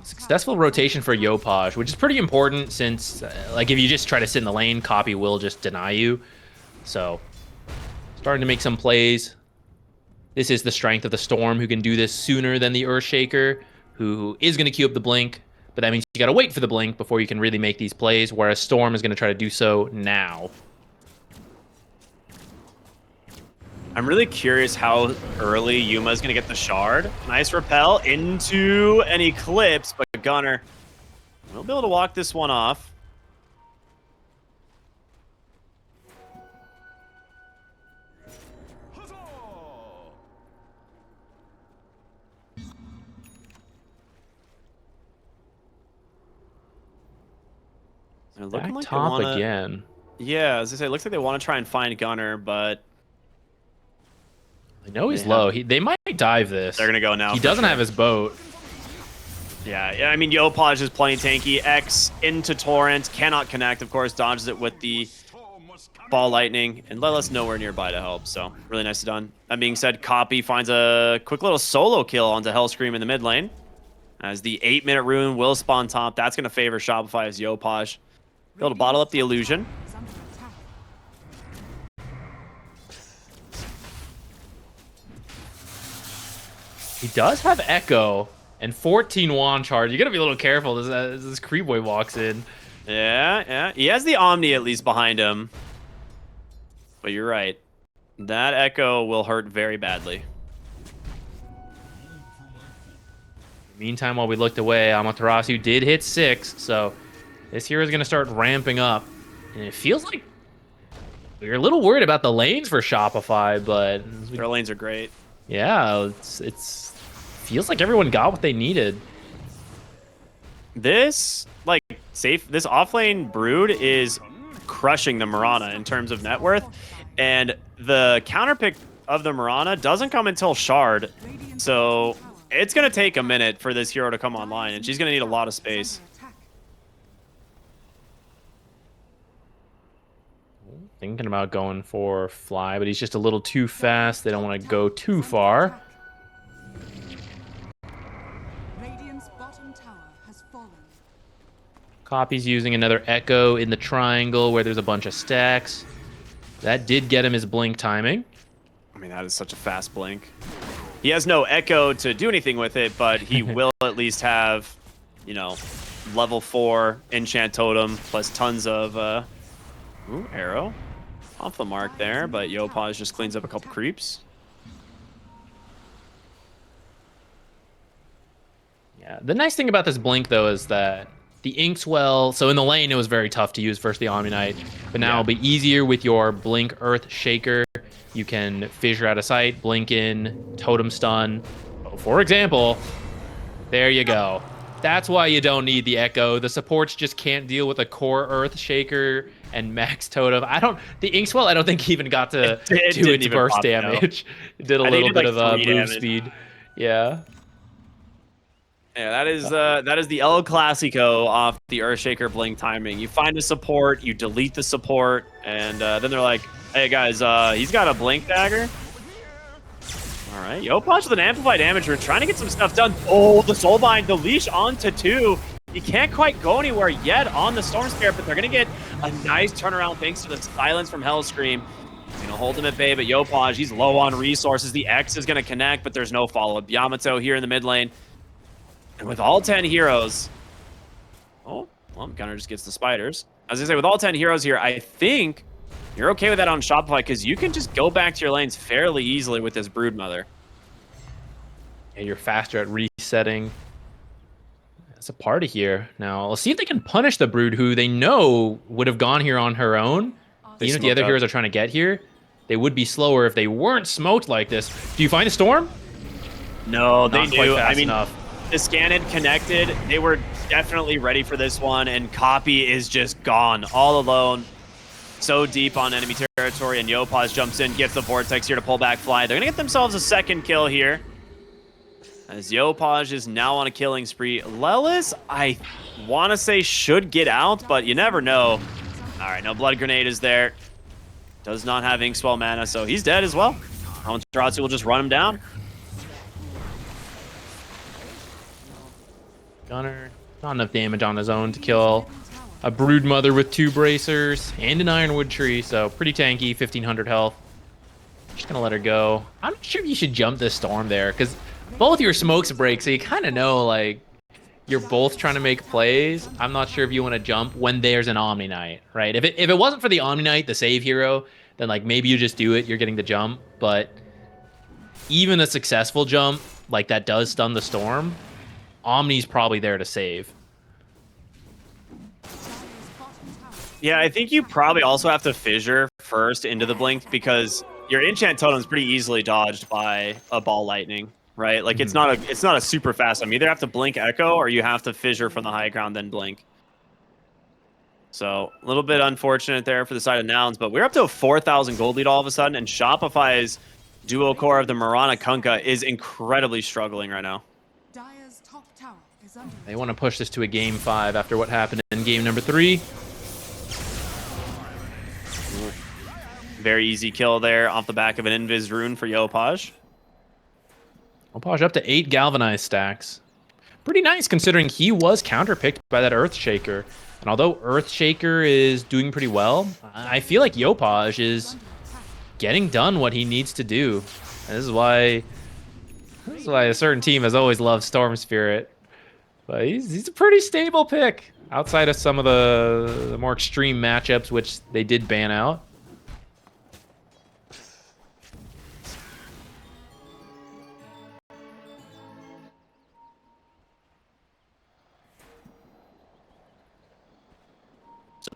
Successful rotation for Yopaj, which is pretty important since, like, if you just try to sit in the lane, Copy will just deny you. So, starting to make some plays. This is the strength of the Storm, who can do this sooner than the Earthshaker, who is going to queue up the Blink. But that means you got to wait for the Blink before you can really make these plays, whereas Storm is going to try to do so now. I'm really curious how early Yuma is going to get the Shard. Nice repel into an Eclipse, but Gunner will be able to walk this one off. They're looking like top again. Yeah, as I say, it looks like they want to try and find Gunner, but I know he's low. They might dive this. they're gonna go now. He doesn't have his boat. Yeah, I mean, Yopaj is plenty tanky. X into Torrent, cannot connect, of course, dodges it with the Ball Lightning, and Lelis nowhere nearby to help, so really nicely done. That being said, Copy finds a quick little solo kill onto Hellscream in the mid lane, as the 8-minute rune will spawn top. That's going to favor Shopify as Yopaj. Be able to bottle up the illusion. Is under attack. He does have Echo and 14 wand charge. You got to be a little careful as this creep boy walks in. Yeah. He has the Omni at least behind him. But you're right. That Echo will hurt very badly. Meantime, while we looked away, Amaterasu did hit 6, so this hero is going to start ramping up. And it feels like we're a little worried about the lanes for Shopify, but Their lanes are great. yeah, it's feels like everyone got what they needed. This offlane Brood is crushing the Mirana in terms of net worth, and the counterpick of the Mirana doesn't come until Shard, so it's going to take a minute for this hero to come online, and she's going to need a lot of space. Thinking about going for Fly, but he's just a little too fast. They don't want to go too far. Radiant's bottom tower has fallen. Copy's using another Echo in the triangle where there's a bunch of stacks. That did get him his blink timing. I mean, that is such a fast blink. He has no Echo to do anything with it, but he will at least have, you know, level 4 enchant totem plus tons of arrow off the mark there, but Yopaj just cleans up a couple creeps. Yeah, the nice thing about this blink though is that the Inkswell, so in the lane it was very tough to use versus the Omni Knight, but now it'll be easier with your Blink Earth Shaker. You can fissure out of sight, blink in, totem stun. For example, there you go. That's why you don't need the Echo. The supports just can't deal with a core Earth Shaker and max totem. The Inkswell I don't think even got to do its burst damage. It did a little bit of move speed. Yeah. Yeah, that is the El Clasico off the Earthshaker blink timing. You find a support, you delete the support, and then they're like, "Hey guys, he's got a blink dagger." All right, Yopaj with an amplified damage. We're trying to get some stuff done. Oh, the Soulbind, the leash onto 2. You can't quite go anywhere yet on the Storm Spirit, but they're gonna get a nice turnaround thanks to the silence from Hellscream. He's gonna hold him at bay, but Yopaj, he's low on resources. The X is gonna connect, but there's no follow-up. Yamato here in the mid lane. And with all 10 heroes... Oh, well, Gunner just gets the spiders. As I say, with all 10 heroes here, I think you're okay with that on Shopify because you can just go back to your lanes fairly easily with this Broodmother. Yeah, you're faster at resetting. That's a party here. Now, let's see if they can punish the Brood, who they know would have gone here on her own. Even if the other heroes are trying to get here, they would be slower if they weren't smoked like this. Do you find a storm? No, they Not quite do. fast I mean, enough. the scan had connected. They were definitely ready for this one, and Copy is just gone all alone. So deep on enemy territory, and Yopaj jumps in, gets the Vortex here to pull back Fly. They're going to get themselves a second kill here, as Yopaj is now on a killing spree. Lelis, I want to say, should get out, but you never know. All right, no Blood Grenade is there. Does not have Inkswell mana, so he's dead as well. Amaterasu will just run him down. Gunner, not enough damage on his own to kill a Broodmother with 2 bracers and an Ironwood tree, so pretty tanky, 1500 health. Just gonna let her go. I'm not sure if you should jump this storm there, because both your smokes break, so you kind of know, like, you're both trying to make plays. I'm not sure if you want to jump when there's an Omni Knight, right? If it wasn't for the Omni Knight, the save hero, then, like, maybe you just do it, you're getting the jump, but even a successful jump, like, that does stun the storm, Omni's probably there to save. Yeah, I think you probably also have to fissure first into the blink because your enchant totem is pretty easily dodged by a ball lightning, right? Like it's not a super fast one. You either have to blink echo or you have to fissure from the high ground then blink. So a little bit unfortunate there for the side of Nouns, but we're up to a 4,000 gold lead all of a sudden, and Shopify's duo core of the Marana Kunkka is incredibly struggling right now. Dire's top tower is under They want to push this to a game 5 after what happened in game number 3. Very easy kill there off the back of an Invis rune for Yopaj. Yopaj up to 8 galvanized stacks. Pretty nice considering he was counterpicked by that Earthshaker. And although Earthshaker is doing pretty well, I feel like Yopaj is getting done what he needs to do. And this is why a certain team has always loved Storm Spirit. But he's a pretty stable pick outside of some of the more extreme matchups, which they did ban out.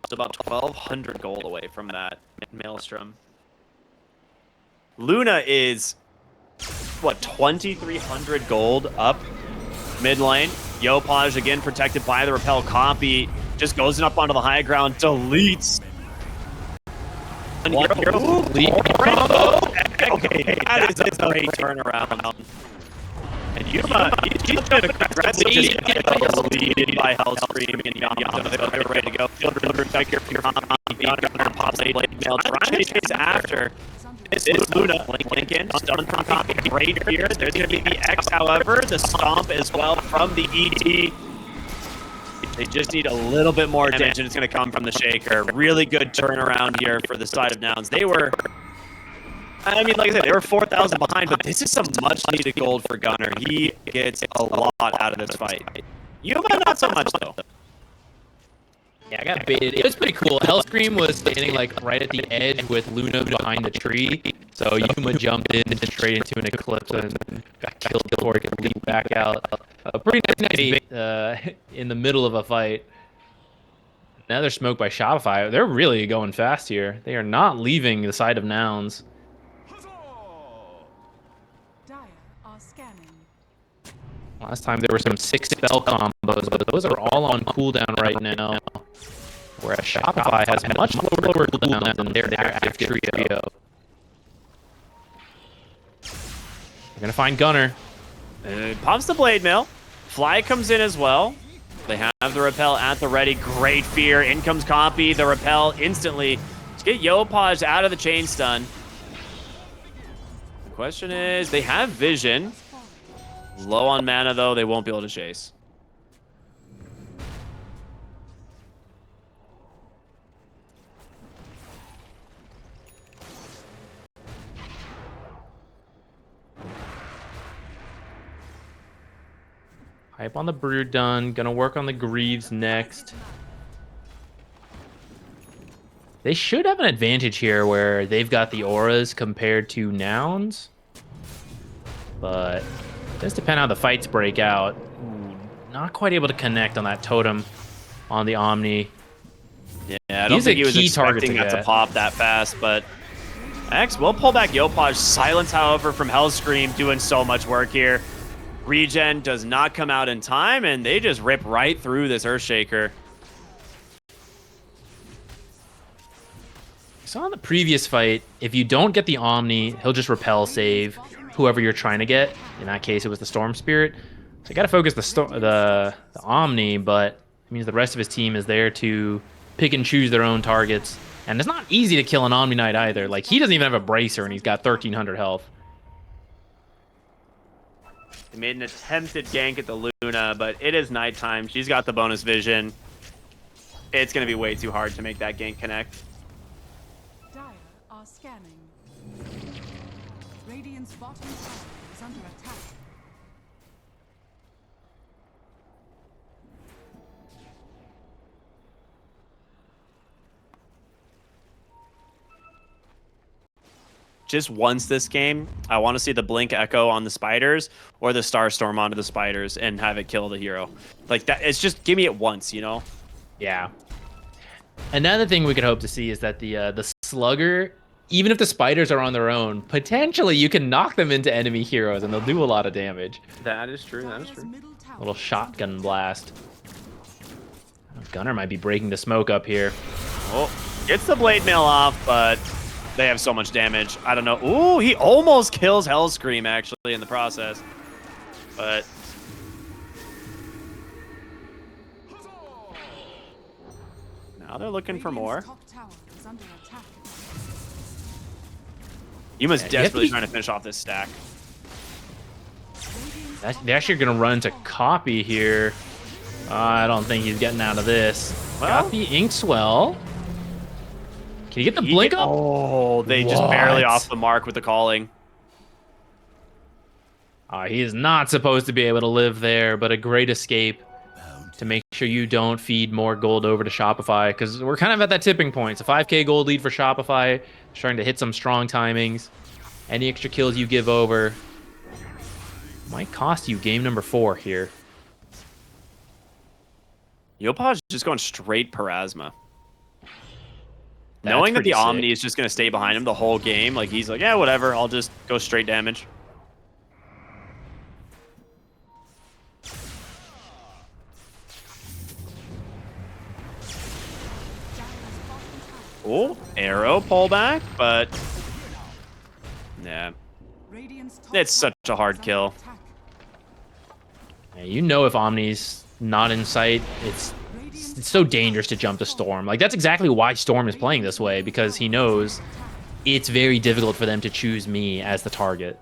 It's about 1,200 gold away from that Maelstrom. Luna is, what, 2,300 gold up mid lane. Yopaj again protected by the repel copy. Just goes up onto the high ground, deletes. One hero. Okay, that is a great turnaround. And Yuma, he's been aggressive, just lead by Hellscream and Yama. They're ready to go. Fielder back here for your pops a blade mail. Trying to chase after. This is Luna. Lincoln, stun from copy. Great here. There's going to be the X, however. The stomp as well from the ET. They just need a little bit more damage, and it's going to come from the Shaker. Really good turnaround here for the side of Nouns. They were... I mean, like I said, they were 4,000 behind, but this is some much-needed gold for Gunner. He gets a lot out of this fight. Yuma, not so much, though. Yeah, I got baited. It was pretty cool. Hellscream was standing like right at the edge with Luna behind the tree. So Yuma jumped in straight into an Eclipse and got killed before he could leap back out. A pretty nice bait in the middle of a fight. Another smoke by Shopify. They're really going fast here. They are not leaving the side of Nouns. Last time there were some 6 spell combos, but those are all on cooldown right now. Whereas Shopify has much lower cooldown than their active trio. We're gonna find Gunner. Pops the blade mail. Fly comes in as well. They have the repel at the ready. Great fear. In comes copy. The repel instantly to get Yopaj out of the chain stun. The question is, they have vision. Low on mana, though. They won't be able to chase. Hype on the Brood done. Gonna work on the Greaves next. They should have an advantage here where they've got the auras compared to Nouns. But just depend how the fights break out. Ooh, not quite able to connect on that totem on the Omni. Yeah, I don't think he was expecting that to pop that fast, but X will pull back Yopaj. Silence, however, from Hellscream, doing so much work here. Regen does not come out in time, and they just rip right through this Earthshaker. So in the previous fight, if you don't get the Omni, he'll just repel save whoever you're trying to get. In that case, it was the Storm Spirit. So you got to focus the Omni, but it means the rest of his team is there to pick and choose their own targets. And it's not easy to kill an Omni Knight either. Like, he doesn't even have a bracer, and he's got 1,300 health. They made an attempted gank at the Luna, but it is nighttime. She's got the bonus vision. It's going to be way too hard to make that gank connect. Dire are scanning. Radiant's bottom tower is under attack. Just once this game, I want to see the Blink Echo on the spiders or the Starstorm onto the spiders and have it kill the hero. Like that, it's just give me it once, you know? Yeah. Another thing we could hope to see is that the Slugger, even if the spiders are on their own, potentially you can knock them into enemy heroes and they'll do a lot of damage. That is true. That is true. Little shotgun blast. Gunner might be breaking the smoke up here. Oh, gets the blade mail off, but they have so much damage. I don't know. Ooh, he almost kills Hellscream, actually, in the process. But... now they're looking for more. Yuma's desperately trying to finish off this stack. They're actually going to run into Copy here. I don't think he's getting out of this. Well, Got the Inkswell. Can you get the blink up? Oh, they just barely off the mark with the calling. He is not supposed to be able to live there, but a great escape to make sure you don't feed more gold over to Shopify, because we're kind of at that tipping point. It's a 5k gold lead for Shopify. Trying to hit some strong timings. Any extra kills you give over might cost you game number 4 here. Yopaj just going straight Parasma. Knowing that the Omni is just going to stay behind him the whole game, like he's like, yeah, whatever, I'll just go straight damage. Oh, arrow pullback, but yeah, it's such a hard kill. Yeah, you know if Omni's not in sight, it's so dangerous to jump to Storm. Like, that's exactly why Storm is playing this way, because he knows it's very difficult for them to choose me as the target.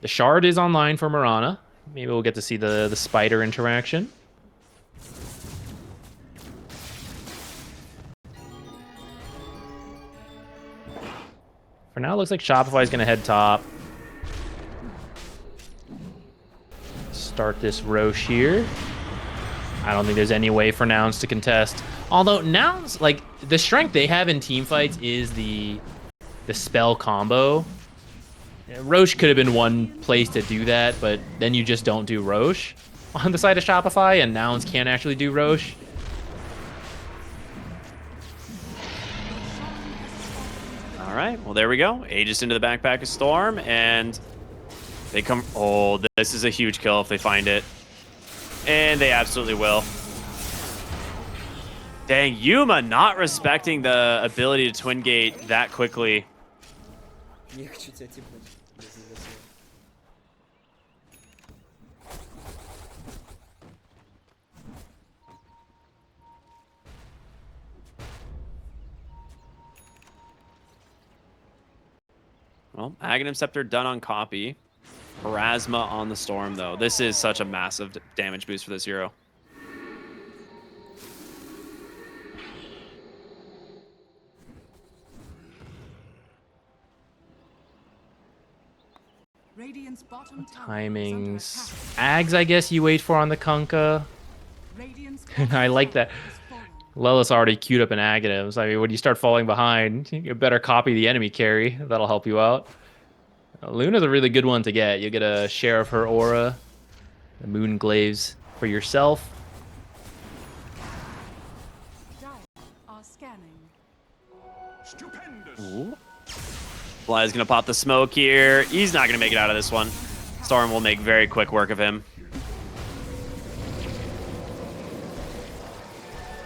The Shard is online for Mirana. Maybe we'll get to see the spider interaction. For now, it looks like Shopify is going to head top. Start this Roche here. I don't think there's any way for Nouns to contest. Although Nouns, like, the strength they have in team fights is the spell combo. Roche could have been one place to do that, but then you just don't do Roche on the side of Shopify, and Nouns can't actually do Roche. All right, well, there we go. Aegis into the backpack of Storm, and they come... oh, this is a huge kill if they find it. And they absolutely will. Dang, Yuma not respecting the ability to twin gate that quickly. Well, Aghanim Scepter done on Copy. Parasma on the Storm, though. This is such a massive damage boost for this hero. Timings. Ags, I guess you wait for on the Kunkka. I like that. Lelis already queued up an Aghanim. So, I mean, when you start falling behind, you better copy the enemy carry. That'll help you out. Luna's a really good one to get. You'll get a share of her aura. The moon glaives for yourself. Ooh. Fly's gonna pop the smoke here. He's not gonna make it out of this one. Storm will make very quick work of him.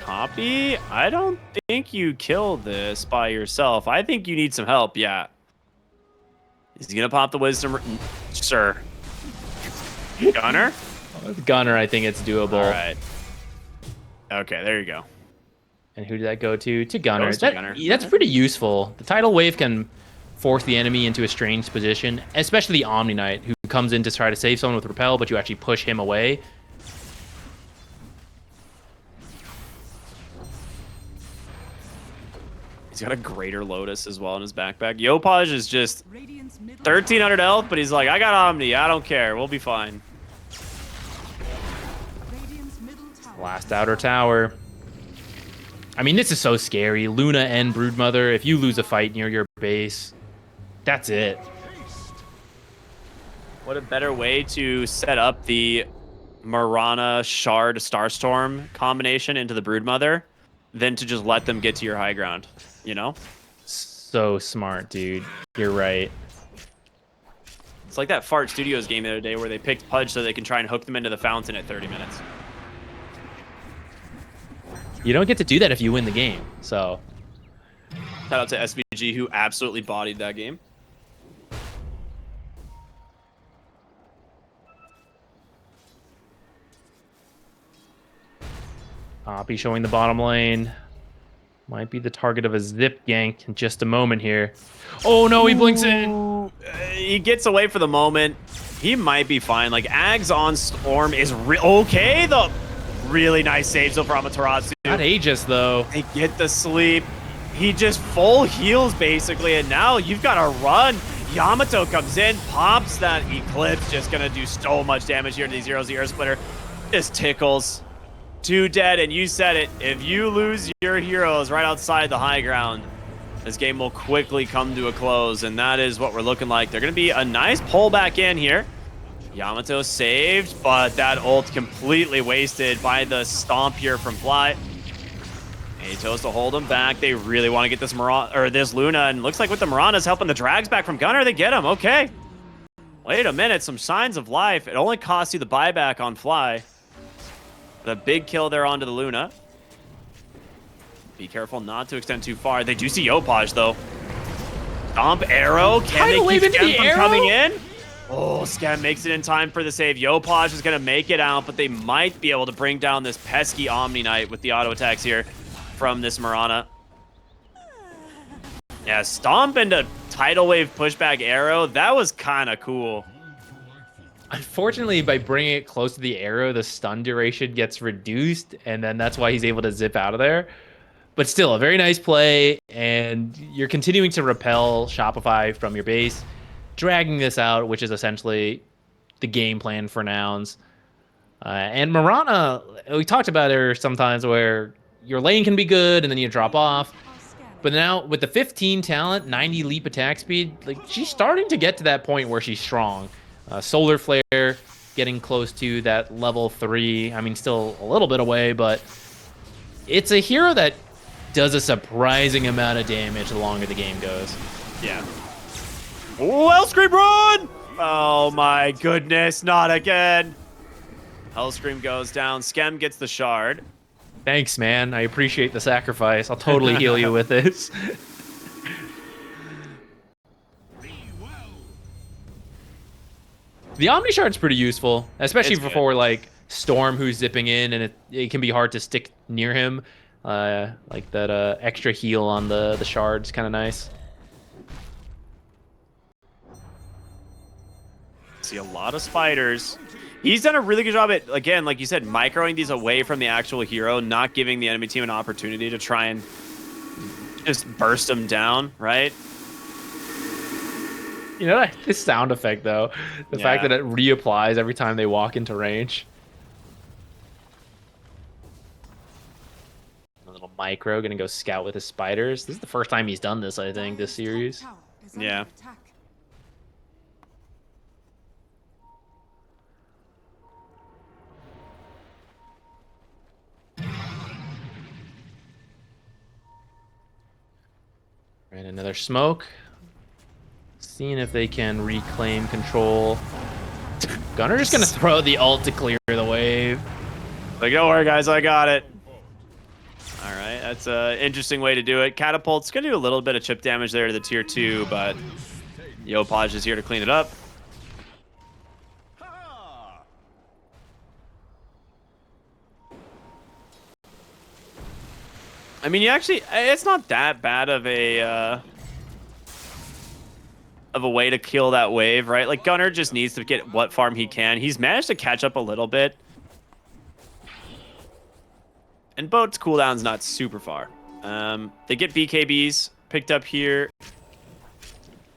Copy? I don't think you kill this by yourself. I think you need some help, yeah. He's gonna pop the wisdom, sir. Gunner? With Gunner, I think it's doable. All right. Okay, there you go. And who did that go to? To Gunner. Gunner. That's pretty useful. The tidal wave can force the enemy into a strange position, especially the Omni Knight, who comes in to try to save someone with Repel, but you actually push him away. He's got a Greater Lotus as well in his backpack. Yopaj is just 1,300 health, but he's like, I got Omni. I don't care. We'll be fine. Last outer tower. I mean, this is so scary. Luna and Broodmother, if you lose a fight near your base, that's it. What a better way to set up the Mirana Shard Starstorm combination into the Broodmother than to just let them get to your high ground, you know? So smart, dude. You're right. It's like that Fart Studios game the other day where they picked Pudge so they can try and hook them into the fountain at 30 minutes. You don't get to do that if you win the game, so... Shout out to SVG, who absolutely bodied that game. Poppy showing the bottom lane. Might be the target of a zip gank in just a moment here. Oh no, he blinks in. He gets away for the moment. He might be fine. Like, Ags on Storm is okay. The really nice saves though for Amaterasu. Not Aegis though. They get the sleep. He just full heals basically, and now you've got to run. Yamato comes in, pops that Eclipse, just gonna do so much damage here to the 0-0 splitter. Just tickles. 2 dead, and you said it. If you lose your heroes right outside the high ground, this game will quickly come to a close, and that is what we're looking like. They're gonna be a nice pull back in here. Yamato saved, but that ult completely wasted by the stomp here from Fly. Atos to hold him back. They really want to get this this Luna, and looks like with the Mirana's helping the drags back from Gunnar, they get him. Okay. Wait a minute, some signs of life. It only costs you the buyback on Fly. The big kill there onto the Luna. Be careful not to extend too far. They do see Yopaj though. Stomp arrow. Can they keep Skem from coming in? Oh, Skem makes it in time for the save. Yopaj is going to make it out, but they might be able to bring down this pesky Omni Knight with the auto attacks here from this Mirana. Yeah, Stomp into Tidal Wave pushback arrow. That was kind of cool. Unfortunately, by bringing it close to the arrow, the stun duration gets reduced, and then that's why he's able to zip out of there. But still, a very nice play, and you're continuing to repel Shopify from your base, dragging this out, which is essentially the game plan for Nouns. And Mirana, we talked about her sometimes where your lane can be good, and then you drop off. But now, with the 15 talent, 90 leap attack speed, like she's starting to get to that point where she's strong. Solar Flare getting close to that level 3. I mean, still a little bit away, but it's a hero that does a surprising amount of damage the longer the game goes. Yeah. Oh, Hellscream run! Oh my goodness, not again. Hellscream goes down. Skem gets the shard. Thanks, man. I appreciate the sacrifice. I'll totally heal you with this. The Omni Shard's pretty useful, especially for like Storm who's zipping in, and it can be hard to stick near him. Like that extra heal on the shard's kind of nice. See a lot of spiders. He's done a really good job at, again, like you said, microing these away from the actual hero, not giving the enemy team an opportunity to try and just burst them down, right? You know, this sound effect, though. The fact that it reapplies every time they walk into range. A little micro, gonna go scout with his spiders. This is the first time he's done this, I think, this series. Yeah. And another smoke. Seeing if they can reclaim control. Gunnar just gonna throw the ult to clear the wave. Like, don't worry, guys, I got it. All right, that's an interesting way to do it. Catapult's gonna do a little bit of chip damage there to the tier 2, but Yopaj is here to clean it up. I mean, it's not that bad of a way to kill that wave, right? Like, Gunnar just needs to get what farm he can. He's managed to catch up a little bit. And Boat's cooldown's not super far. They get BKBs picked up here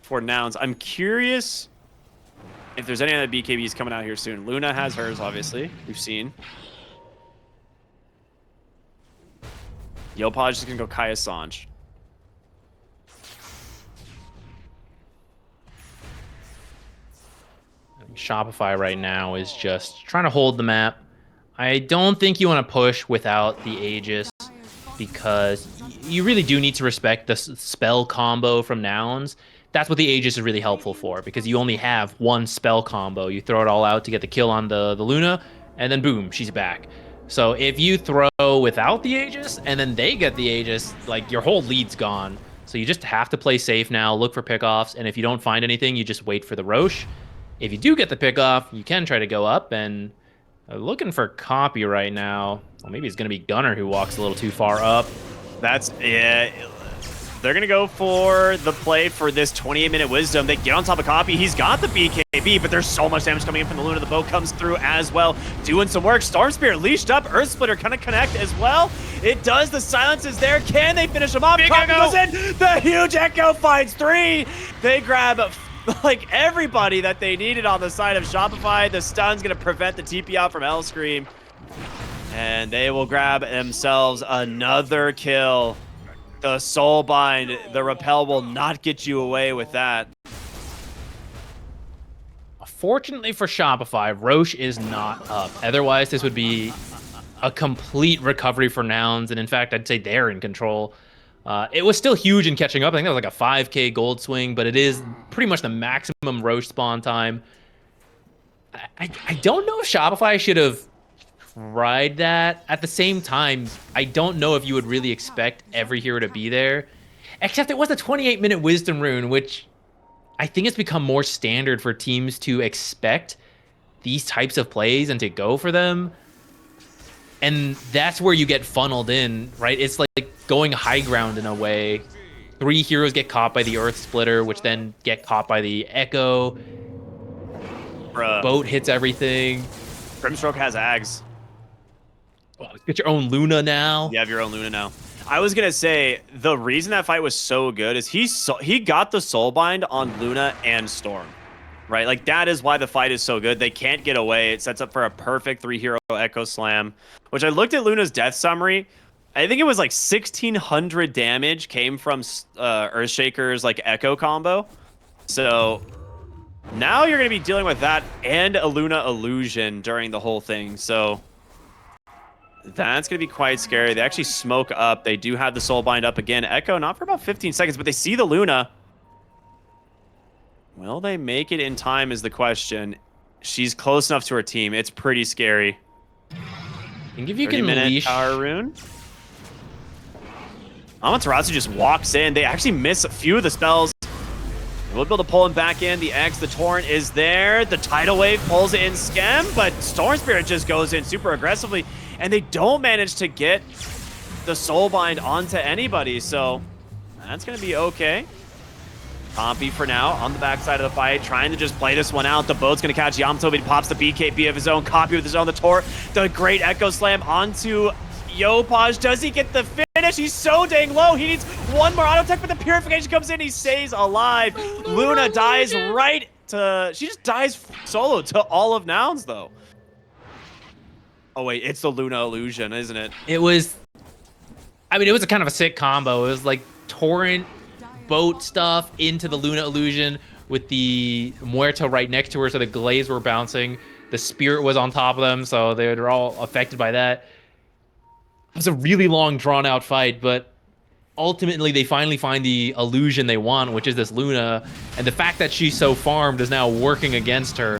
for Nouns. I'm curious if there's any other BKBs coming out here soon. Luna has hers, obviously. We've seen. Yopaj is going to go Kaya Sanj. Shopify right now is just trying to hold the map. I don't think you want to push without the Aegis because you really do need to respect the spell combo from Nouns. that's what the Aegis is really helpful for, because you only have one spell combo. You throw it all out to get the kill on the Luna, and then boom, she's back. So if you throw without the Aegis and then they get the Aegis, like, your whole lead's gone. So you just have to play safe now, look for pickoffs, and if you don't find anything, you just wait for the Roche. If you do get the pickoff, you can try to go up, and looking for copy right now. Well, maybe it's going to be Gunner who walks a little too far up. That's, yeah. They're going to go for the play for this 28-minute wisdom. They get on top of Copy. He's got the BKB, but there's so much damage coming in from the Luna. The boat comes through as well, doing some work. Storm Spirit leashed up. Earth Splitter kind of connect as well. It does. The silence is there. Can they finish him off? Copy goes in. The huge Echo finds 3. They grab like everybody that they needed on the side of Shopify. The stun's going to prevent the TP out from Hellscream. And they will grab themselves another kill. The Soulbind, the Repel will not get you away with that. Fortunately for Shopify, Roche is not up. Otherwise, this would be a complete recovery for Nouns. And in fact, I'd say they're in control. It was still huge in catching up. I think that was like a 5k gold swing, but it is pretty much the maximum Roche spawn time. I don't know if Shopify should have tried that. At the same time, I don't know if you would really expect every hero to be there. Except it was a 28-minute Wisdom Rune, which I think it's become more standard for teams to expect these types of plays and to go for them. And that's where you get funneled in, right? It's like going high ground in a way. 3 heroes get caught by the Earth Splitter, which then get caught by the Echo. Bruh. Boat hits everything. Grimstroke has Ags. Oh, get your own Luna now. You have your own Luna now. I was going to say, the reason that fight was so good is he got the Soulbind on Luna and Storm, right? Like, that is why the fight is so good. They can't get away. It sets up for a perfect 3-hero Echo Slam, which I looked at Luna's death summary. I think it was like 1,600 damage came from Earthshaker's like Echo combo. So now you're going to be dealing with that and a Luna illusion during the whole thing. So that's going to be quite scary. They actually smoke up. They do have the Soulbind up again. Echo, not for about 15 seconds, but they see the Luna. Will they make it in time is the question. She's close enough to her team. It's pretty scary. And if you can leash Power Rune. Amaterasu just walks in. They actually miss a few of the spells. We'll be able to pull him back in. The X, the Torrent is there. The Tidal Wave pulls it in Schem, but Storm Spirit just goes in super aggressively. And they don't manage to get the Soulbind onto anybody, so that's going to be okay. Pompey for now on the backside of the fight, trying to just play this one out. The boat's going to catch Yamato, but he pops the BKB of his own, copy with his own, the Tor. The great Echo Slam onto Yopaj. Does he get the finish? He's so dang low. He needs one more auto tech, but the Purification comes in. He stays alive. Luna dies right to... She just dies solo to all of Nouns, though. Oh, wait, it's the Luna illusion, isn't it? It was... I mean, it was a kind of a sick combo. It was like Torrent, boat stuff into the Luna illusion with the Muerta right next to her, so the Glaze were bouncing. The Spirit was on top of them, so they were all affected by that. It was a really long, drawn-out fight, but ultimately they finally find the illusion they want, which is this Luna, and the fact that she's so farmed is now working against her.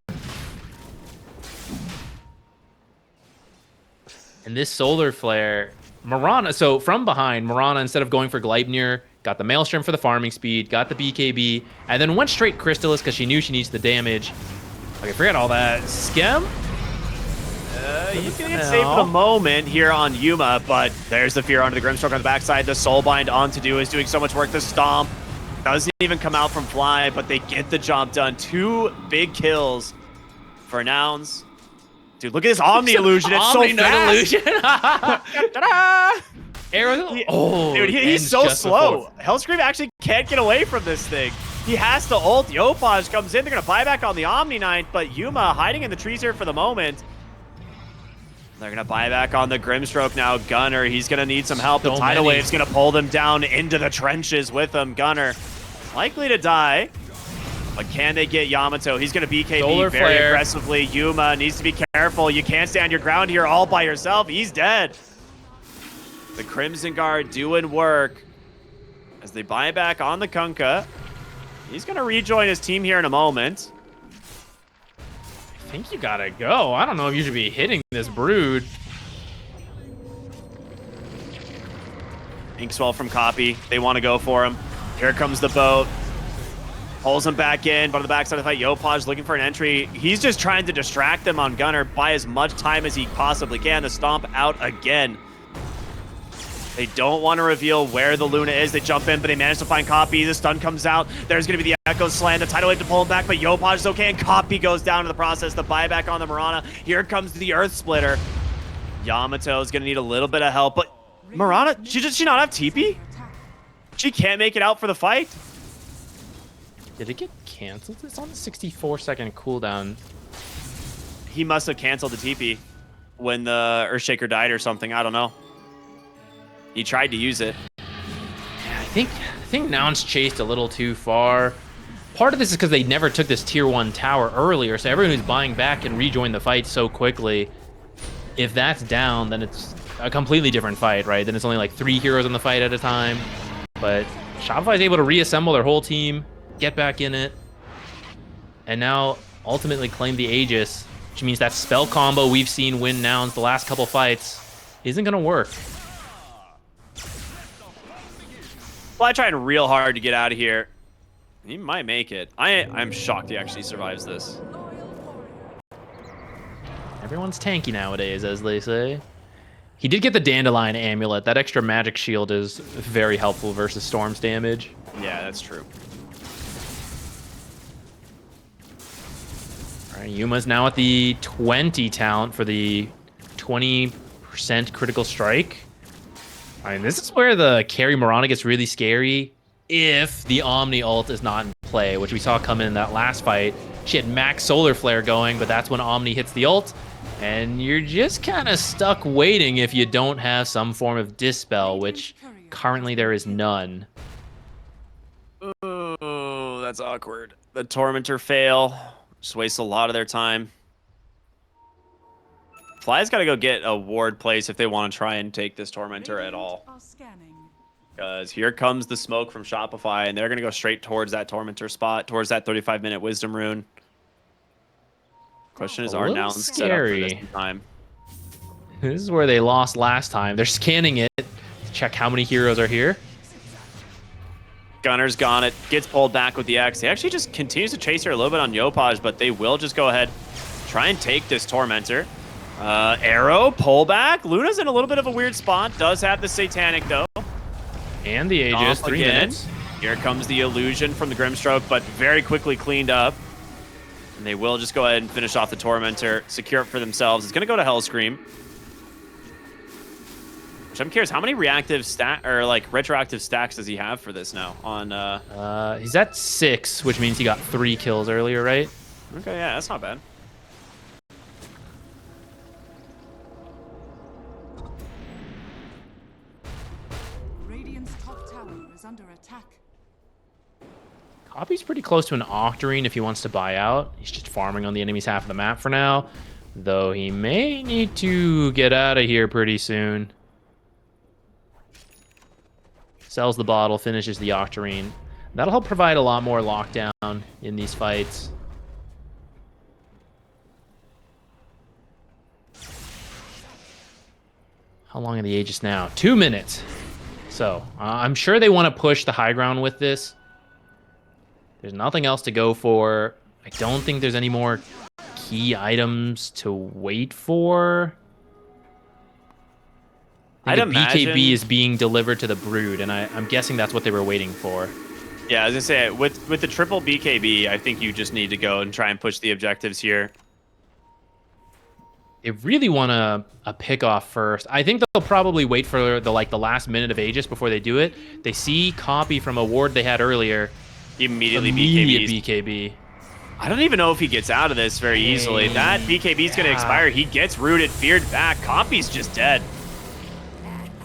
And this Solar Flare, Mirana, so from behind, Mirana, instead of going for Gleipnir, got the Maelstrom for the farming speed, got the BKB, and then went straight Crystallis because she knew she needs the damage. Okay, forget all that. Schem? He's going to get saved for the moment here on Yuma, but there's the Fear onto the Grimstroke on the backside. The Soulbind on to do is doing so much work. The Stomp doesn't even come out from Fly, but they get the job done. 2 big kills for Nouns. Dude, look at this Omni illusion. It's so fast. Illusion. Dude, he's so slow. Hellscream actually can't get away from this thing. He has to ult. Yopaj comes in. They're going to buy back on the Omni Knight, but Yuma hiding in the trees here for the moment. They're going to buy back on the Grimstroke now. Gunner, he's going to need some help. The Tidal Wave's going to pull them down into the trenches with him. Gunner likely to die. But can they get Yamato? He's going to BKB very aggressively. Yuma needs to be careful. You can't stand your ground here all by yourself. He's dead. The Crimson Guard doing work as they buy back on the Kunkka. He's going to rejoin his team here in a moment. I think you gotta go. I don't know if you should be hitting this Brood. Inkswell from Copy. They want to go for him. Here comes the boat. Pulls him back in, but on the backside of the fight, Yopaj looking for an entry. He's just trying to distract them on Gunner, buy as much time as he possibly can. The stomp out again. They don't want to reveal where the Luna is. They jump in, but they manage to find Copy. The stun comes out. There's going to be the Echo Slam. The Tidal Wave to pull him back, but Yopaj is okay, and Copy goes down in the process. The buyback on the Mirana. Here comes the Earth Splitter. Yamato is going to need a little bit of help, but Mirana, does she not have TP? She can't make it out for the fight. Did it get canceled? It's on the 64-second cooldown. He must have canceled the TP when the Earthshaker died or something. I don't know. He tried to use it. Yeah, I think Nouns chased a little too far. Part of this is because they never took this tier 1 tower earlier, so everyone who's buying back can rejoin the fight so quickly. If that's down, then it's a completely different fight, right? Then it's only like 3 heroes in the fight at a time. But Shopify is able to reassemble their whole team, get back in it, and now ultimately claim the Aegis, which means that spell combo we've seen win Nouns the last couple fights isn't going to work. Well, I tried real hard to get out of here. He might make it. I'm shocked he actually survives this. Everyone's tanky nowadays, as they say. He did get the Dandelion Amulet. That extra magic shield is very helpful versus Storm's damage. Yeah, that's true. All right, Yuma's now at the 20 talent for the 20% critical strike. I mean, this is where the carry Mirana gets really scary if the Omni ult is not in play, which we saw come in that last fight. She had max Solar Flare going, but that's when Omni hits the ult, and you're just kind of stuck waiting if you don't have some form of Dispel, which currently there is none. Oh, that's awkward. The Tormentor fail. Just wastes a lot of their time. Fly's got to go get a ward place if they want to try and take this Tormentor at all. Because here comes the smoke from Shopify, and they're going to go straight towards that Tormentor spot, towards that 35-minute Wisdom Rune. Question is, are Nouns set up for this time? This is where they lost last time. They're scanning it to check how many heroes are here. Gunner's gone. It gets pulled back with the X. He actually just continues to chase her a little bit on Yopaj, but they will just go ahead, try and take this Tormentor. Arrow, pullback. Luna's in a little bit of a weird spot. Does have the Satanic, though. And the Aegis, 3 minutes. Here comes the illusion from the Grimstroke, but very quickly cleaned up. And they will just go ahead and finish off the Tormentor, secure it for themselves. It's going to go to Hellscream. Which I'm curious, how many retroactive stacks does he have for this now? On he's at 6, which means he got 3 kills earlier, right? Okay, yeah, that's not bad. Under attack. Copy's pretty close to an Octarine if he wants to buy out. He's just farming on the enemy's half of the map for now, though he may need to get out of here pretty soon. Sells the bottle, finishes the Octarine. That'll help provide a lot more lockdown in these fights. How long are the Aegis now? 2 minutes. So, I'm sure they want to push the high ground with this. There's nothing else to go for. I don't think there's any more key items to wait for. I'd imagine BKB is being delivered to the Brood, and I'm guessing that's what they were waiting for. Yeah, I was going to say, with the triple BKB, I think you just need to go and try and push the objectives here. They really want a pick off first. I think they'll probably wait for the last minute of Aegis before they do it. They see Copy from a ward they had earlier. Immediate BKB. I don't even know if he gets out of this very easily. That BKB is going to expire. He gets rooted, feared back. Copy's just dead.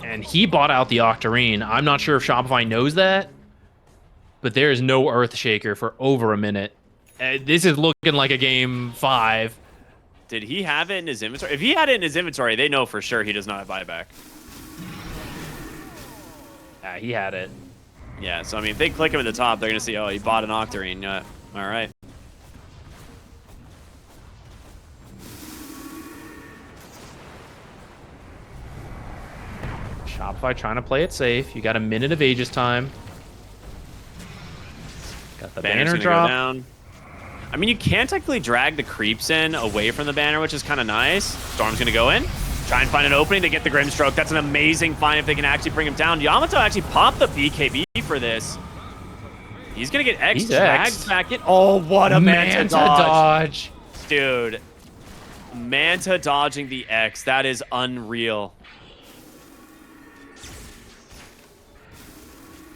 And he bought out the Octarine. I'm not sure if Shopify knows that, but there is no Earthshaker for over a minute. This is looking like a game 5. Did he have it in his inventory? If he had it in his inventory, they know for sure he does not have buyback. Yeah, he had it. Yeah, so I mean, if they click him at the top, they're gonna see, oh, he bought an Octarine. All right. Shopify trying to play it safe. You got a minute of Aegis time. Got the Banner's banner gonna drop. go down. I mean, you can technically drag the creeps in away from the banner, which is kind of nice. Storm's gonna go in. Try and find an opening to get the Grimstroke. That's an amazing find if they can actually bring him down. Yamato actually popped the BKB for this. He's going to get X dragged back in. Oh, what a Manta dodge. Dude. Manta dodging the X. That is unreal.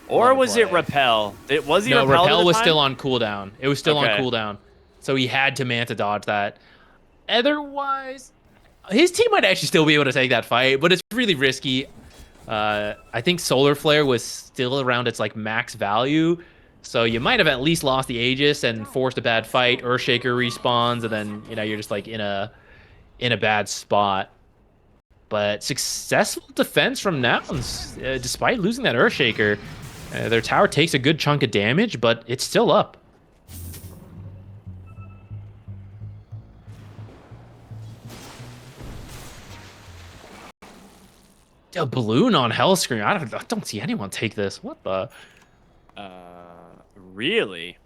Or was it Repel? Was he No, Repel? Repel was still on cooldown. It was still on cooldown. So he had to Manta dodge that. Otherwise, his team might actually still be able to take that fight, but it's really risky. I think Solar Flare was still around its like max value, so you might have at least lost the Aegis and forced a bad fight. Earthshaker respawns, and then you're just like in a bad spot. But successful defense from Nouns, despite losing that Earthshaker. Their tower takes a good chunk of damage, but it's still up. A balloon on Hellscream. I don't see anyone take this. What the? Really?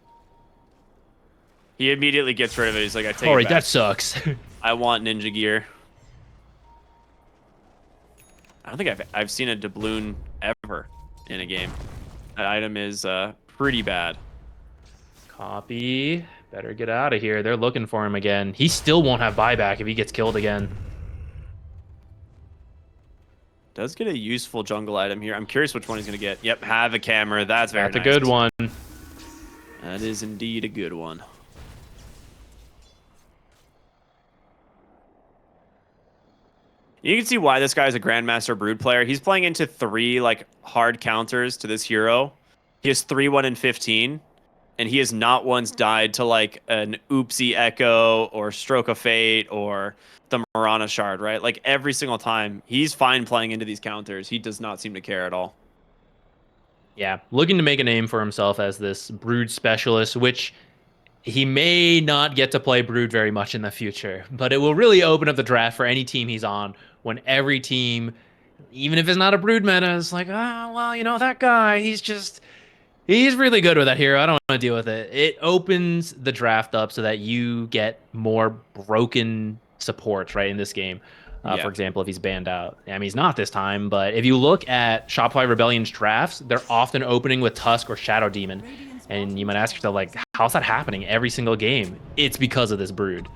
He immediately gets rid of it. He's like, I take it Alright, back. that sucks. I want ninja gear. I don't think I've seen a doubloon ever in a game. That item is pretty bad. Copy. Better get out of here. They're looking for him again. He still won't have buyback if he gets killed again. Does get a useful jungle item here. I'm curious which one he's going to get. Yep, have a camera. That's very nice. That's a good one. That is indeed a good one. You can see why this guy is a Grandmaster Brood player. He's playing into 3 like hard counters to this hero. He has 3, 1, and 15. And he has not once died to like an Oopsie Echo or Stroke of Fate or the Marana Shard, right? Like every single time, he's fine playing into these counters. He does not seem to care at all. Yeah, looking to make a name for himself as this Brood specialist, which he may not get to play Brood very much in the future, but it will really open up the draft for any team he's on when every team, even if it's not a Brood meta, is like, oh, well, that guy, he's really good with that hero. I don't want to deal with it. It opens the draft up so that you get more broken supports, right, in this game. For example, if he's banned out. I mean, he's not this time, but if you look at Shopify Rebellion's drafts, they're often opening with Tusk or Shadow Demon. And you might ask yourself, like, how's that happening every single game? It's because of this Brood.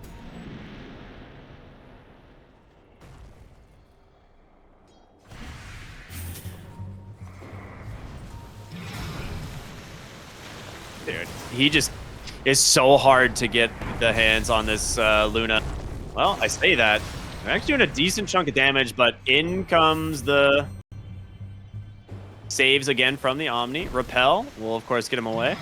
Dude, he just is so hard to get the hands on this Luna. Well, I say that. They're actually doing a decent chunk of damage, but in comes the saves again from the Omni. Repel will, of course, get him away.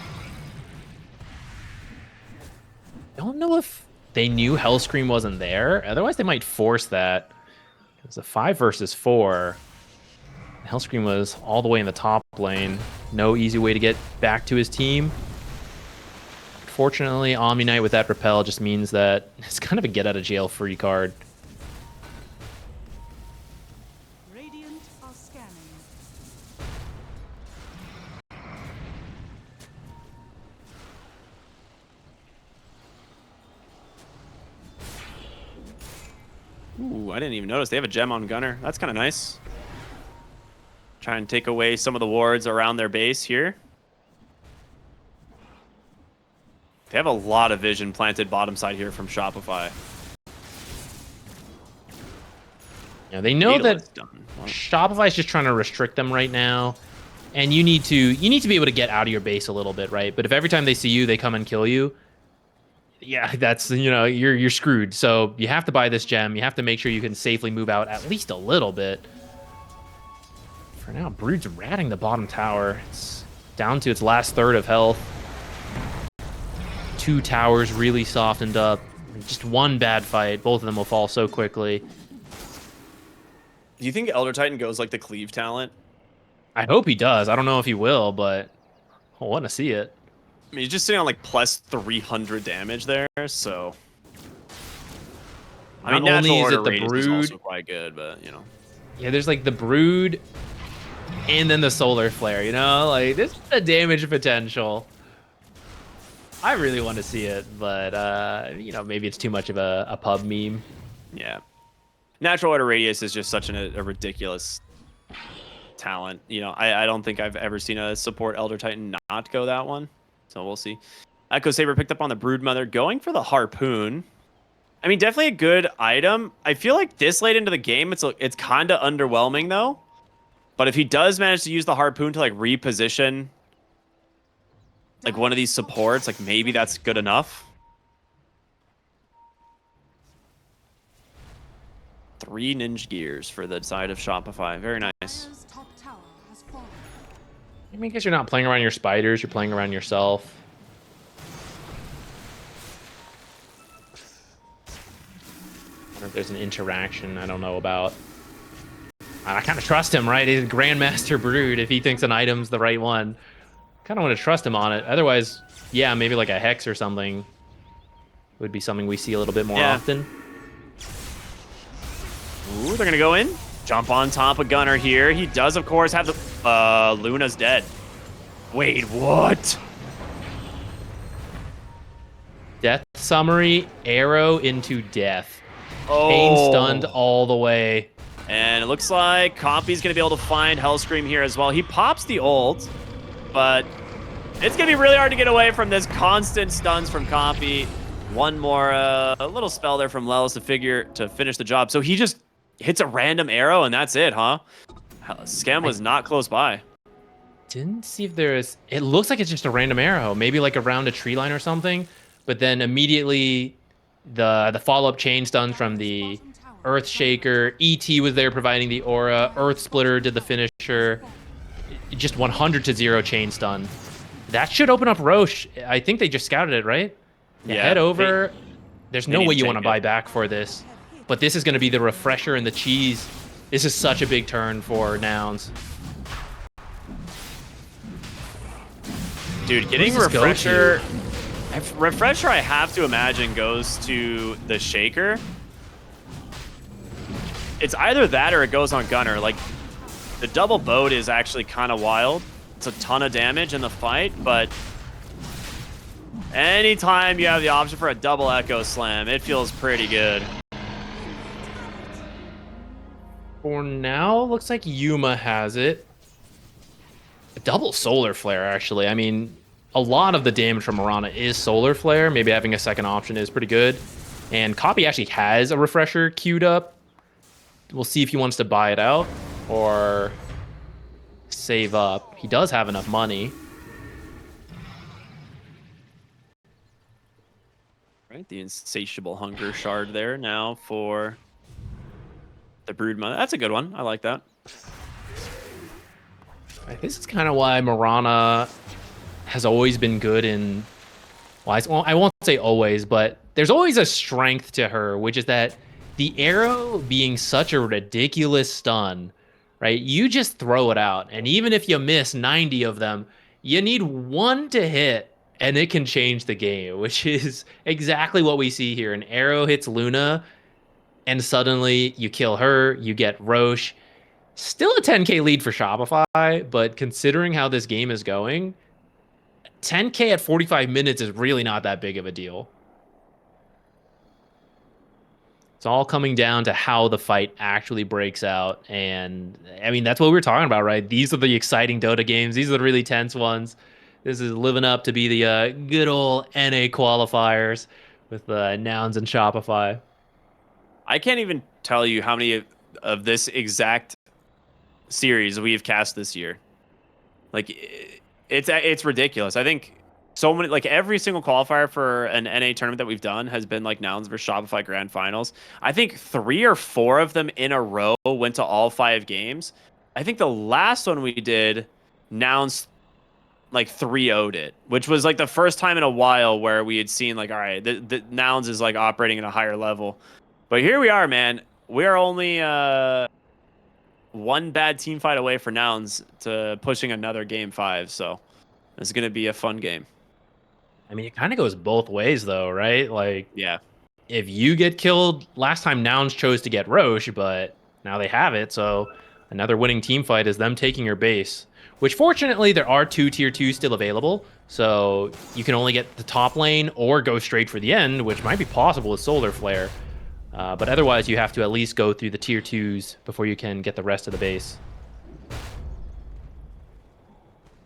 I don't know if they knew Hellscream wasn't there. Otherwise, they might force that. It's a 5 versus 4. Hellscream was all the way in the top lane. No easy way to get back to his team. Fortunately, Omni Knight with that Repel just means that it's kind of a get-out-of-jail-free card. Radiant are scanning. Ooh, I didn't even notice. They have a gem on Gunner. That's kind of nice. Try and take away some of the wards around their base here. They have a lot of vision planted bottom side here from Shopify. Yeah, they know that Shopify is just trying to restrict them right now, and you need to be able to get out of your base a little bit, right? But if every time they see you, they come and kill you, yeah, that's you're screwed. So you have to buy this gem. You have to make sure you can safely move out at least a little bit. For now, Brood's ratting the bottom tower. It's down to its last third of health. 2 towers really softened up. Just one bad fight. Both of them will fall so quickly. Do you think Elder Titan goes like the cleave talent? I hope he does. I don't know if he will, but I want to see it. I mean, he's just sitting on like plus 300 damage there, so. I mean, Not only natural is order it the radius is brood, also quite good, but you know. yeah, there's like the brood, and then the solar flare. You know, like this is the damage potential. I really want to see it, but you know, maybe it's too much of a pub meme. Yeah. Natural order radius is just such a ridiculous talent. You know, I don't think I've ever seen a support Elder Titan not go that one. So we'll see. Echo Saber picked up on the Broodmother, going for the Harpoon. I mean, definitely a good item. I feel like this late into the game, it's kind of underwhelming though. But if he does manage to use the Harpoon to like reposition like one of these supports, like maybe that's good enough. 3 ninja gears for the side of Shopify. Very nice. Dire's top tower has fallen. I mean, I guess you're not playing around your spiders, you're playing around yourself. I wonder if there's an interaction I don't know about. I kind of trust him, right? He's a Grandmaster Brood if he thinks an item's the right one. Kind of want to trust him on it. Otherwise, yeah, maybe like a Hex or something would be something we see a little bit more often. Ooh, they're going to go in. Jump on top of Gunner here. He does, of course, have the... Luna's dead. Wait, what? Death summary, arrow into death. Oh. Pain stunned all the way. And it looks like Copy's going to be able to find Hellscream here as well. He pops the ult, but it's going to be really hard to get away from this constant stuns from Copy. One more a little spell there from Lelis to finish the job. So he just hits a random arrow, and that's it, huh? Scam was not close by. Didn't see if there is... It looks like it's just a random arrow. Maybe like around a tree line or something. But then immediately the follow-up chain stuns from the Earth Shaker. ET was there providing the aura. Earth Splitter did the finisher. Just 100-0 chain stun. That should open up Roche. I think they just scouted it, right? Yeah, head over. There's no way you want to buy back for this. But this is going to be the refresher and the cheese. This is such a big turn for Nouns. Dude, getting refresher... Refresher, I have to imagine, goes to the Shaker. It's either that or it goes on Gunner. Like, the double boat is actually kind of wild. It's a ton of damage in the fight, but anytime you have the option for a double Echo Slam, it feels pretty good. For now, looks like Yuma has it. A double Solar Flare, actually. I mean, a lot of the damage from Mirana is Solar Flare. Maybe having a second option is pretty good. And Copy actually has a refresher queued up. We'll see if he wants to buy it out or save up. He does have enough money. Right, the insatiable hunger shard there now for the Broodmother. That's a good one. I like that. This is kind of why Mirana has always been good in... Well, I won't say always, but there's always a strength to her, which is that the arrow being such a ridiculous stun, right? You just throw it out, and even if you miss 90 of them, you need one to hit, and it can change the game, which is exactly what we see here. An arrow hits Luna, and suddenly you kill her, you get Roche. Still a 10k lead for Shopify, but considering how this game is going, 10k at 45 minutes is really not that big of a deal. It's all coming down to how the fight actually breaks out. And I mean, that's what we were talking about, right? These are the exciting Dota games. These are the really tense ones. This is living up to be the good old NA qualifiers with Nouns and Shopify. I can't even tell you how many of this exact series we've cast this year. Like, it's ridiculous. I think so many, like every single qualifier for an NA tournament that we've done has been like Nouns versus Shopify Grand Finals. I think 3 or 4 of them in a row went to all 5 games. I think the last one we did, Nouns like 3-0'd it, which was like the first time in a while where we had seen like, all right, the Nouns is like operating at a higher level. But here we are, man. We're only one bad team fight away for Nouns to pushing another game 5. So it's going to be a fun game. I mean, it kind of goes both ways, though, right? Like, Yeah. if you get killed, last time Nouns chose to get Roche, but now they have it. So another winning team fight is them taking your base, which fortunately there are 2 tier 2s still available. So you can only get the top lane or go straight for the end, which might be possible with Solar Flare. But otherwise, you have to at least go through the tier 2s before you can get the rest of the base.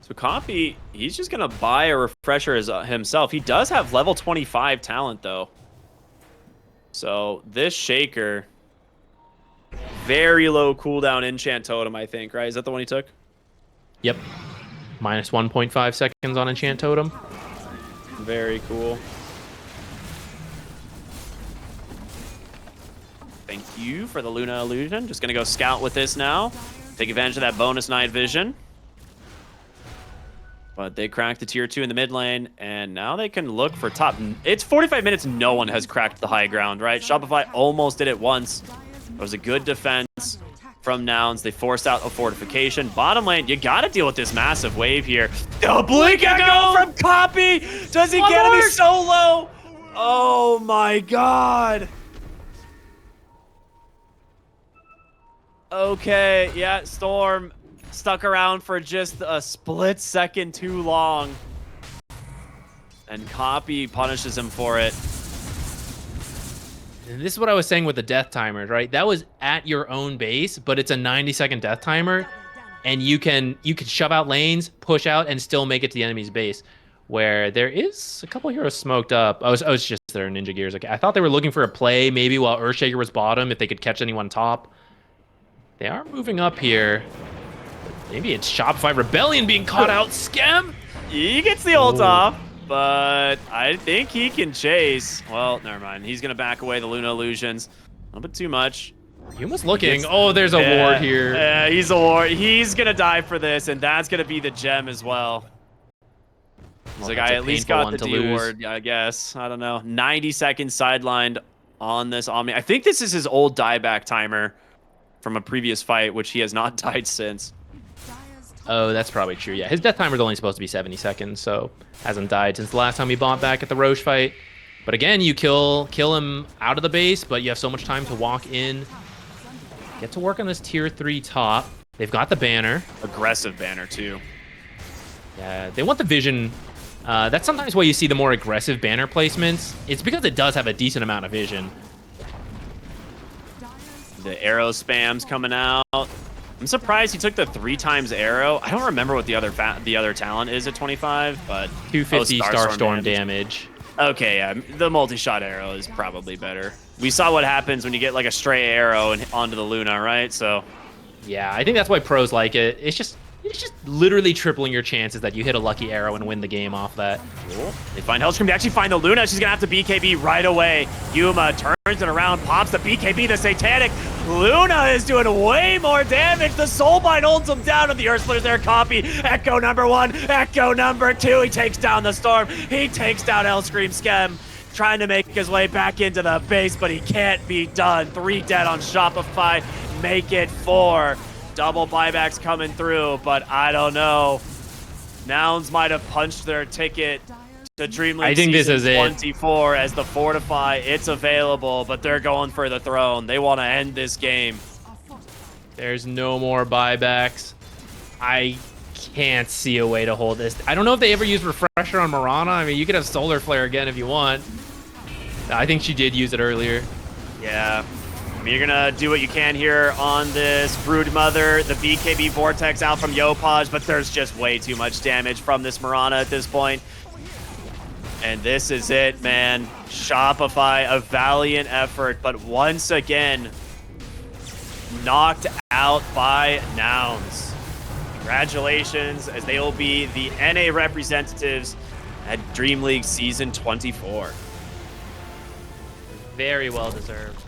So Copy, he's just going to buy a refresher himself. He does have level 25 talent, though. So this Shaker, very low cooldown enchant totem, I think, right? Is that the one he took? Yep. Minus 1.5 seconds on enchant totem. Very cool. Thank you for the Luna illusion. Just going to go scout with this now. Take advantage of that bonus night vision. But they cracked the tier 2 in the mid lane, and now they can look for top. It's 45 minutes. No one has cracked the high ground, right? Shopify almost did it once. It was a good defense from Nouns. They forced out a fortification. Bottom lane, you got to deal with this massive wave here. The Blink Echo from Copy. Does he get him? He's so low. Oh, my God. Okay, yeah, Storm stuck around for just a split second too long. And Copy punishes him for it. And this is what I was saying with the death timers, right? That was at your own base, but it's a 90-second death timer, and you can shove out lanes, push out, and still make it to the enemy's base. Where there is a couple heroes smoked up. I was just there in Ninja Gears. Okay, I thought they were looking for a play, maybe while Earthshaker was bottom, if they could catch anyone top. They are moving up here. Maybe it's Shopify Rebellion being caught out. Scam! He gets the ult off, but I think he can chase. Well, never mind. He's going to back away the Luna illusions. A little bit too much. Yuma's looking. Oh, there's a ward here. Yeah, he's a ward. He's going to die for this, and that's going to be the gem as well. He's like, I at least got the D ward, I guess. I don't know. 90 seconds sidelined on this Omni. I think this is his old dieback timer from a previous fight, which he has not died since. Oh, that's probably true. Yeah, his death timer is only supposed to be 70 seconds, so hasn't died since the last time he bought back at the Roche fight. But again, you kill him out of the base, but you have so much time to walk in. Get to work on this tier 3 top. They've got the banner. Aggressive banner, too. Yeah, they want the vision. That's sometimes why you see the more aggressive banner placements. It's because it does have a decent amount of vision. The arrow spam's coming out. I'm surprised he took the 3 times arrow. I don't remember what the other talent is at 25, but 250 Starstorm damage. Okay, yeah, the multi-shot arrow is probably better. We saw what happens when you get like a stray arrow and onto the Luna, right? So yeah, I think that's why pros like it. It's just literally tripling your chances that you hit a lucky arrow and win the game off that. Cool. They find Hellscream. They actually find the Luna. She's going to have to BKB right away. Yuma turns it around, pops the BKB, the Satanic. Luna is doing way more damage. The Soulbind holds him down, and the Earth Splitter's there. Copy. Echo number 1. Echo number 2. He takes down the Storm. He takes down Hellscream Skem. Trying to make his way back into the base, but he can't be done. 3 dead on Shopify. Make it 4. Double buybacks coming through, but I don't know. Nouns might have punched their ticket to DreamLeague I think this is 24 as the Fortify. It's available, but they're going for the throne. They want to end this game. There's no more buybacks. I can't see a way to hold this. I don't know if they ever use Refresher on Mirana. I mean, you could have Solar Flare again if you want. I think she did use it earlier. Yeah. You're going to do what you can here on this Broodmother. The BKB Vortex out from Yopaj, but there's just way too much damage from this Mirana at this point. And this is it, man. Shopify, a valiant effort, but once again, knocked out by Nouns. Congratulations, as they will be the NA representatives at DreamLeague Season 24. Very well deserved.